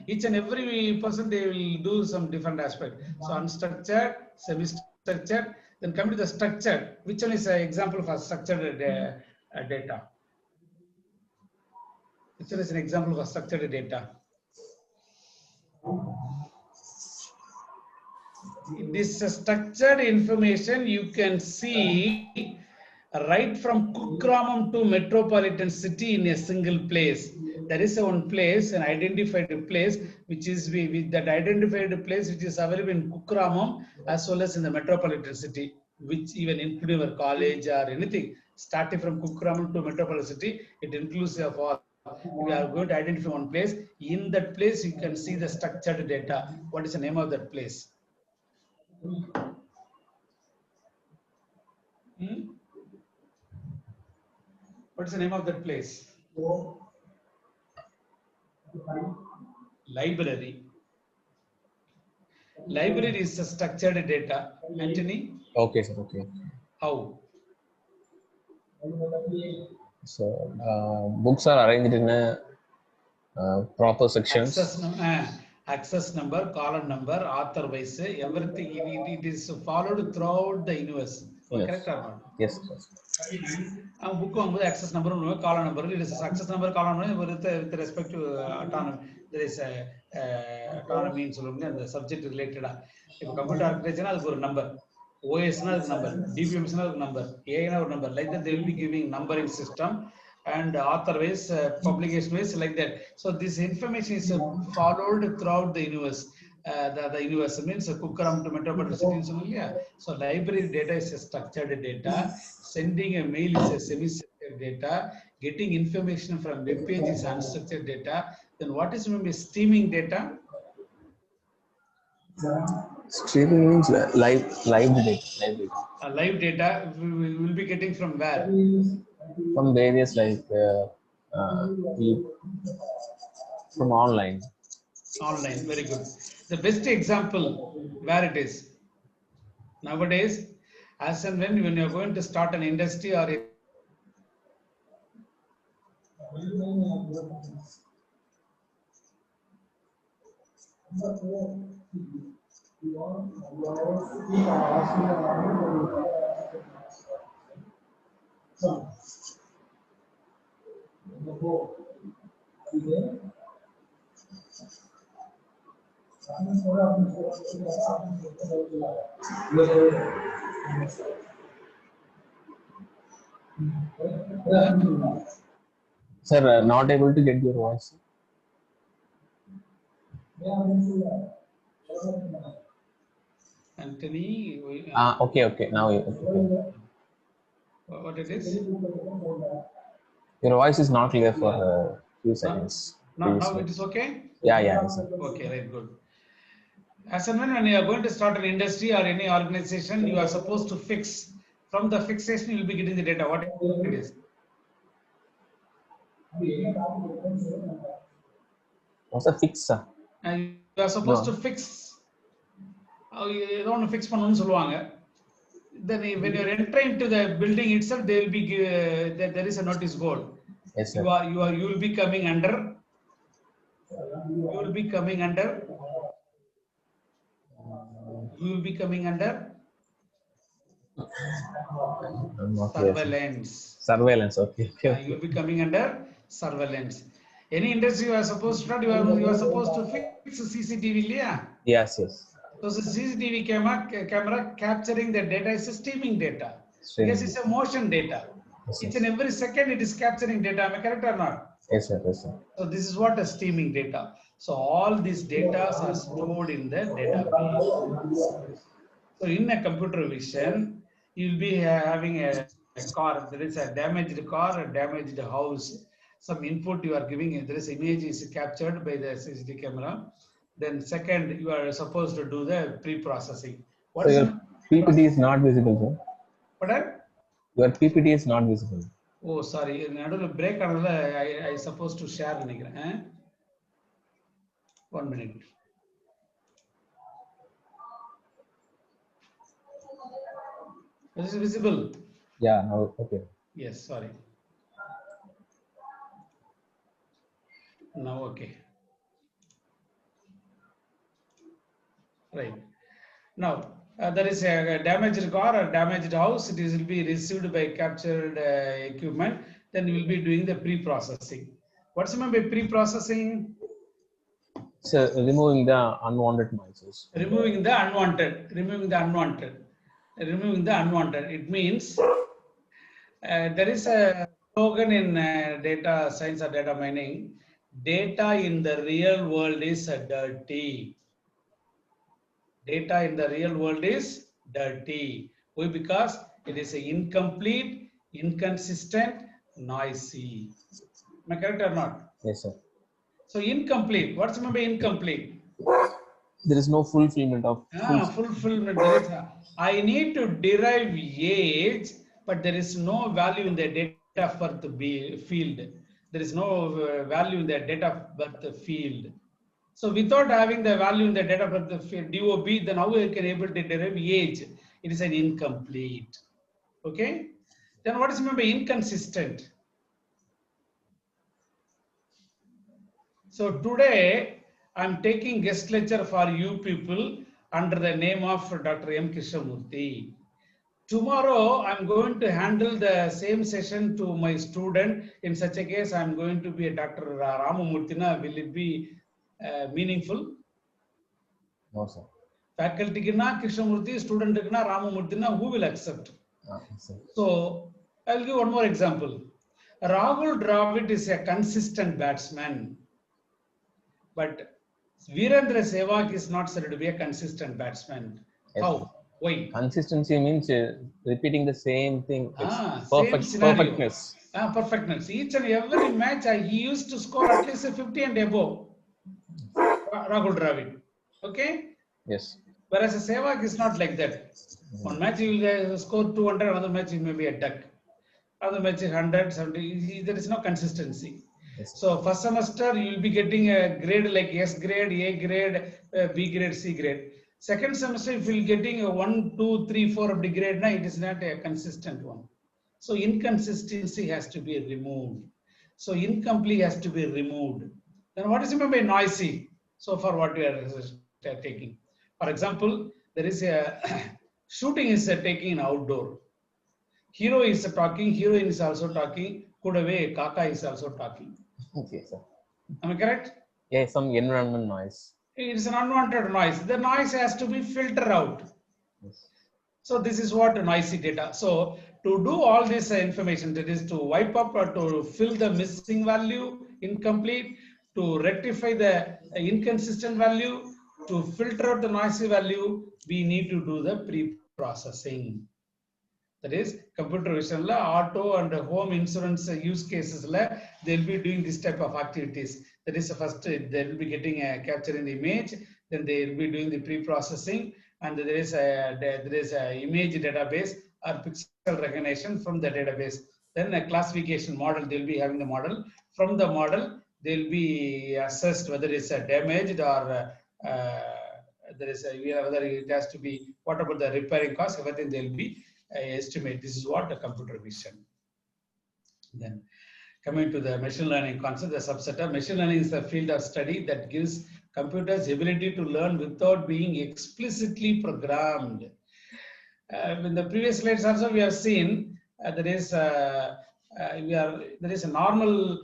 Each and every person they will do some different aspect. So unstructured, semi-structured, then come to the structured. Which one is an example of a structured data? Which one is an example of a structured data? This structured information you can see right from Kukramam to metropolitan city in a single place. There is one place, an identified place, which is with that identified place which is available in Kukramam as well as in the metropolitan city, which even including our college or anything starting from Kukramam to metropolitan city, it includes of all. We are going to identify one place. In that place, you can see the structured data. What is the name of that place? What is the name of that place? Library. Library is a structured data. Anthony? Okay, sir. Okay. How? So books are arranged in a proper sections. Access number, column number, author wise, everything. It is followed throughout the universe. Yes. Correct or not? Yes. Book access number, column number. It is access number, column number with respect to autonomy. There is autonomy in the subject related. If computer architecture, that's a number. OS is number. DBM is number. AI is number. Like that, they will be giving numbering system. And author wise, publication wise, like that. So this information is followed throughout the universe. The universe means Kukram to metropolitan city. So library data is a structured data. Sending a mail is a semi-structured data. Getting information from web page is unstructured data. Then what is meant by streaming data? Streaming means live data. Live data we will be getting from where? From various from online. Online, very good. The best example where it is nowadays, as and when you are going to start an industry or Sir, not able to get your voice. Anthony. Okay. Now okay. What it is? Your voice is not clear for a few seconds. Now it is okay? Yeah, sir. Okay, right, good. As and when you are going to start an industry or any organization, you are supposed to fix. From the fixation, you will be getting the data, what it is. What's a fix? And you are supposed to fix. You don't fix பண்ணனும்னு சொல்லுவாங்க. Then when you are entering into the building itself, there will be there is a notice board. Yes, sir. You will be coming under. You will be coming under. You will be coming under surveillance. Surveillance, okay. You will be coming under surveillance. Any industry you are supposed to start, you are supposed to fix CCTV, yeah? Yes, yes. So the CCTV camera capturing the data is a streaming data. Because it's a motion data. Yes, each and every second it is capturing data. Am I correct or not? Yes, sir. Yes, sir. So this is what a streaming data. So all these data are stored in the database. So in a computer vision, you'll be having a car. There is a damaged car, a damaged house. Some input you are giving. There is image is captured by the CCTV camera. Then second, you are supposed to do the pre-processing. So your PPT is not visible, sir. Pardon? Your PPT is not visible. Oh, sorry. Break. I supposed to share. Eh? 1 minute. Is it visible? Yeah. No. Okay. Yes. Sorry. Now okay. Right. Now there is a damaged car or damaged house. It will be received by captured equipment. Then we will be doing the pre-processing. What's meant by pre-processing? So removing the unwanted noises. Removing the unwanted. Removing the unwanted. Removing the unwanted. It means there is a slogan in data science or data mining. Data in the real world is dirty. Data in the real world is dirty. Why? Because it is incomplete, inconsistent, noisy. Am I correct or not? Yes, sir. So incomplete. What's meant by incomplete? There is no fulfillment of. Fulfillment. I need to derive age, but there is no value in the data of birth field. There is no value in the data of birth field. So without having the value in the data of the DOB, then how we can able to derive age? It is an incomplete. Okay. Then what is meant by inconsistent? So today I'm taking guest lecture for you people under the name of Dr. M. Krishnamurthy. Tomorrow I'm going to handle the same session to my student. In such a case, I'm going to be a Dr. Ramamurthina. Will it be meaningful? No, sir. Faculty kina Krishnamurthy, student kina Ramamurthina, who will accept? So I'll give one more example. Rahul Dravid is a consistent batsman, but Virendra Sehwag is not said to be a consistent batsman. Yes. How? Why? Consistency means repeating the same thing. Perfectness. Perfectness. Each and every match, he used to score at least 50 and above. Rahul Dravid. Okay? Yes. Whereas a Sehwag is not like that. One match he will score 200, another match he may be a duck. Other match 100, 70. There is no consistency. Yes. So first semester you will be getting a grade like S grade, A grade, B grade, C grade. Second semester, if you're getting a 1, 2, 3, 4 of the grade, now it is not a consistent one. So inconsistency has to be removed. So incomplete has to be removed. Then what is meant by noisy? So far what we are taking. For example, there is a shooting is taking in outdoor. Hero is talking, heroine is also talking, Kudave, Kaka is also talking. Okay, sir. Am I correct? Yeah, some environment noise. It is an unwanted noise. The noise has to be filtered out. Yes. So this is what noisy data. So to do all this information, that is to wipe up or to fill the missing value, incomplete, to rectify the inconsistent value, to filter out the noisy value, we need to do the pre-processing. That is computer vision, auto and home insurance use cases, they'll be doing this type of activities. That is the first, they will be getting a capturing the image, then they will be doing the pre-processing, and there is a image database or pixel recognition from the database. Then a classification model, they'll be having the model. From the model, they'll be assessed whether it's damaged or there is whether it has to be, what about the repairing cost, everything they'll be estimate. This is what the computer vision. Then coming to the machine learning concept, the subset of machine learning is the field of study that gives computers ability to learn without being explicitly programmed. In the previous slides also we have seen there is a normal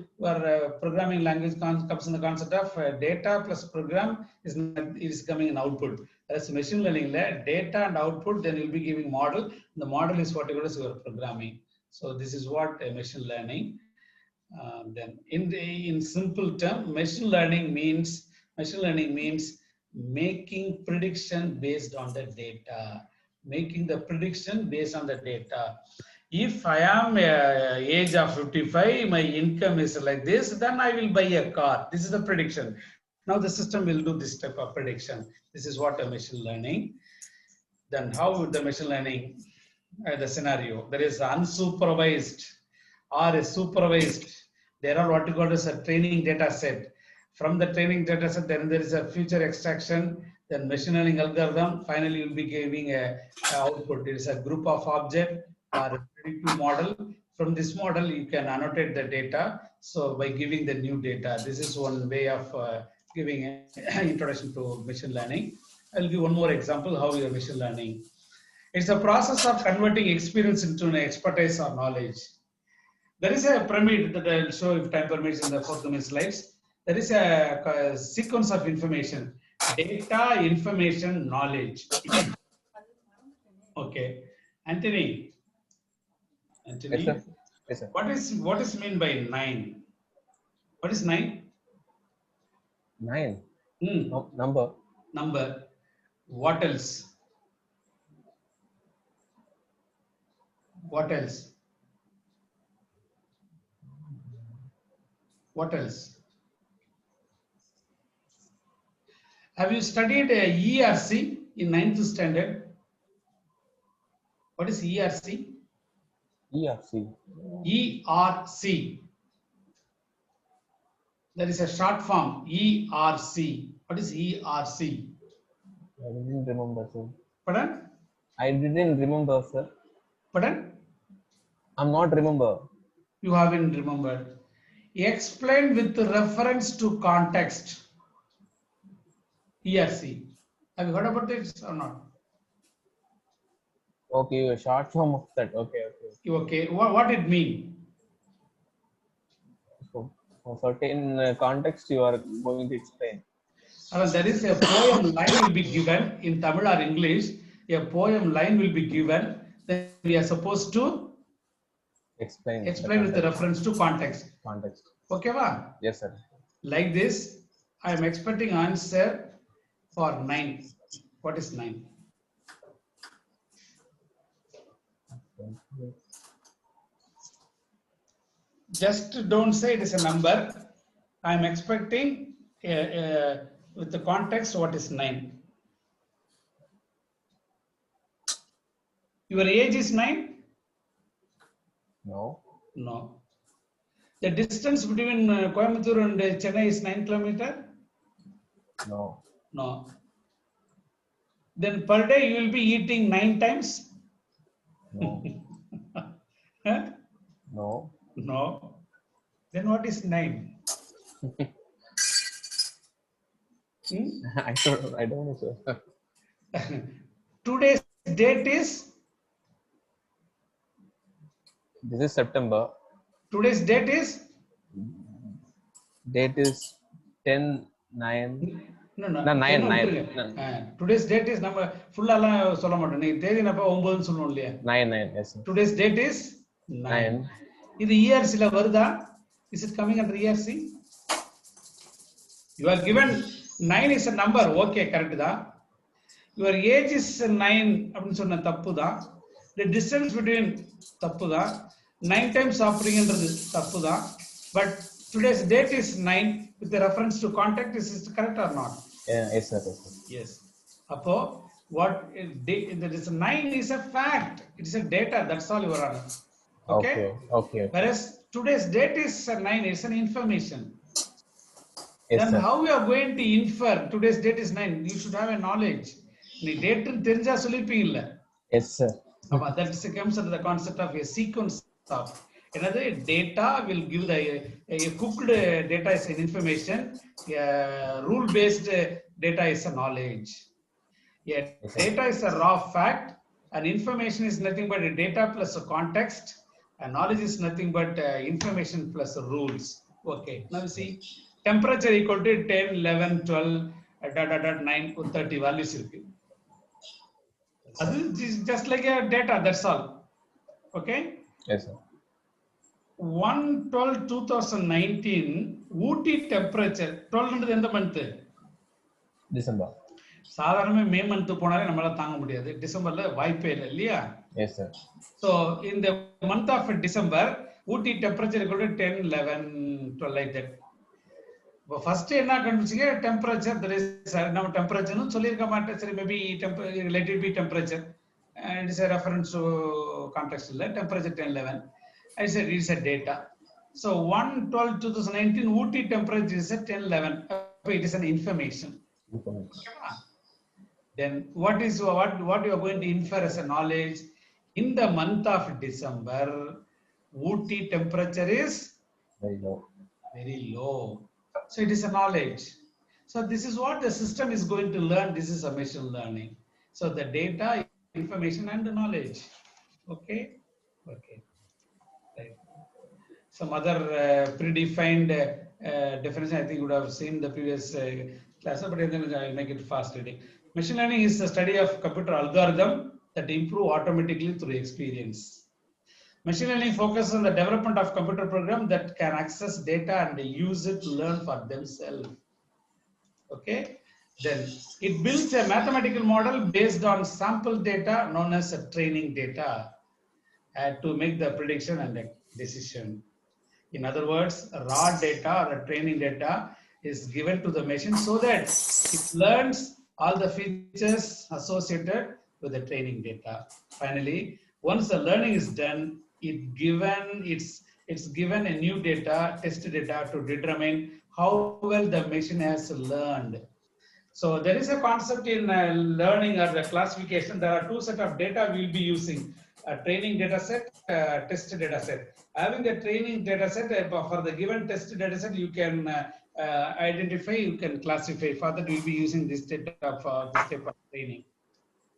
programming language comes in the concept of data plus program is coming in output. That's machine learning layer, data and output, then you'll be giving model. The model is what you are programming. So this is what machine learning. Then in simple term, machine learning means making prediction based on the data. Making the prediction based on the data. If I am age of 55, my income is like this, then I will buy a car. This is the prediction. Now the system will do this type of prediction. This is what a machine learning. Then how would the machine learning, the scenario, there is unsupervised or a supervised. There are what you call as a training data set. From the training data set, then there is a feature extraction, then machine learning algorithm. Finally, you'll be giving a output. It is a group of object or a predictive model. From this model, you can annotate the data. So by giving the new data, this is one way of giving an introduction to machine learning. I'll give one more example how your machine learning. It's a process of converting experience into an expertise or knowledge. There is a pyramid that I'll show if time permits in the forthcoming slides. There is a sequence of information: data, information, knowledge. Okay, Anthony. Yes, sir. Yes, sir. What is mean by 9? What is 9? 9. No, number. Number. What else? What else? What else? Have you studied ERC in 9th standard? What is ERC? ERC. ERC. There is a short form, ERC. What is ERC? I didn't remember, sir. Pardon? I didn't remember, sir. Pardon? I'm not remember. You haven't remembered. Explain with reference to context. ERC. Have you heard about this or not? Okay, a short form of that. Okay. Okay. What it mean? So, for certain context, you are going to explain. There is a poem line will be given in Tamil or English. A poem line will be given. Then we are supposed to explain with the reference to context. Okay, va? Yes, sir. Like this, I am expecting answer for 9. What is 9? Just don't say it is a number. I am expecting with the context what is 9. Your age is 9? No. No. The distance between Coimbatore and Chennai is 9 km? No. No. Then per day you will be eating 9 times? No. Huh? No. No. Then what is 9? I don't know, sir. Today's date is? This is September. Today's date is? Date is 10/9. No. 9. Today's date is number full alla solla maattom. Nee thedi napa 9 solluvom illaya. 9. Yes, sir. Today's date is 9. Idu ERC la varudha? Is it coming under ERC? You are given 9 is a number. Okay, correct da. Your age is 9 appdi sonna tappu da. The distance between tappu da. 9 times offering endradhu tappu da. But today's date is 9 with the reference to contact. Is it correct or not? Yes, sir. Yes. Apo, what there is 9 is a fact. It is a data. That's all, Your Honor. Okay. Whereas today's date is 9. It's an information. Yes, then sir. How we are going to infer today's date is 9? You should have a knowledge. The date தெரிஞ்சா சொல்லிருப்பீங்கல்ல. Yes, sir. That comes under the concept of a sequence of another data will give a cooked data is an information, rule based data is a knowledge. Data is a raw fact, and information is nothing but a data plus a context, and knowledge is nothing but information plus rules. Okay, now you see temperature equal to 10, 11, 12, 9, 30 values. That is just like a data, that's all. Okay? Yes, sir. 1/12/2019, Ooty temperature, 12 in the month? December. சாதாரணமே May month போனாலே நம்மளால தாங்க முடியாது. டிசம்பர்ல வாய்ப்பே இல்லை இல்லையா? Yes, sir. So in the month of December, Ooty temperature equal to 10, 11, 12 like that. First என்ன கண்டுபிடிச்சீங்க? Temperature, there is நம்ம டெம்பரேச்சர்னு சொல்லியிருக்க மாட்டேன். சரி, maybe let it be temperature. And it is a reference to context இல்ல. Temperature 10, 11. I said it is a data. So 1/12/2019 Ooty temperature is at 10, 11. It is an information. Okay. Then what you are going to infer as a knowledge? In the month of December, Ooty temperature is very low. Very low. So it is a knowledge. So this is what the system is going to learn. This is a machine learning. So the data, information, and the knowledge. Okay. Okay. Right. Some other predefined definition I think you would have seen the previous class, but then I'll make it fast reading. Machine learning is the study of computer algorithm that improve automatically through experience. Machine learning focuses on the development of computer program that can access data and use it to learn for themselves. Okay. Then it builds a mathematical model based on sample data known as a training data to make the prediction and the decision. In other words, raw data or a training data is given to the machine so that it learns all the features associated with the training data. Finally, once the learning is done, it's given a new data, test data, to determine how well the machine has learned. So there is a concept in learning or the classification. There are two sets of data we will be using: a training data set, test data set. Having the training data set, for the given test data set, you can identify, you can classify. Further, we will be using this type of training.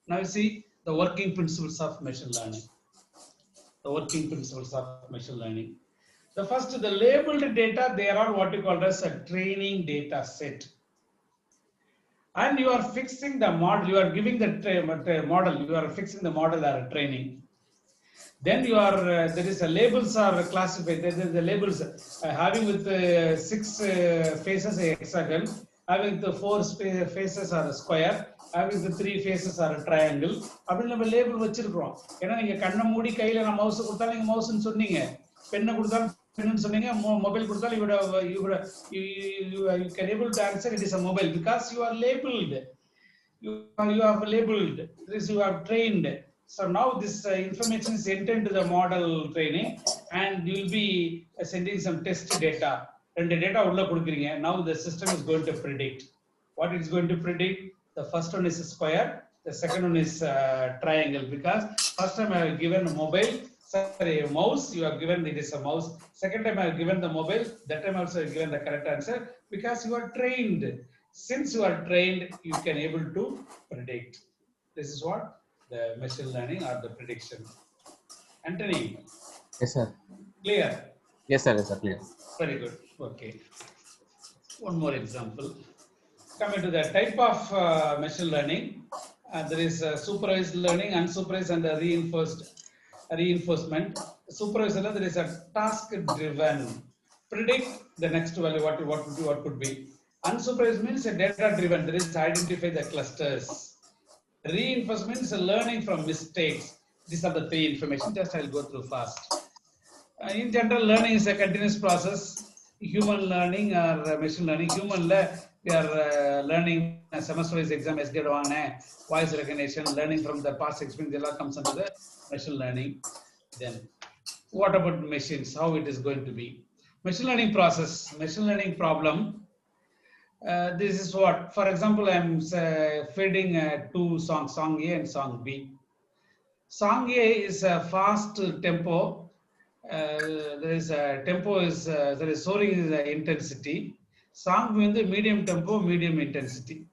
Now you see the working principles of machine learning. The working principles of machine learning. The first, the labeled data, they are all what you call as a training data set. And you are fixing the model, you are giving the model, you are fixing the model or training. Then you are, there is a labels are classified, there is the labels having with 6 faces a hexagon, having the 4 faces are a square, having the 3 faces are a triangle. அப்படி நம்ம label வச்சிருக்கோம். ஏன்னா நீங்க கண்ணை மூடி கையில நான் mouse கொடுத்தாலும் நீங்க மவுஸ்னு சொன்னீங்க, பெண்ணை கொடுத்தாலும் பெண்ணுன்னு சொன்னீங்க, மொபைல் கொடுத்தாலும் you can able to answer it is a mobile because you are labeled. You have labeled. This you have trained. So now this information is entered into the model training, and you will be sending some test data. And the data ulla kudukreenga. Now the system is going to predict. What it is going to predict? The first one is a square. The second one is triangle, because first time I have given a mobile, sorry, a mouse. You have given it is a mouse. Second time I have given the mobile. That time also I have given the correct answer because you are trained. Since you are trained, you can able to predict. This is what the machine learning or the prediction. Anthony. Yes, sir. Clear? Yes, sir. Yes, sir. Clear. Very good. Okay. One more example. Coming to the type of machine learning, there is supervised learning, unsupervised, and reinforcement. Supervised, there is a task-driven. Predict the next value. What could be? Unsupervised means a data-driven. There is identify the clusters. Reinforcement is learning from mistakes. These are the 3 information. Just I'll go through fast. In general, learning is a continuous process. Human learning or machine learning. Human we are learning semester-wise exam, voice recognition, learning from the past experience, all comes under the machine learning. Then what about machines, how it is going to be? Machine learning process, machine learning problem. This is what, for example, I'm feeding two songs, song A and song B. Song A is a fast tempo. There is a tempo is there is soaring is intensity. Song B is the medium tempo, medium intensity.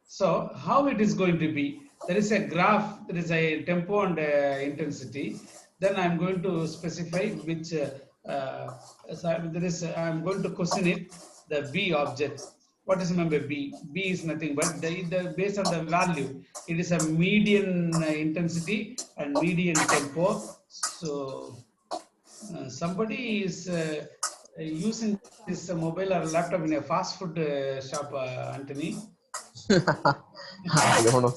So how it is going to be? There is a graph. There is a tempo and intensity. Then I'm going to specify which. There is. I'm going to question it. The B object. What is remember B? B is nothing but the based on the value. It is a median intensity and median tempo. So somebody is using this mobile or laptop in a fast food shop, Anthony. I don't know.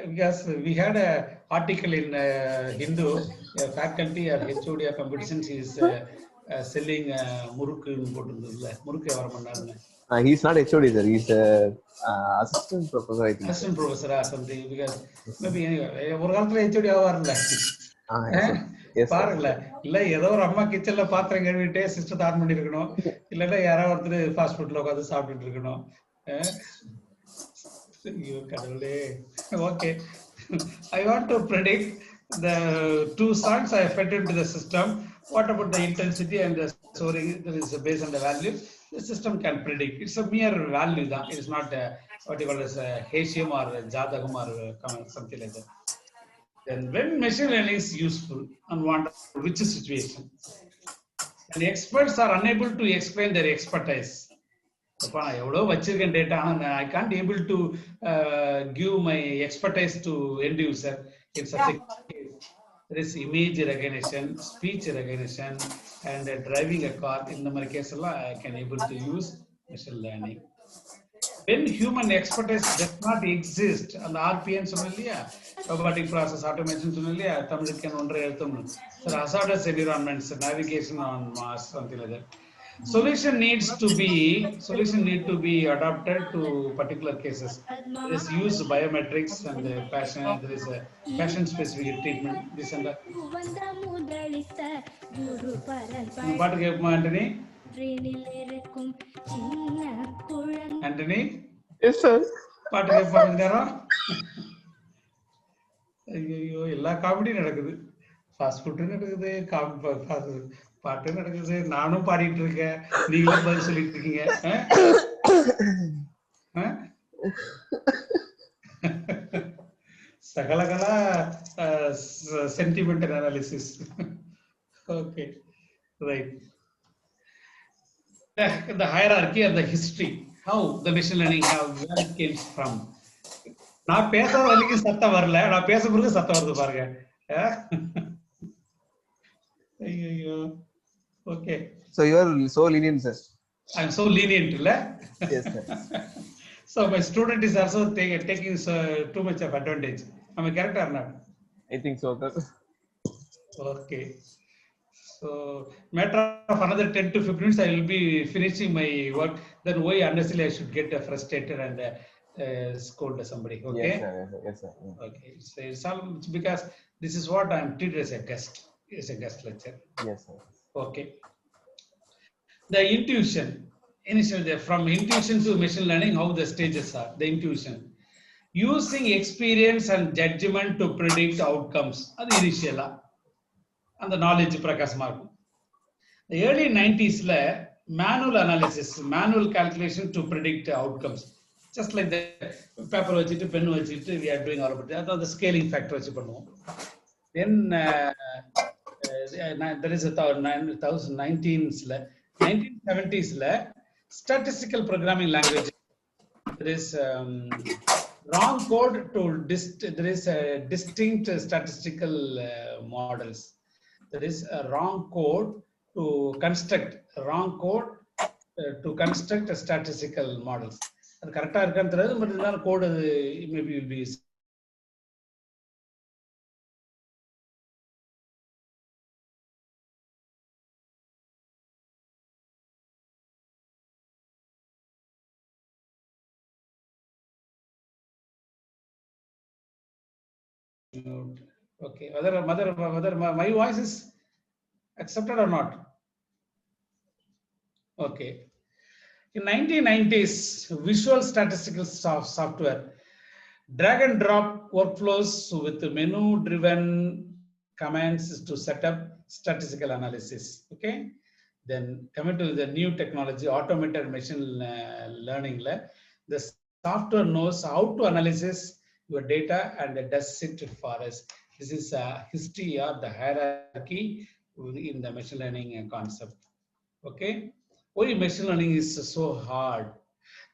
Because we had an article in Hindu, faculty or HOD competitions is selling murukku. He's not HOD, sir. He's assistant professor, I think. Assistant professor or something. Because maybe anyway, ஒரு காலத்துல HOD ஆவார்ல. பாருங்கள இல்ல ஏதோ ஒரு அம்மா கிச்சன்ல பாத்திரம் கழுவிட்டே சிஸ்டத்தை on பண்ணி இருக்கணும், இல்லன்னா யாராவது ஒருத்தர் ஃபாஸ்ட் ஃபுட்ல உட்காந்து சாப்பிட்டுட்டு இருக்கணும். Okay, I want to predict the two songs I fed into the system. What about the intensity and the soaring? That is based on the value. The system can predict. It's a mere value. It is not what you call as a Hasium or Jadagam or something like that. Then when machine learning is useful and which situation? And experts are unable to explain their expertise. I can't able to give my expertise to end user. It's a there is image recognition, speech recognition, and driving a car. In the case, I can able to use machine learning. When human expertise does not exist, and RPN robotic process automation hazardous environments, navigation on Mars, something like that. Solution need to be adapted to particular cases. There is use biometrics and passion. There is a passion specific treatment. This and that. Anthony? Anthony? Yes, sir. ஐயோ எல்லா காமெடியும் நடக்குது. Fast food நடக்குது, பாட்டு நடக்குது, நானும் பாடிட்டு இருக்கேன், நீங்களும் பதில் சொல்லிட்டு இருக்கீங்க. சகலகலா sentimental analysis. Okay, right. The hierarchy of the history, how the machine learning where it came from. நான் பேசுற வரைக்கும் சத்தம் வரல, நான் பேச பிறகு சத்தம் வருது பாருங்க. Okay. So you are so lenient, sir. I am so lenient, illa? Yes, sir. So my student is also taking too much of advantage. Am I correct or not? I think so, sir. Okay. So matter of another 10 to 15 minutes, I will be finishing my work. Then why unnecessarily I should get frustrated and scold somebody. Okay. Yes, sir. Yes, sir. Okay. So it's because this is what I am treated as a guest. It's a guest lecture. Yes, sir. Okay. The intuition. Initially, from intuition to machine learning, how the stages are. The intuition. Using experience and judgment to predict outcomes. That's initial. And the knowledge prakasam. The early 90s, manual analysis, manual calculation to predict outcomes. Just like the paper, pen, we are doing all of that. That's the scaling factor. Then there is a 1970s statistical programming language. There is wrong code to there is a distinct statistical models. There is a wrong code to construct statistical models. அது கரெக்டா இருக்கான்னு தெரியாது, but இருந்தாலும் code maybe will be Okay, whether my voice is accepted or not? Okay. In 1990s, visual statistical software, drag and drop workflows with menu-driven commands to set up statistical analysis. Okay. Then coming to the new technology, automated machine learning, the software knows how to analyze your data and does it for us. This is a history or the hierarchy in the machine learning concept. Okay. Why machine learning is so hard?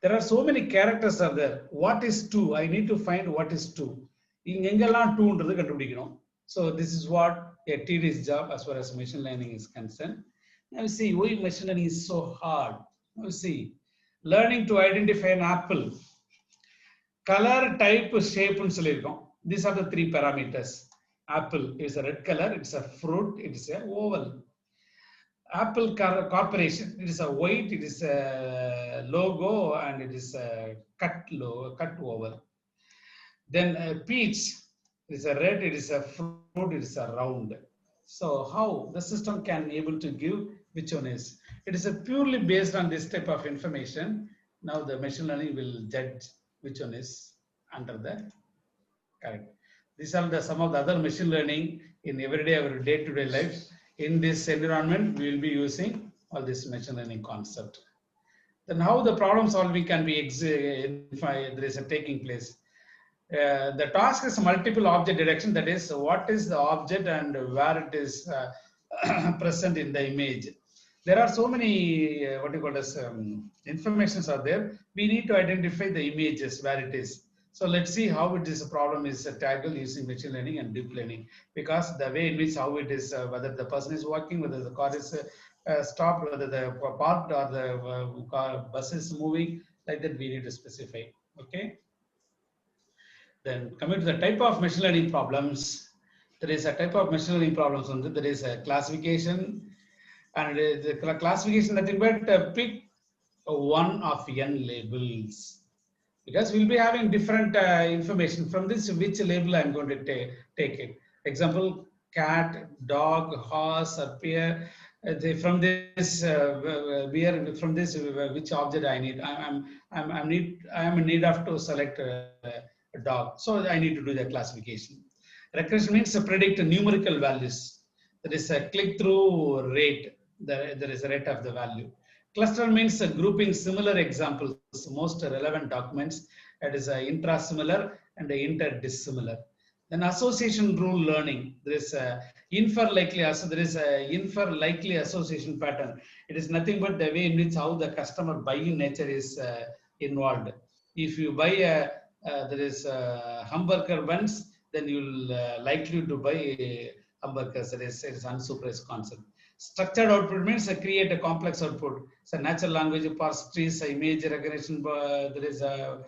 There are so many characters are there. What is 2? I need to find what is 2. So this is what a tedious job as far as machine learning is concerned. Now see why machine learning is so hard. Now see, learning to identify an apple, color, type, shape, and these are the 3 parameters. Apple is a red color, it's a fruit, it is a oval. Apple Corporation, it is a white, it is a logo, and it is a cut oval. Then peach, it is a red, it is a fruit, it is a round. So how the system can be able to give which one is? It is a purely based on this type of information. Now the machine learning will judge which one is under the correct. These are some of the other machine learning in everyday, our day-to-day life. In this environment, we will be using all this machine learning concept. Then how the problem solving can be there is a taking place. The task is multiple object detection. That is, what is the object and where it is present in the image. There are so many what you call as informations are there. We need to identify the images where it is. So let's see how it is a problem is tackled using machine learning and deep learning, because the way in which how it is, whether the person is walking, whether the car is stopped, whether the parked or the bus is moving, like that we need to specify. Okay. Then coming to the type of machine learning problems, there is a type of machine learning problems. There is a classification, and the classification nothing but pick one of n labels. Because we'll be having different information from this, which label I'm going to take it. Example, cat, dog, horse, or pear. From this beer, from this which object I need. I'm in need of to select a dog. So I need to do the classification. Regression means to predict numerical values. There is a click-through rate. There is a rate of the value. Cluster means grouping similar examples, most relevant documents. It is intrasimilar and interdissimilar. Then association rule learning. There is a infer likely association pattern. It is nothing but the way in which how the customer buying nature is involved. If you buy there is hamburger buns, then you'll likely to buy hamburgers. It is unsupervised concept. Structured output means create a complex output. So natural language, parse trees, image recognition, there is a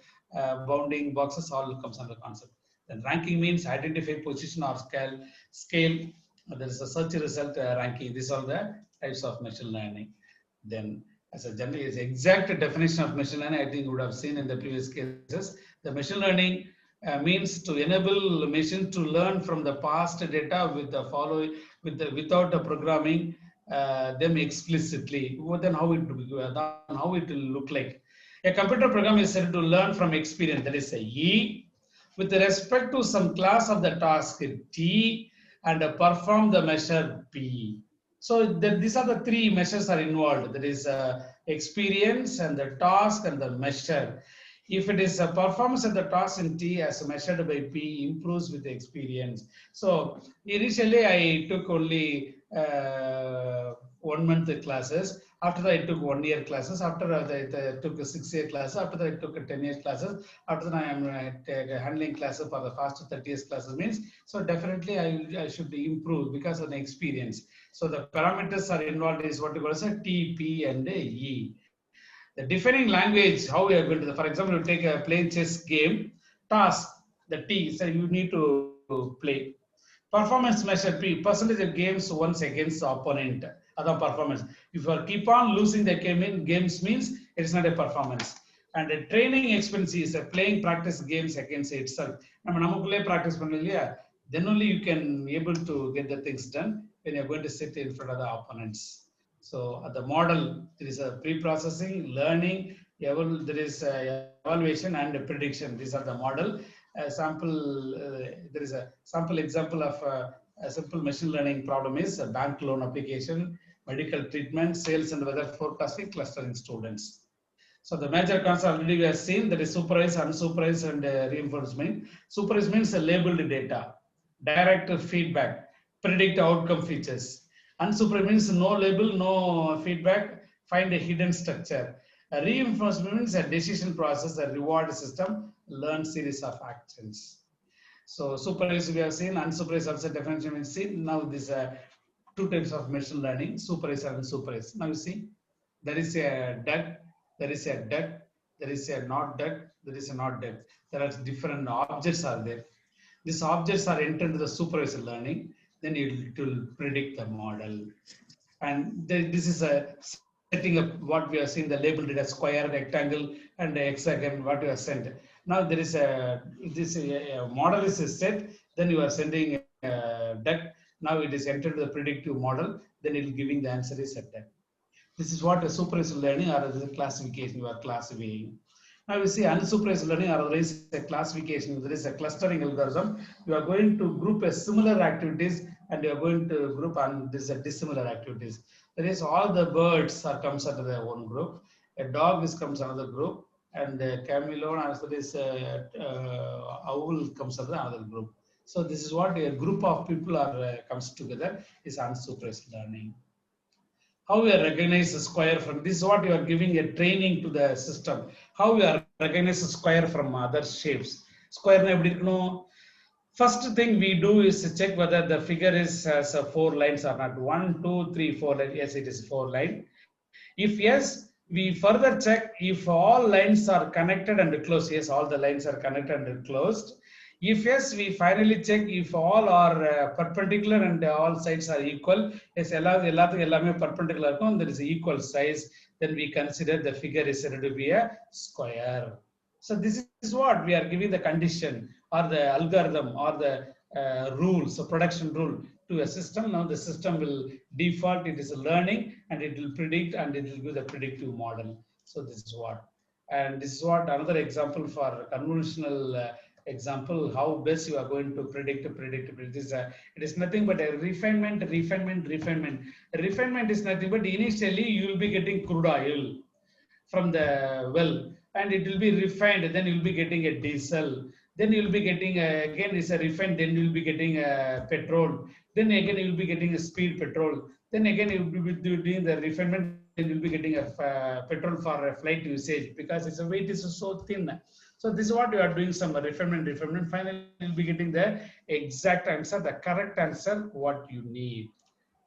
bounding boxes, all comes under concept. Then ranking means identify position or scale. There is a search result ranking. These are the types of machine learning. Then as a general exact definition of machine learning, I think you would have seen in the previous cases. The machine learning means to enable machine to learn from the past data with the following without the programming them explicitly. Well, then how it will look like. A computer program is said to learn from experience. That is a E with respect to some class of the task T and perform the measure P. So these are the 3 measures are involved. There is experience and the task and the measure. If it is a performance of the task in T as measured by P improves with the experience. So initially I took only 1 month classes. After that I took 1 year classes. After that I took a 6 year classes. After that I took a 10 year classes. After that I am handling classes for the first 30 years classes means. So definitely I should improve because of the experience. So the parameters are involved is what you call as a T, P and E. The defining language, how we are going to, for example, you take a plain chess game, task, the T, so you need to play. Performance measure P, percentage of games once against the opponent, other performance. If you keep on losing the games means it is not a performance. And the training expense is playing practice games against itself. We practice Then only you can be able to get the things done when you're going to sit in front of the opponents. So at the model, there is a pre-processing, learning, there is evaluation and prediction. These are the model. There is a sample example of a simple machine learning problem is a bank loan application, medical treatment, sales and weather forecasting, clustering students. So the major concepts already we have seen, that is supervised, unsupervised and reinforcement. Supervised means labeled data, direct feedback, predict outcome features. Unsupervised means no label, no feedback, find a hidden structure. A reinforcement means a decision process, a reward system, learn series of actions. So supervised we have seen, unsupervised also definition we see. Now these two types of machine learning, supervised and unsupervised. Now you see, there is a duck, there is a duck, there is a not duck, there is a not duck. There are different objects are there. These objects are entered into the supervised learning, then it will predict the model. And this is a setting up what we have seen, the label data, square, rectangle, and hexagon, what you have sent. Now there is a model is set, then you are sending a duck. Now it is entered the predictive model, then it will giving the answer is set. This is what a supervised learning or the classification you are classifying. Now we see unsupervised learning or there is a classification, there is a clustering algorithm. You are going to group a similar activities and you are going to group on this dissimilar activities. There is all the birds are comes under their own group. A dog is comes another group, and a chameleon also is owl comes under another group. So this is what a group of people are comes together is unsupervised learning. How we are recognize the square from this is what you are giving a training to the system. How we are recognize the square from other shapes. Square first thing we do is check whether the figure is has 4 lines or not. 1, 2, 3, 4 lines. Yes, it is 4 lines. If yes, we further check if all lines are connected and closed. Yes, all the lines are connected and closed. If yes, we finally check if all are perpendicular and all sides are equal. Yes, perpendicular, there is equal size. Then we consider the figure is said to be a square. So this is what we are giving the condition or the algorithm or the rules, so production rule to a system. Now the system will default, it is learning and it will predict and it will give the predictive model. So this is what. And this is what another example for convolutional example, how best you are going to predict. This it is nothing but a refinement. Refinement is nothing but initially you will be getting crude oil from the well and it will be refined, then you will be getting a diesel, then you will be getting again is a refined, then you will be getting a petrol, then again you will be getting a speed petrol, then again you will be doing the refinement, then you will be getting a petrol for a flight usage because its weight is so thin. So this is what you are doing, some refinement. Finally, you'll be getting the exact answer, the correct answer, what you need.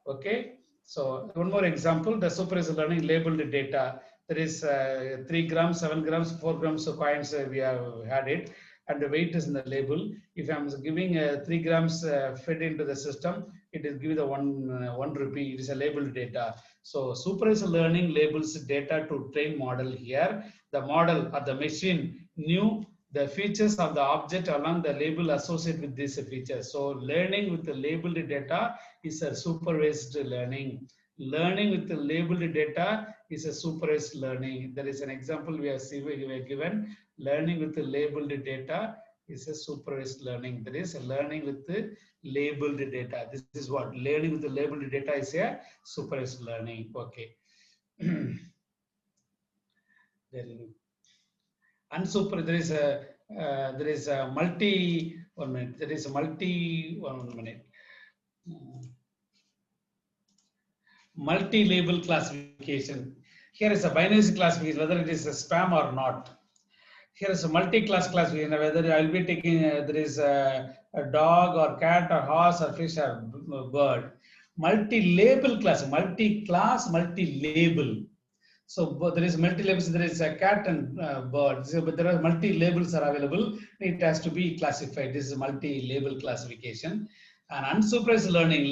Okay. So one more example, the supervised learning labeled data. There is 3 grams, 7 grams, 4 grams of coins we have had it, and the weight is in the label. If I'm giving 3 grams fed into the system, it is giving the 1 rupee. It is a labeled data. So supervised learning labels data to train model here. The model or the machine knew the features of the object along the label associated with these features. So learning with the labeled data is a supervised learning. Learning with the labeled data is a supervised learning. There is an example we have given. Learning with the labeled data is a supervised learning. There is a learning with the labeled data. This is what learning with the labeled data is a supervised learning. Okay. There is a multi 1 minute. There is a multi 1 minute. Multi-label classification. Here is a binary classification, whether it is a spam or not. Here is a multi-class classification, whether I will be taking there is a dog or cat or horse or fish or bird. Multi-label class, multi-class, multi-label. So there is multi-labels, there is a cat and bird. So, but there are multi-labels are available. It has to be classified. This is a multi-label classification. And unsupervised learning,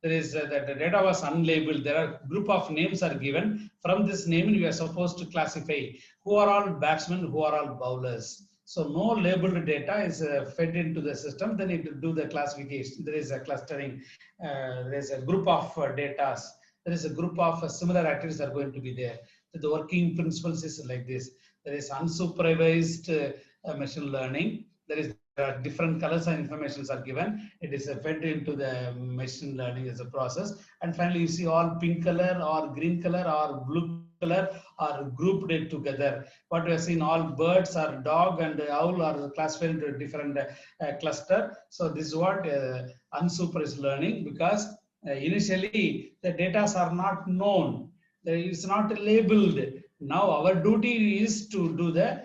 there is that the data was unlabeled. There are group of names are given. From this name, we are supposed to classify who are all batsmen, who are all bowlers. So no labeled data is fed into the system. Then it will do the classification. There is a clustering. There is a group of data. There is a group of similar activities are going to be there. So the working principles is like this. There is unsupervised machine learning. There is different colors and informations are given. It is fed into the machine learning as a process. And finally, you see all pink color or green color or blue color are grouped together. What we have seen, all birds or dog and owl are classified into a different cluster. So this is what unsupervised learning, because initially the data are not known. It's not labeled. Now our duty is to do the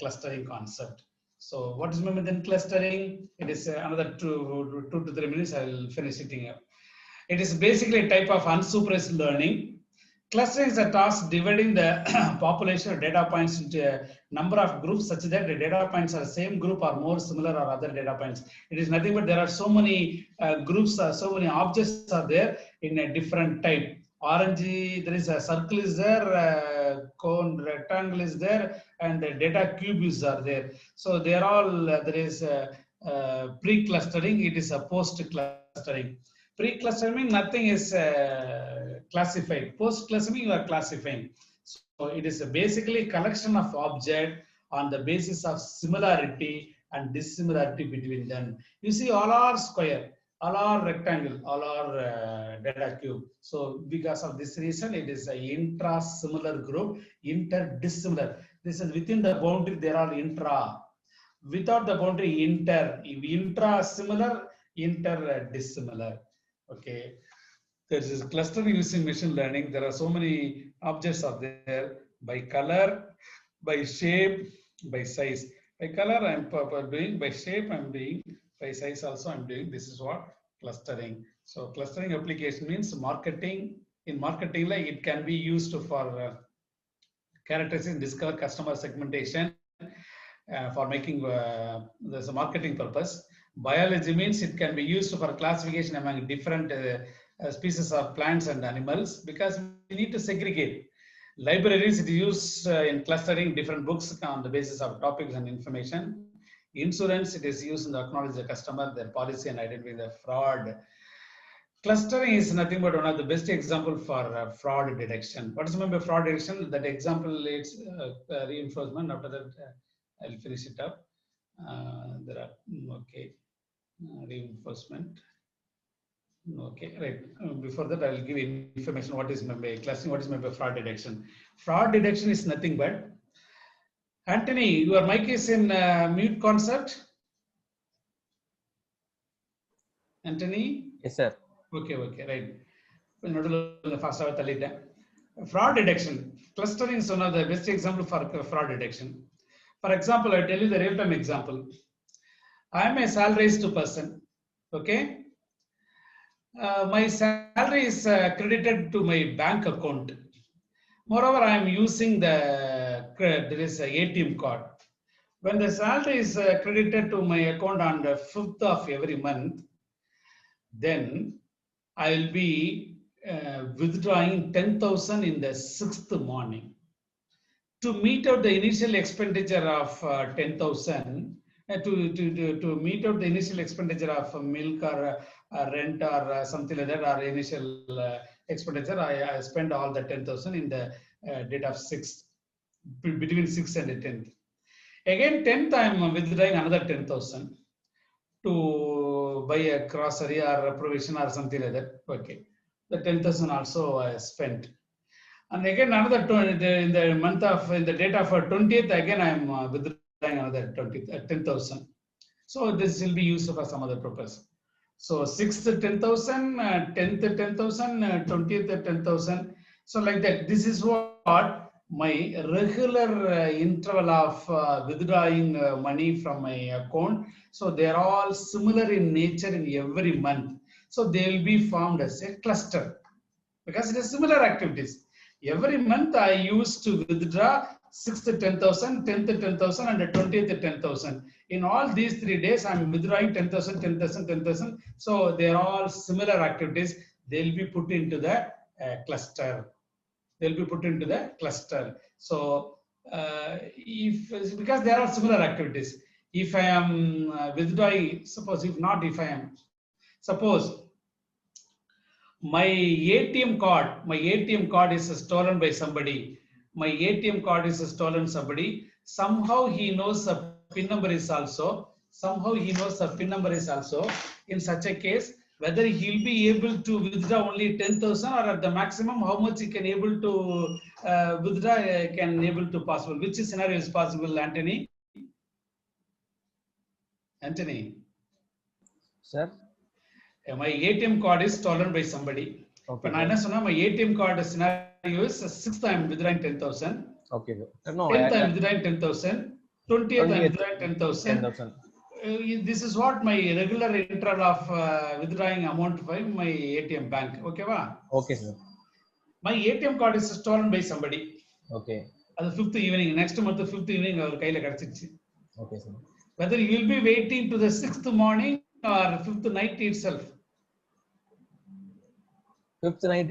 clustering concept. So what is meant in clustering? It is another 2 to 3 minutes. I will finish it up. It is basically a type of unsupervised learning. Clustering is a task dividing the population of data points into a number of groups such that the data points are the same group or more similar or other data points. It is nothing but there are so many groups, so many objects are there in a different type. Orange, there is a circle is there, cone, rectangle is there, and the data cubes are there. So they are all, there is pre-clustering, it is a post-clustering. Pre-clustering means nothing is classified. Post-clustering, you are classifying. So it is basically a collection of objects on the basis of similarity and dissimilarity between them. You see, all are square, all are rectangle, all are data cube. So because of this reason, it is an intra-similar group, inter-dissimilar. This is within the boundary, there are intra. Without the boundary, inter. Intra-similar, inter-dissimilar. Okay. There is clustering using machine learning. There are so many objects are there by color, by shape, by size. By color, I'm doing, by shape, I'm doing, by size also I'm doing. This is what clustering. So clustering application means marketing. In marketing, like it can be used for characterizing, discover customer segmentation, for making there's a marketing purpose. Biology means it can be used for classification among different species of plants and animals, because we need to segregate. Libraries, it is used in clustering different books on the basis of topics and information. Insurance, it is used in the acknowledge the customer, their policy, and identify the fraud. Clustering is nothing but one of the best example for fraud detection. What is meant by fraud detection? That example is reinforcement. After that, I'll finish it up. There are okay reinforcement. Okay, right. Before that, I will give information what is meant by clustering, what is meant by fraud detection. Fraud detection is nothing but, Anthony, your mic is in mute concept. Anthony? Yes, sir. Okay, right. Fraud detection. Clustering is one of the best example for fraud detection. For example, I tell you the real-time example. I am a salarized person. Okay. My salary is credited to my bank account. Moreover, I am using there is a ATM card. When the salary is credited to my account on the 5th of every month, then I will be withdrawing 10,000 in the 6th morning. To meet out the initial expenditure of 10,000, to meet out the initial expenditure of milk or rent or something like that, or initial expenditure, I spend all the 10,000 in the date of 6th, between 6th and 10th. Again, 10th, I am withdrawing another 10,000 to buy a grocery or a provision or something like that. Okay, the 10,000 also I spent. And again, another in the month of, in the date of 20th, again I am withdrawing another 10,000. So this will be used for some other purpose. So 6th 10,000, 10th 10,000, 20th 10,000. So like that. This is what my regular interval of withdrawing money from my account. So they are all similar in nature in every month. So they will be formed as a cluster because it is similar activities. Every month I used to withdraw 6th 10,000, 10th 10,000, and 20th 10,000. In all these 3 days, I'm withdrawing 10,000, 10,000, 10,000. So they are all similar activities. They'll be put into the cluster. They'll be put into the cluster. So if because there are similar activities. If I am withdrawing, suppose if not, if I am, suppose my ATM card is stolen by somebody. My ATM card is stolen somebody. Somehow he knows the PIN number is also. Somehow he knows the PIN number is also. In such a case, whether he'll be able to withdraw only 10,000 or at the maximum, how much he can able to withdraw can able to possible. Which scenario is possible, Anthony? Anthony. Sir? My ATM card is stolen by somebody. Okay. But my ATM card scenario is 6th I am withdrawing 10,000. Okay. No, 10th I am withdrawing 10,000. 20th I am withdrawing 10,000. This is what my regular interval of withdrawing amount by my ATM bank. Okay, va? Okay, sir. My ATM card is stolen by somebody. Okay. At the 5th evening, next month, the 5th evening, okay, sir. Whether you will be waiting to the 6th morning or 5th night itself. 5th night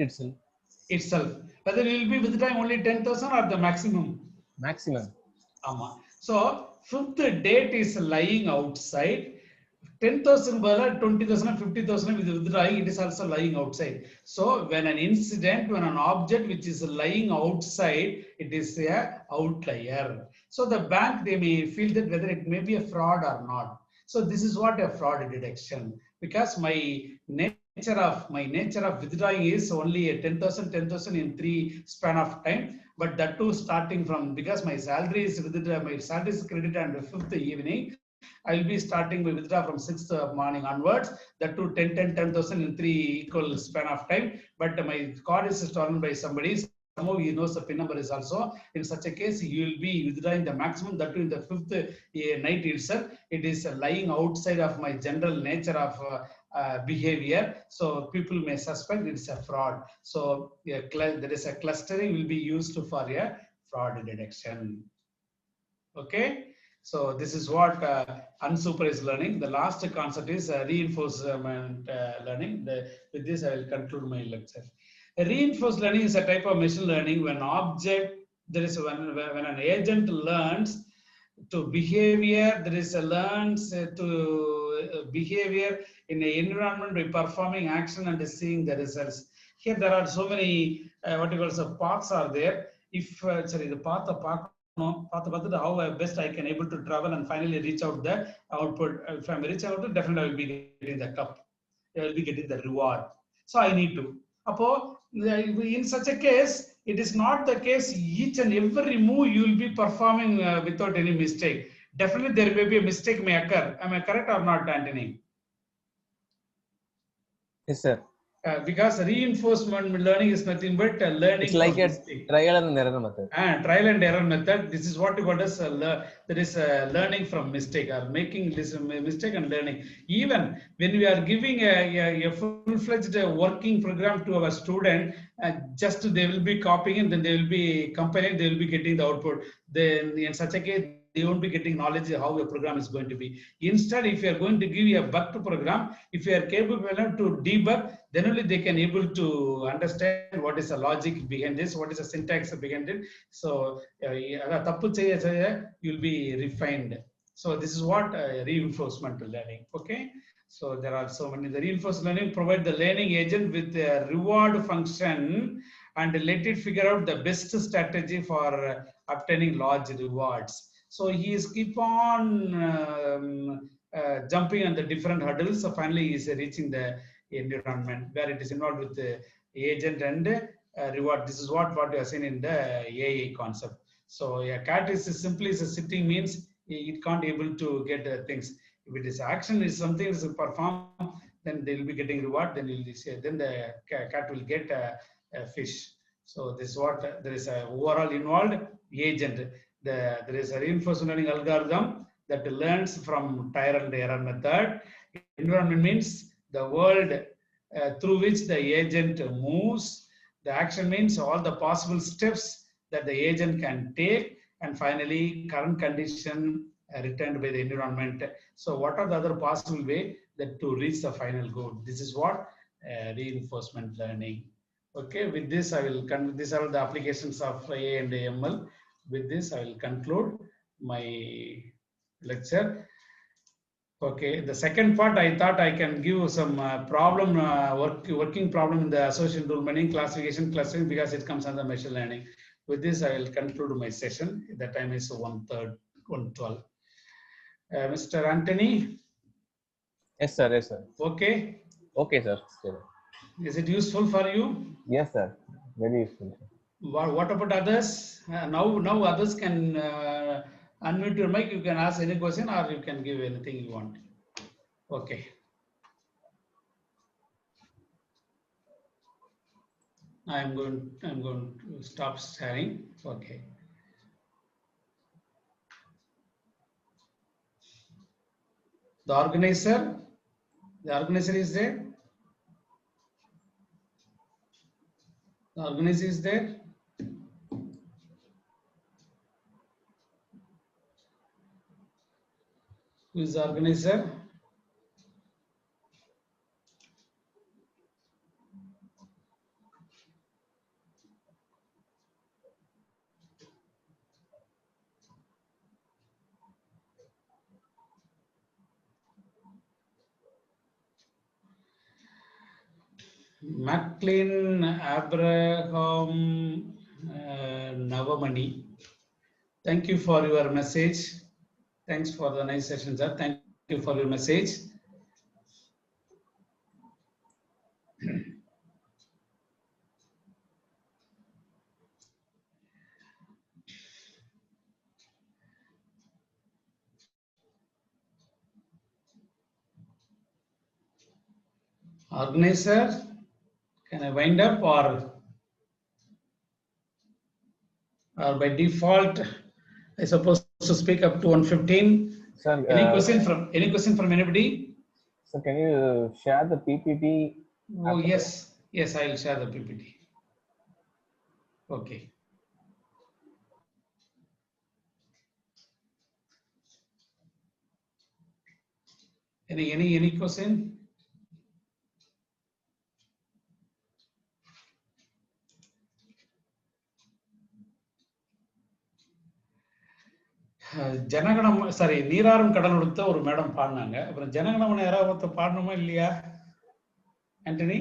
itself. Whether you will be withdrawing only 10,000 or the maximum. Maximum. So 5th date is lying outside. 10,000, 20,000, 50,000 with withdrawing, it is also lying outside. So when an incident, when an object which is lying outside, it is a outlier. So the bank, they may feel that whether it may be a fraud or not. So this is what a fraud detection, because my nature of withdrawing is only a 10,000 in 3 span of time, but that too starting from, because my salary is credited on the 5th evening, I will be starting my withdraw from 6th morning onwards, that to 10,000 in 3 equal span of time, but my card is stolen by somebody. Somehow he knows the PIN number is also. In such a case, you will be withdrawing the maximum, that in the 5th night itself. It is lying outside of my general nature of behavior. So people may suspect it's a fraud. So there is a clustering will be used for a fraud detection. Okay. So this is what unsupervised learning. The last concept is reinforcement learning. With this, I will conclude my lecture. Reinforced learning is a type of machine learning when when an agent learns to behavior, learns to behavior in an environment by performing action and seeing the results. Here there are so many paths are there. If the path of how best I can able to travel and finally reach out the output. If I'm reaching out, definitely I will be getting the cup. I will be getting the reward. So I need to. In such a case, it is not the case each and every move you will be performing without any mistake. Definitely there may be a mistake may occur. Am I correct or not, Anthony? Yes, sir. Because reinforcement learning is nothing but learning. It's like a trial and error method. Trial and error method. This is what we call as there is learning from mistake, or making mistake and learning. Even when we are giving a full-fledged working program to our student, just they will be copying and then they will be compiling, they will be getting the output. Then in such a case, they won't be getting knowledge of how a program is going to be. Instead, if you are going to give a bugged program, if you are capable enough to debug, then only they can able to understand what is the logic behind this, what is the syntax behind it. So you'll be refined. So this is what reinforcement learning. Okay. So there are so many. The reinforcement learning provide the learning agent with a reward function and let it figure out the best strategy for obtaining large rewards. So he is keep on jumping on the different hurdles. So finally, he is reaching the environment where it is involved with the agent and reward. This is what we are seeing in the AI concept. So a cat is simply sitting means it can't able to get things. If it is action is something is performed, then they will be getting reward. Then the cat will get a fish. So this is what there is a overall involved agent. There is a reinforcement learning algorithm that learns from trial and error method. Environment means the world through which the agent moves. The action means all the possible steps that the agent can take. And finally, current condition returned by the environment. So what are the other possible way that to reach the final goal? This is what reinforcement learning. Okay, with this I will these are the applications of AI and AML. with this, I will conclude my lecture. Okay, the second part, I thought I can give some working problem in the association rule many classification clustering because it comes under machine learning. With this, I will conclude my session. The time is 1:12. Mr. Anthony? Yes, sir. Yes, sir. Okay. Okay, sir. Sure. Is it useful for you? Yes, sir. Very useful. What about others? Now others can unmute your mic. You can ask any question or you can give anything you want. Okay. I'm going to stop sharing. Okay. The organizer is there. The organizer is there. Who is the organizer? McLean Abraham Navamani. Thank you for your message. Thanks for the nice session, sir. Thank you for your message. Organizer, can I wind up or by default I suppose to speak up to 1:15? Sir, any question from anybody? So can you share the PPT? Oh yes, I will share the PPT. Okay. Any question? ஜனகணம் sorry நீராறும் கடல் கொடுத்த ஒரு madam பாடினாங்க. அப்புறம் ஜனகணமன யாராவது பாடணுமா இல்லையா? Anthony?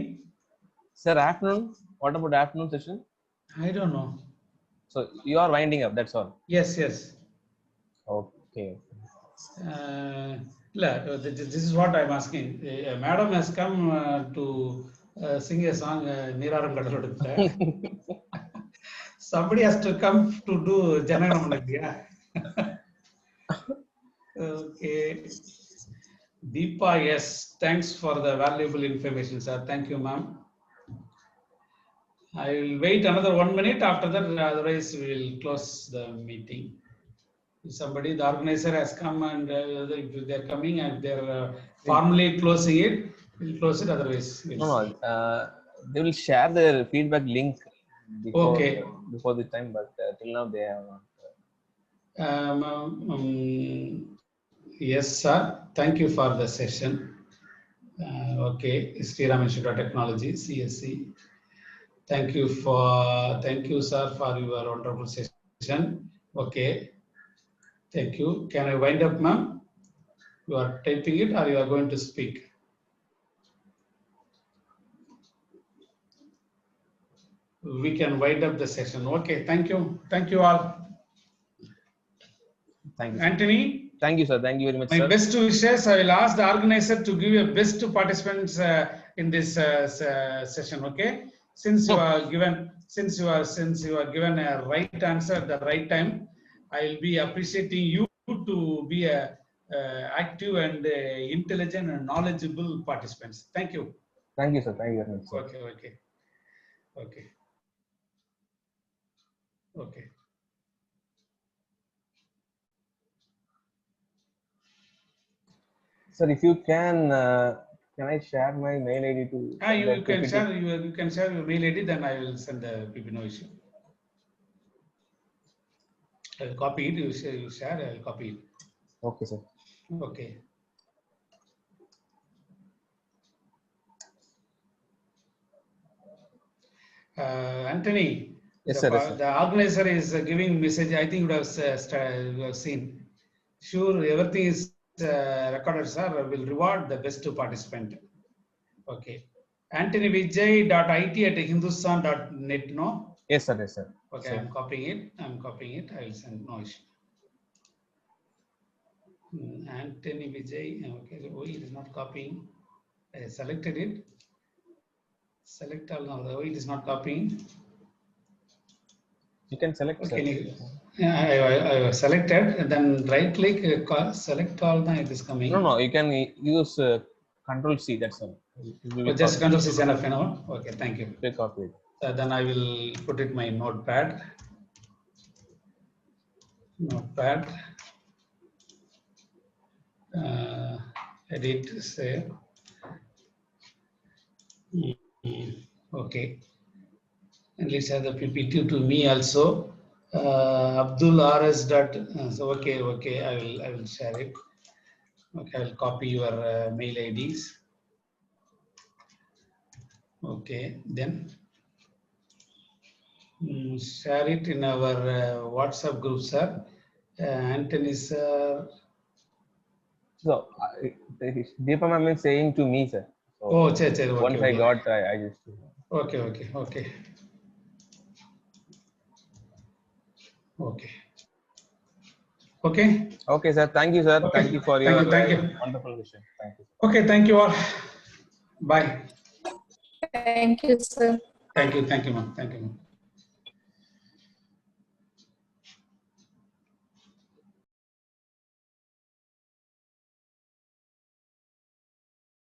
Sir, afternoon. What about afternoon session? I don't know. So you are winding up. That's all. Yes. Okay. This is what I'm asking. A madam has come to sing a song, Neeraram Kadalodutta. Somebody has to come to do Janaganamana. Okay. Deepa, yes. Thanks for the valuable information, sir. Thank you, ma'am. I will wait another 1 minute. After that, otherwise we will close the meeting. If somebody, the organizer has come and if they are coming and they are formally closing it, we'll close it. Otherwise, we'll they will share their feedback link before the time, but till now they have not. Yes, sir. Thank you for the session. Okay, Sriram Institute of Technology, CSC. Thank you, sir, for your wonderful session. Okay. Thank you. Can I wind up, ma'am? You are typing it or you are going to speak? We can wind up the session. Okay. Thank you. Thank you all. Thank you, Anthony. Thank you, sir. Thank you very much, My sir. best wishes. I will ask the organizer to give a best to participants in this session. Okay. Since you are given a right answer at the right time, I will be appreciating you to be a active and intelligent and knowledgeable participants. Thank you. Thank you, sir. Thank you very much, sir. Okay. Sir, if you can I share my mail ID to? You can share your mail ID. Then I will send the PPT. No issue. I will copy it. You share. I will copy it. Okay, sir. Okay. Anthony, Yes, sir. Yes, sir. The organizer is giving message. I think you have seen. Sure, everything is recorded, sir. Will reward the best participant. Okay. Anthony Vijay.it@hindustan.net. No. Yes, sir. Yes, sir. Okay, I'm copying it. I will send. No issue. Anthony Vijay. Okay, oh, it is not copying. I selected it. Select all now. Oh, it is not copying. You can select. Okay, I selected and then right click, select all. Now it is coming. No, you can use Control C. That's all. Just Control C is enough, you know. Okay, thank you. Copy it. Then I will put it my notepad. Notepad. Edit, save. Okay. And let's have the PPT to me also. Abdul RS. So okay, I will share it. Okay, I will copy your mail IDs. Okay, then share it in our WhatsApp group, sir. Anthony, sir. So, Deepa ma'am is saying to me, sir. So, okay, once I got, I just. Okay. Okay, sir. Thank you, sir. Okay. Thank you for your wonderful vision. Thank you. Okay, thank you all. Bye. Thank you, sir. Thank you, ma'am.